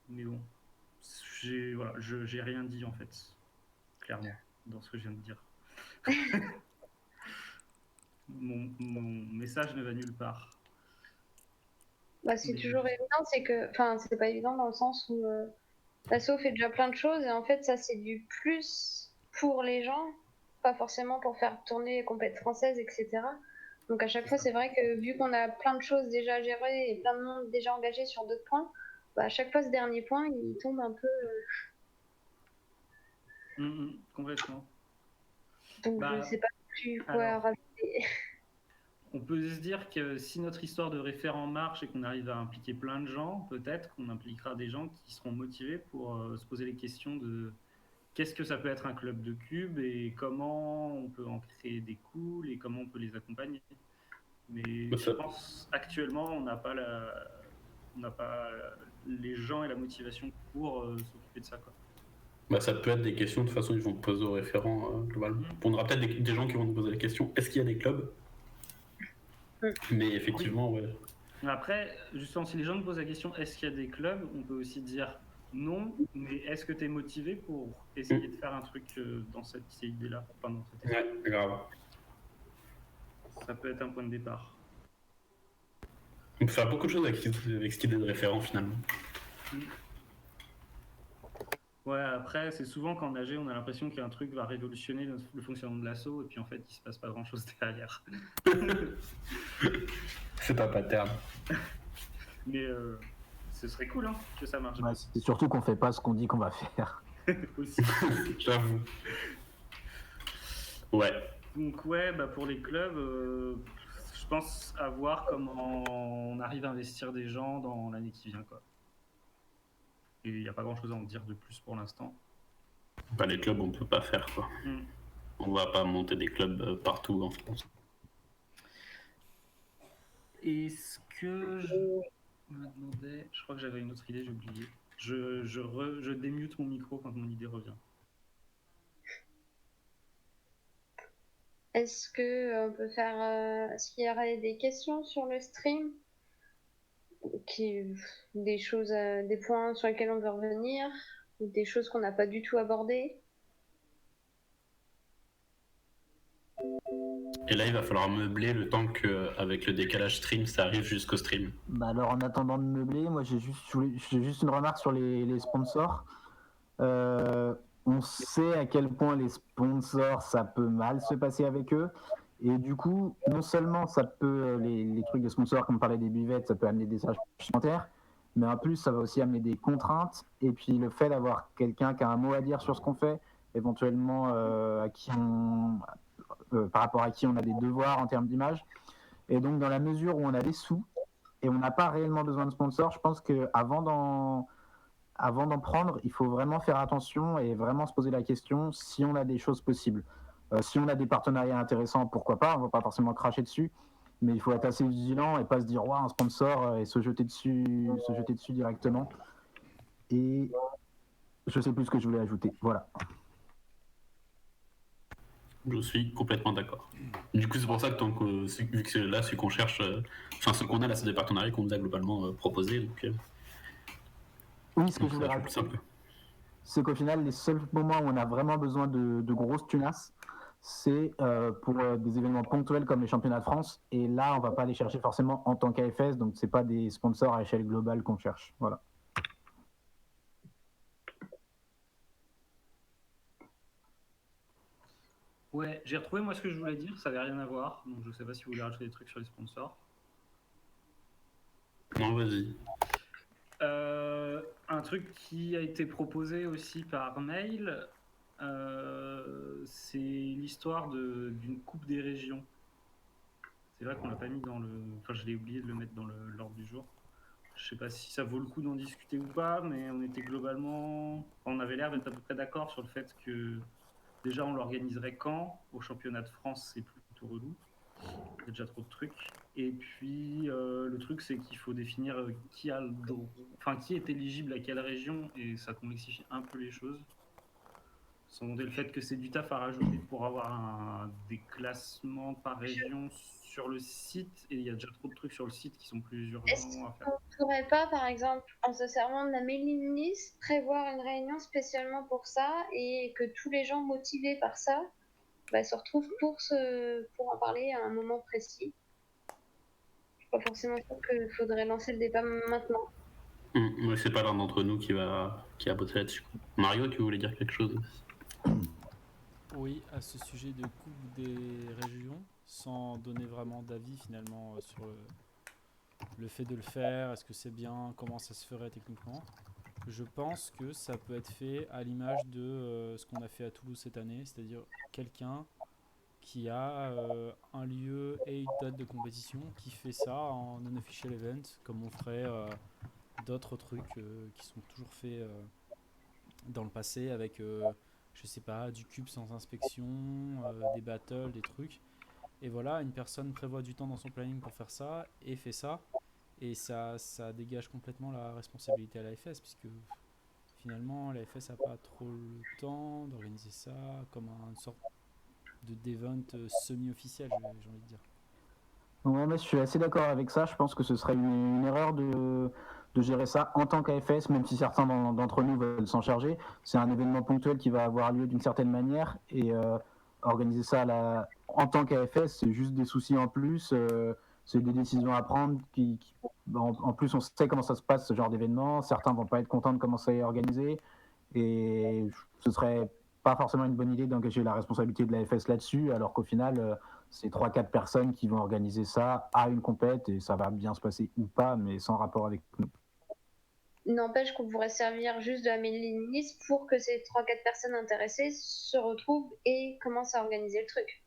Mais bon, j'ai rien dit en fait, clairement, dans ce que je viens de dire. mon message ne va nulle part. C'est toujours évident, c'est pas évident dans le sens où l'asso fait déjà plein de choses et en fait ça c'est du plus pour les gens, pas forcément pour faire tourner les compétitions françaises, etc. Donc à chaque fois c'est vrai que vu qu'on a plein de choses déjà à gérer et plein de monde déjà engagé sur d'autres points, à chaque fois ce dernier point il tombe un peu... Complètement. Donc je sais pas plus quoi rajouter. On peut se dire que si notre histoire de référent marche et qu'on arrive à impliquer plein de gens, peut-être qu'on impliquera des gens qui seront motivés pour se poser les questions de qu'est-ce que ça peut être un club de cube et comment on peut en créer des cools et comment on peut les accompagner. Mais je pense actuellement on n'a pas les gens et la motivation pour s'occuper de ça, quoi. Ça peut être des questions de toute façon ils vont poser aux référents globalement. On aura peut-être des gens qui vont nous poser la question est-ce qu'il y a des clubs? Mais effectivement, ouais. Après, justement, si les gens nous posent la question est-ce qu'il y a des clubs, on peut aussi dire non, mais est-ce que tu es motivé pour essayer de faire un truc dans cette idée-là, enfin, dans cette Ouais, grave. Ça peut être un point de départ. On peut faire beaucoup de choses avec cette idée de référent finalement. Ouais, après, c'est souvent qu'en AG, on a l'impression qu'un truc va révolutionner le fonctionnement de l'asso, et puis en fait, il se passe pas grand-chose derrière. C'est un pattern. Mais ce serait cool, hein, que ça marche. C'est surtout qu'on fait pas ce qu'on dit qu'on va faire. Aussi. J'avoue. Ouais. Donc ouais, pour les clubs, je pense à voir comment on arrive à investir des gens dans l'année qui vient, quoi. Et il n'y a pas grand chose à en dire de plus pour l'instant. Les clubs, on peut pas faire, quoi. On va pas monter des clubs partout en France. Est-ce que je me demandais... Je crois que j'avais une autre idée, j'ai oublié. Je démute mon micro quand mon idée revient. Est-ce que on peut faire... Est-ce qu'il y aurait des questions sur le stream? Des choses, des points sur lesquels on veut revenir, ou des choses qu'on n'a pas du tout abordées. Et là, il va falloir meubler le temps qu'avec le décalage stream, ça arrive jusqu'au stream. Alors, en attendant de meubler, moi j'ai juste une remarque sur les sponsors. On sait à quel point les sponsors, ça peut mal se passer avec eux. Et du coup, non seulement ça peut, les trucs de sponsors, comme on parlait des buvettes, ça peut amener des charges supplémentaires, mais en plus, ça va aussi amener des contraintes. Et puis, le fait d'avoir quelqu'un qui a un mot à dire sur ce qu'on fait, éventuellement par rapport à qui on a des devoirs en termes d'image. Et donc, dans la mesure où on a des sous et on n'a pas réellement besoin de sponsors, je pense qu'avant d'en prendre, il faut vraiment faire attention et vraiment se poser la question si on a des choses possibles. Si on a des partenariats intéressants, pourquoi pas, on ne va pas forcément cracher dessus, mais il faut être assez vigilant et pas se dire un sponsor et se jeter dessus directement. Et je sais plus ce que je voulais ajouter. Voilà. Je suis complètement d'accord. Du coup, c'est pour ça que vu que c'est là celui qu'on cherche, ce qu'on a là, c'est des partenariats qu'on nous a globalement proposés. Donc, oui, ce que je voulais rajouter, c'est qu'au final, les seuls moments où on a vraiment besoin de grosses tunasses, c'est pour des événements ponctuels comme les championnats de France. Et là, on va pas les chercher forcément en tant qu'AFS, donc c'est pas des sponsors à échelle globale qu'on cherche. Voilà. Ouais, j'ai retrouvé moi ce que je voulais dire, ça n'avait rien à voir, donc je sais pas si vous voulez rajouter des trucs sur les sponsors. Non, vas-y. Un truc qui a été proposé aussi par mail, c'est l'histoire d'une coupe des régions. C'est vrai qu'on l'a pas mis dans le... Enfin, je l'ai oublié de le mettre dans l'ordre du jour. je sais pas si ça vaut le coup d'en discuter ou pas, mais on était globalement, on avait l'air d'être à peu près d'accord sur le fait que déjà on l'organiserait quand au championnat de France, c'est plutôt relou. Il y a déjà trop de trucs. Et puis le truc, c'est qu'il faut définir qui a le droit, enfin qui est éligible à quelle région, et ça complexifie un peu les choses. Sans compter le fait que c'est du taf à rajouter pour avoir des classements par région sur le site, et il y a déjà trop de trucs sur le site qui sont plus Est-ce urgents à faire. qu'on ne pourrait pas, par exemple, en se servant de la mailing list, prévoir une réunion spécialement pour ça et que tous les gens motivés par ça se retrouvent pour en parler à un moment précis? Je suis pas forcément sûre qu'il faudrait lancer le débat maintenant. Mais c'est pas l'un d'entre nous qui a bossé là-dessus. Mario, tu voulais dire quelque chose aussi? Oui, à ce sujet de coupe des régions, sans donner vraiment d'avis finalement sur le fait de le faire, est-ce que c'est bien, comment ça se ferait techniquement. Je pense que ça peut être fait à l'image de ce qu'on a fait à Toulouse cette année, c'est-à-dire quelqu'un qui a un lieu et une date de compétition, qui fait ça en non-official event, comme on ferait d'autres trucs qui sont toujours faits dans le passé avec, je sais pas, du cube sans inspection, des battles, des trucs. Et voilà, une personne prévoit du temps dans son planning pour faire ça et fait ça. Et ça dégage complètement la responsabilité à la FS, puisque finalement, la FS n'a pas trop le temps d'organiser ça comme une sorte d'event semi-officiel, j'ai envie de dire. Ouais, mais je suis assez d'accord avec ça. Je pense que ce serait une erreur de gérer ça en tant qu'AFS, même si certains d'entre nous veulent s'en charger. C'est un événement ponctuel qui va avoir lieu d'une certaine manière et organiser ça en tant qu'AFS, c'est juste des soucis en plus. C'est des décisions à prendre en plus, on sait comment ça se passe, ce genre d'événement. Certains vont pas être contents de comment ça est organisé et ce serait pas forcément une bonne idée d'engager la responsabilité de l'AFS là-dessus, alors qu'au final, c'est 3-4 personnes qui vont organiser ça à une compète et ça va bien se passer ou pas, mais sans rapport avec nous. N'empêche qu'on pourrait servir juste de la mailing list pour que ces 3-4 personnes intéressées se retrouvent et commencent à organiser le truc.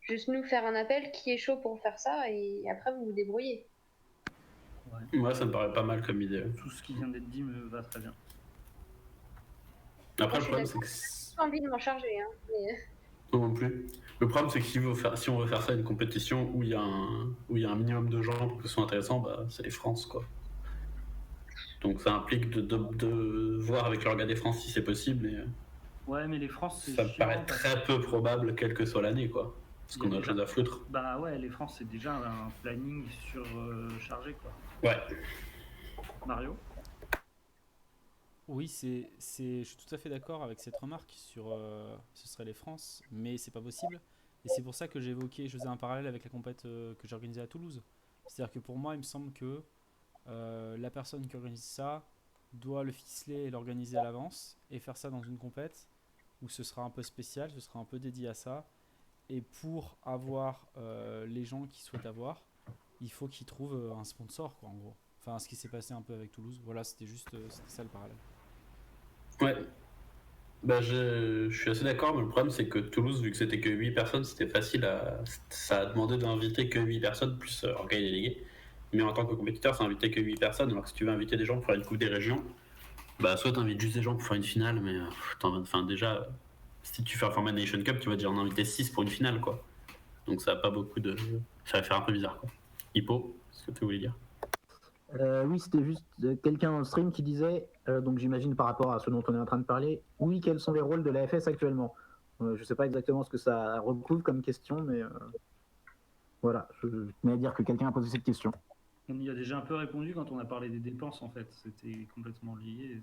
Juste nous faire un appel qui est chaud pour faire ça et après vous vous débrouillez. Ouais, ça me paraît pas mal comme idée. Tout ce qui vient d'être dit me va très bien. Après, le problème, c'est que. J'ai pas envie de m'en charger, hein, mais... Non plus. Le problème, c'est que si on veut faire ça à une compétition où il y a un minimum de gens pour que ce soit intéressant, c'est les France, quoi. Donc ça implique de voir avec l'orga des France si c'est possible, mais ouais, mais les France, c'est ça me paraît très peu probable, quelle que soit l'année, quoi. Parce qu'on a autre chose à foutre. Bah ouais, les France, c'est déjà un planning surchargé, quoi. Ouais. Mario ? Oui, je suis tout à fait d'accord avec cette remarque sur ce serait les France, mais c'est pas possible. Et c'est pour ça que je faisais un parallèle avec la compète que j'ai organisée à Toulouse. C'est-à-dire que pour moi, il me semble que la personne qui organise ça doit le ficeler et l'organiser à l'avance et faire ça dans une compète où ce sera un peu spécial, ce sera un peu dédié à ça. Et pour avoir les gens qui souhaitent avoir, il faut qu'ils trouvent un sponsor, quoi, en gros. Enfin, ce qui s'est passé un peu avec Toulouse. Voilà, c'était ça le parallèle. Ouais. Je suis assez d'accord, mais le problème, c'est que Toulouse, vu que c'était que 8 personnes, c'était facile ça a demandé d'inviter que 8 personnes, plus orga et délégués. Mais en tant que compétiteur, ça invité que 8 personnes, alors que si tu veux inviter des gens pour faire une coupe des régions, soit t'invites juste des gens pour faire une finale, mais déjà, si tu fais un format Nation Cup, tu vas déjà en inviter 6 pour une finale, quoi. Donc ça a pas beaucoup de... Ça va faire un peu bizarre, quoi. Hippo, ce que tu voulais dire? Oui, c'était juste quelqu'un dans le stream qui disait, donc j'imagine par rapport à ce dont on est en train de parler, oui, quels sont les rôles de la FS actuellement? Je sais pas exactement ce que ça recouvre comme question, mais voilà, je tenais à dire que quelqu'un a posé cette question. On y a déjà un peu répondu quand on a parlé des dépenses, en fait. C'était complètement lié.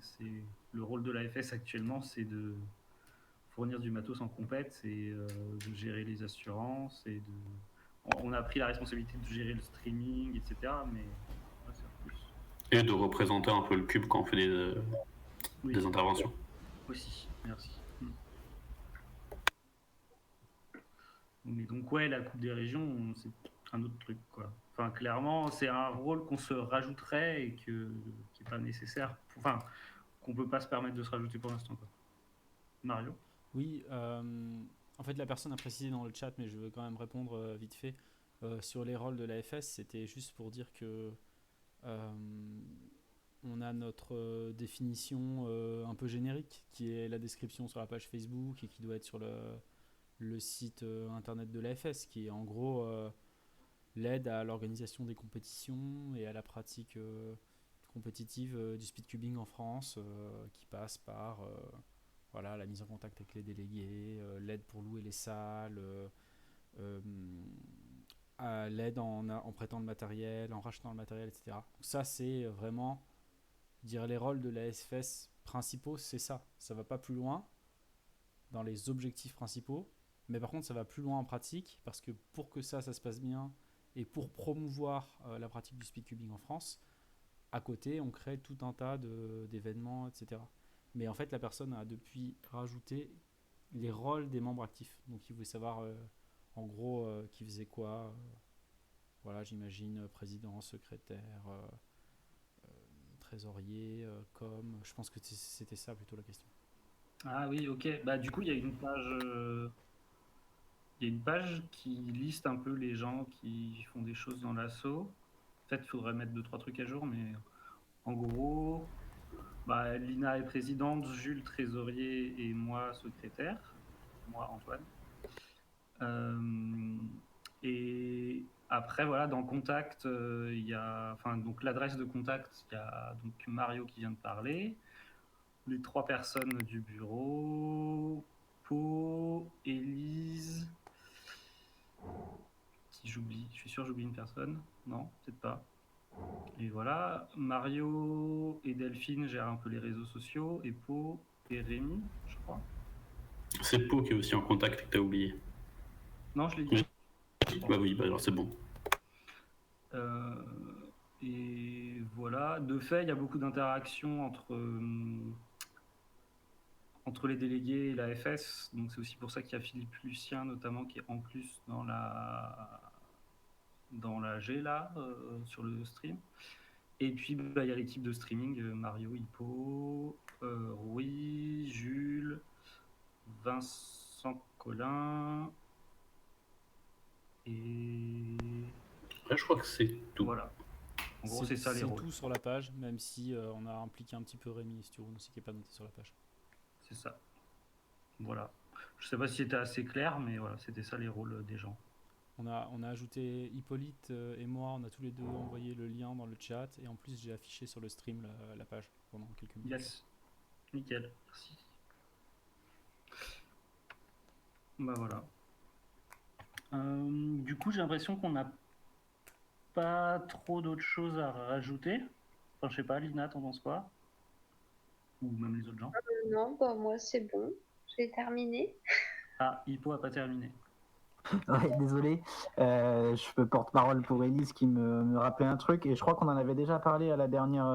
Le rôle de la FS actuellement, c'est de fournir du matos en compète et de gérer les assurances on a pris la responsabilité de gérer le streaming, etc. Mais ouais, c'est plus. Et de représenter un peu le cube quand on fait des interventions. Aussi, merci. Mais donc ouais, la Coupe des Régions, c'est un autre truc, quoi. Enfin, clairement, c'est un rôle qu'on se rajouterait et qui n'est pas nécessaire. Enfin, qu'on peut pas se permettre de se rajouter pour l'instant, quoi. Mario ? Oui, en fait, la personne a précisé dans le chat, mais je veux quand même répondre vite fait. Sur les rôles de la FS, c'était juste pour dire que On a notre définition un peu générique, qui est la description sur la page Facebook et qui doit être sur le site internet de l'AFS, qui est en gros l'aide à l'organisation des compétitions et à la pratique compétitive du speedcubing en France, qui passe par voilà, la mise en contact avec les délégués, l'aide pour louer les salles, à l'aide en prêtant le matériel, en rachetant le matériel, etc. Donc ça, c'est vraiment, je dirais, les rôles de la SFS principaux, c'est ça. Ça va pas plus loin dans les objectifs principaux, mais par contre, ça va plus loin en pratique, parce que pour que ça se passe bien, et pour promouvoir la pratique du speedcubing en France, à côté, on crée tout un tas d'événements, etc. Mais en fait, la personne a depuis rajouté les rôles des membres actifs. Donc, il voulait savoir, en gros, qui faisait quoi. Voilà, j'imagine, président, secrétaire, trésorier, com. Je pense que c'était ça plutôt la question. Ah oui, ok. Bah, du coup, il y a une page qui liste un peu les gens qui font des choses dans l'asso. Peut-être qu'il faudrait mettre 2-3 trucs à jour, mais en gros, bah, Lina est présidente, Jules trésorier et moi secrétaire. Moi, Antoine. Et après, voilà, dans contact, il y a, enfin, donc l'adresse de contact, il y a donc Mario qui vient de parler, les 3 personnes du bureau, Pau, Élise, qui j'oublie, je suis sûr que j'oublie une personne, non, peut-être pas. Et voilà, Mario et Delphine gèrent un peu les réseaux sociaux, et Pau et Rémi, je crois. C'est Pau qui est aussi en contact que t'as oublié. Non, je l'ai dit. Bah oui, bah alors c'est bon. Et voilà, de fait, il y a beaucoup d'interactions entre les délégués et la FS. Donc c'est aussi pour ça qu'il y a Philippe Lucien notamment qui est en plus dans la G là, sur le stream. Et puis bah, il y a l'équipe de streaming, Mario, Hippo, Rui, Jules, Vincent Collin et... Ouais, je crois que c'est tout. Voilà. En gros, c'est ça les rôles. C'est tout sur la page, même si on a impliqué un petit peu Rémi Sturon aussi qui n'est pas noté sur la page. C'est ça. Voilà. Je sais pas si c'était assez clair, mais voilà, c'était ça les rôles des gens. On a ajouté Hippolyte et moi, on a tous les deux envoyé le lien dans le chat, et en plus j'ai affiché sur le stream la page pendant quelques minutes. Yes. Nickel. Merci. Bah voilà. Du coup, j'ai l'impression qu'on n'a pas trop d'autres choses à rajouter. Enfin, je sais pas, Lina, t'en penses quoi? Ou même les autres gens? Non, bah moi c'est bon, j'ai terminé. Ah, Hippo a pas terminé. Ouais, désolé. Je peux porte-parole pour Élise qui me rappelait un truc, et je crois qu'on en avait déjà parlé à la dernière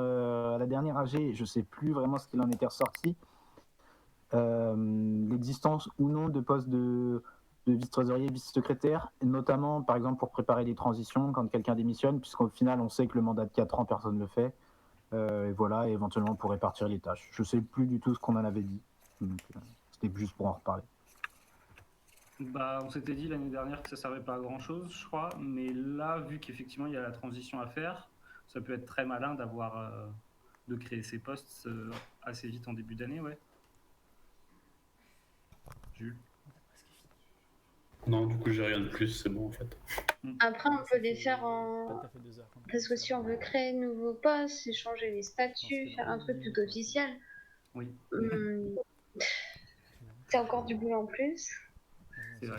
AG. Je sais plus vraiment ce qu'il en était ressorti. L'existence ou non de postes de vice-trésorier, vice-secrétaire, notamment par exemple pour préparer des transitions quand quelqu'un démissionne, puisqu'au final on sait que le mandat de 4 ans personne ne le fait. Et voilà, et éventuellement pour répartir les tâches. Je sais plus du tout ce qu'on en avait dit. C'était juste pour en reparler. Bah, on s'était dit l'année dernière que ça servait pas à grand chose, je crois, mais là, vu qu'effectivement il y a la transition à faire, ça peut être très malin de créer ces postes assez vite en début d'année, ouais. Jules? Non, du coup, j'ai rien de plus, c'est bon en fait. Après, on peut les faire en. Parce que si on veut créer de nouveaux postes, changer les statuts, faire un truc tout officiel, oui. C'est encore du boulot en plus.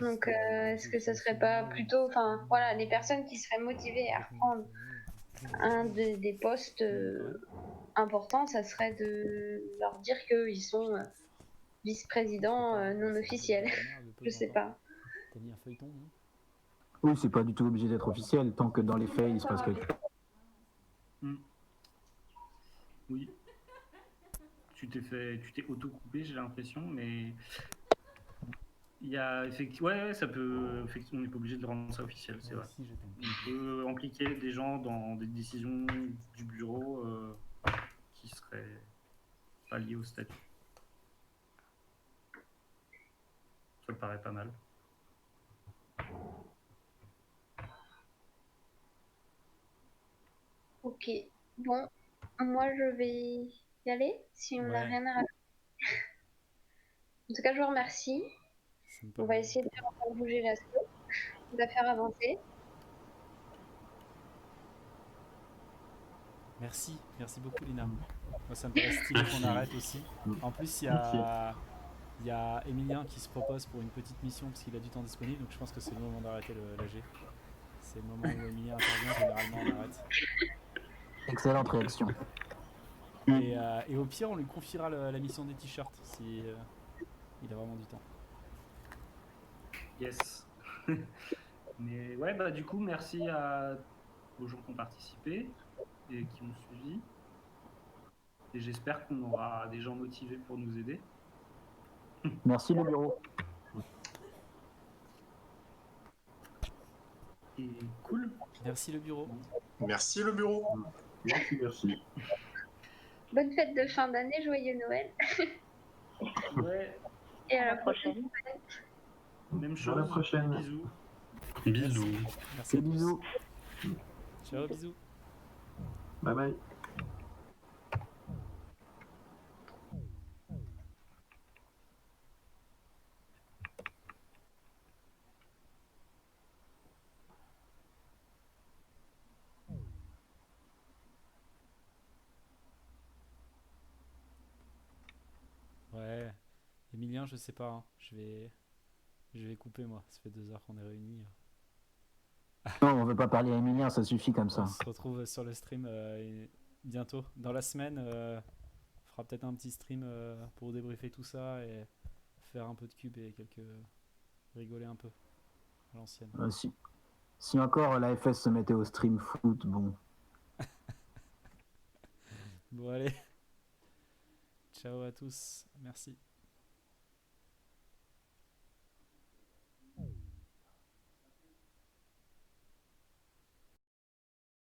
Donc, est-ce que ça serait pas plutôt. Enfin, voilà, les personnes qui seraient motivées à reprendre un des postes importants, ça serait de leur dire qu'ils sont vice-présidents non officiels. Je sais pas. T'as mis un feuilleton, non? Oui, c'est pas du tout obligé d'être officiel, tant que dans les faits, il se passe quelque chose. Oui. Tu t'es auto-coupé, j'ai l'impression, mais il y a effectivement, ouais, ça peut, effectivement, on n'est pas obligé de rendre ça officiel, c'est vrai. On peut impliquer des gens dans des décisions du bureau qui seraient pas liées au statut. Ça me paraît pas mal. Ok. Bon, moi je vais y aller si on n'a Ouais. rien à rajouter. En tout cas, je vous remercie. Ça me On va paraît- essayer de faire encore bouger l'asso, de la faire avancer. Merci beaucoup Lina. Moi ça me paraît stylé qu'on arrête aussi. En plus il y a Emilien qui se propose pour une petite mission parce qu'il a du temps disponible, donc je pense que c'est le moment d'arrêter l'AG. C'est le moment où Emilien intervient, généralement on arrête. Excellente réaction. Et au pire on lui confiera la mission des t-shirts si il a vraiment du temps. Yes. Mais ouais, bah du coup, merci aux gens qui ont participé et qui ont suivi. Et j'espère qu'on aura des gens motivés pour nous aider. Merci le bureau. Et cool. Merci le bureau. Merci le bureau. Merci. Bonne fête de fin d'année, joyeux Noël. Ouais, Et à la prochaine. même chose. À la prochaine. Bisous. Bisous. Merci à tous. Bisous. Ciao, bisous. Bye bye. Ouais. Emilien, je sais pas, hein. Je vais couper moi. Ça fait 2 heures qu'on est réunis. Non, on veut pas parler à Emilien, ça suffit comme ça. On se retrouve sur le stream bientôt. Dans la semaine, on fera peut-être un petit stream pour débriefer tout ça et faire un peu de cube et rigoler un peu à l'ancienne. Si encore la FS se mettait au stream foot, bon. Bon allez. Ciao à tous. Merci.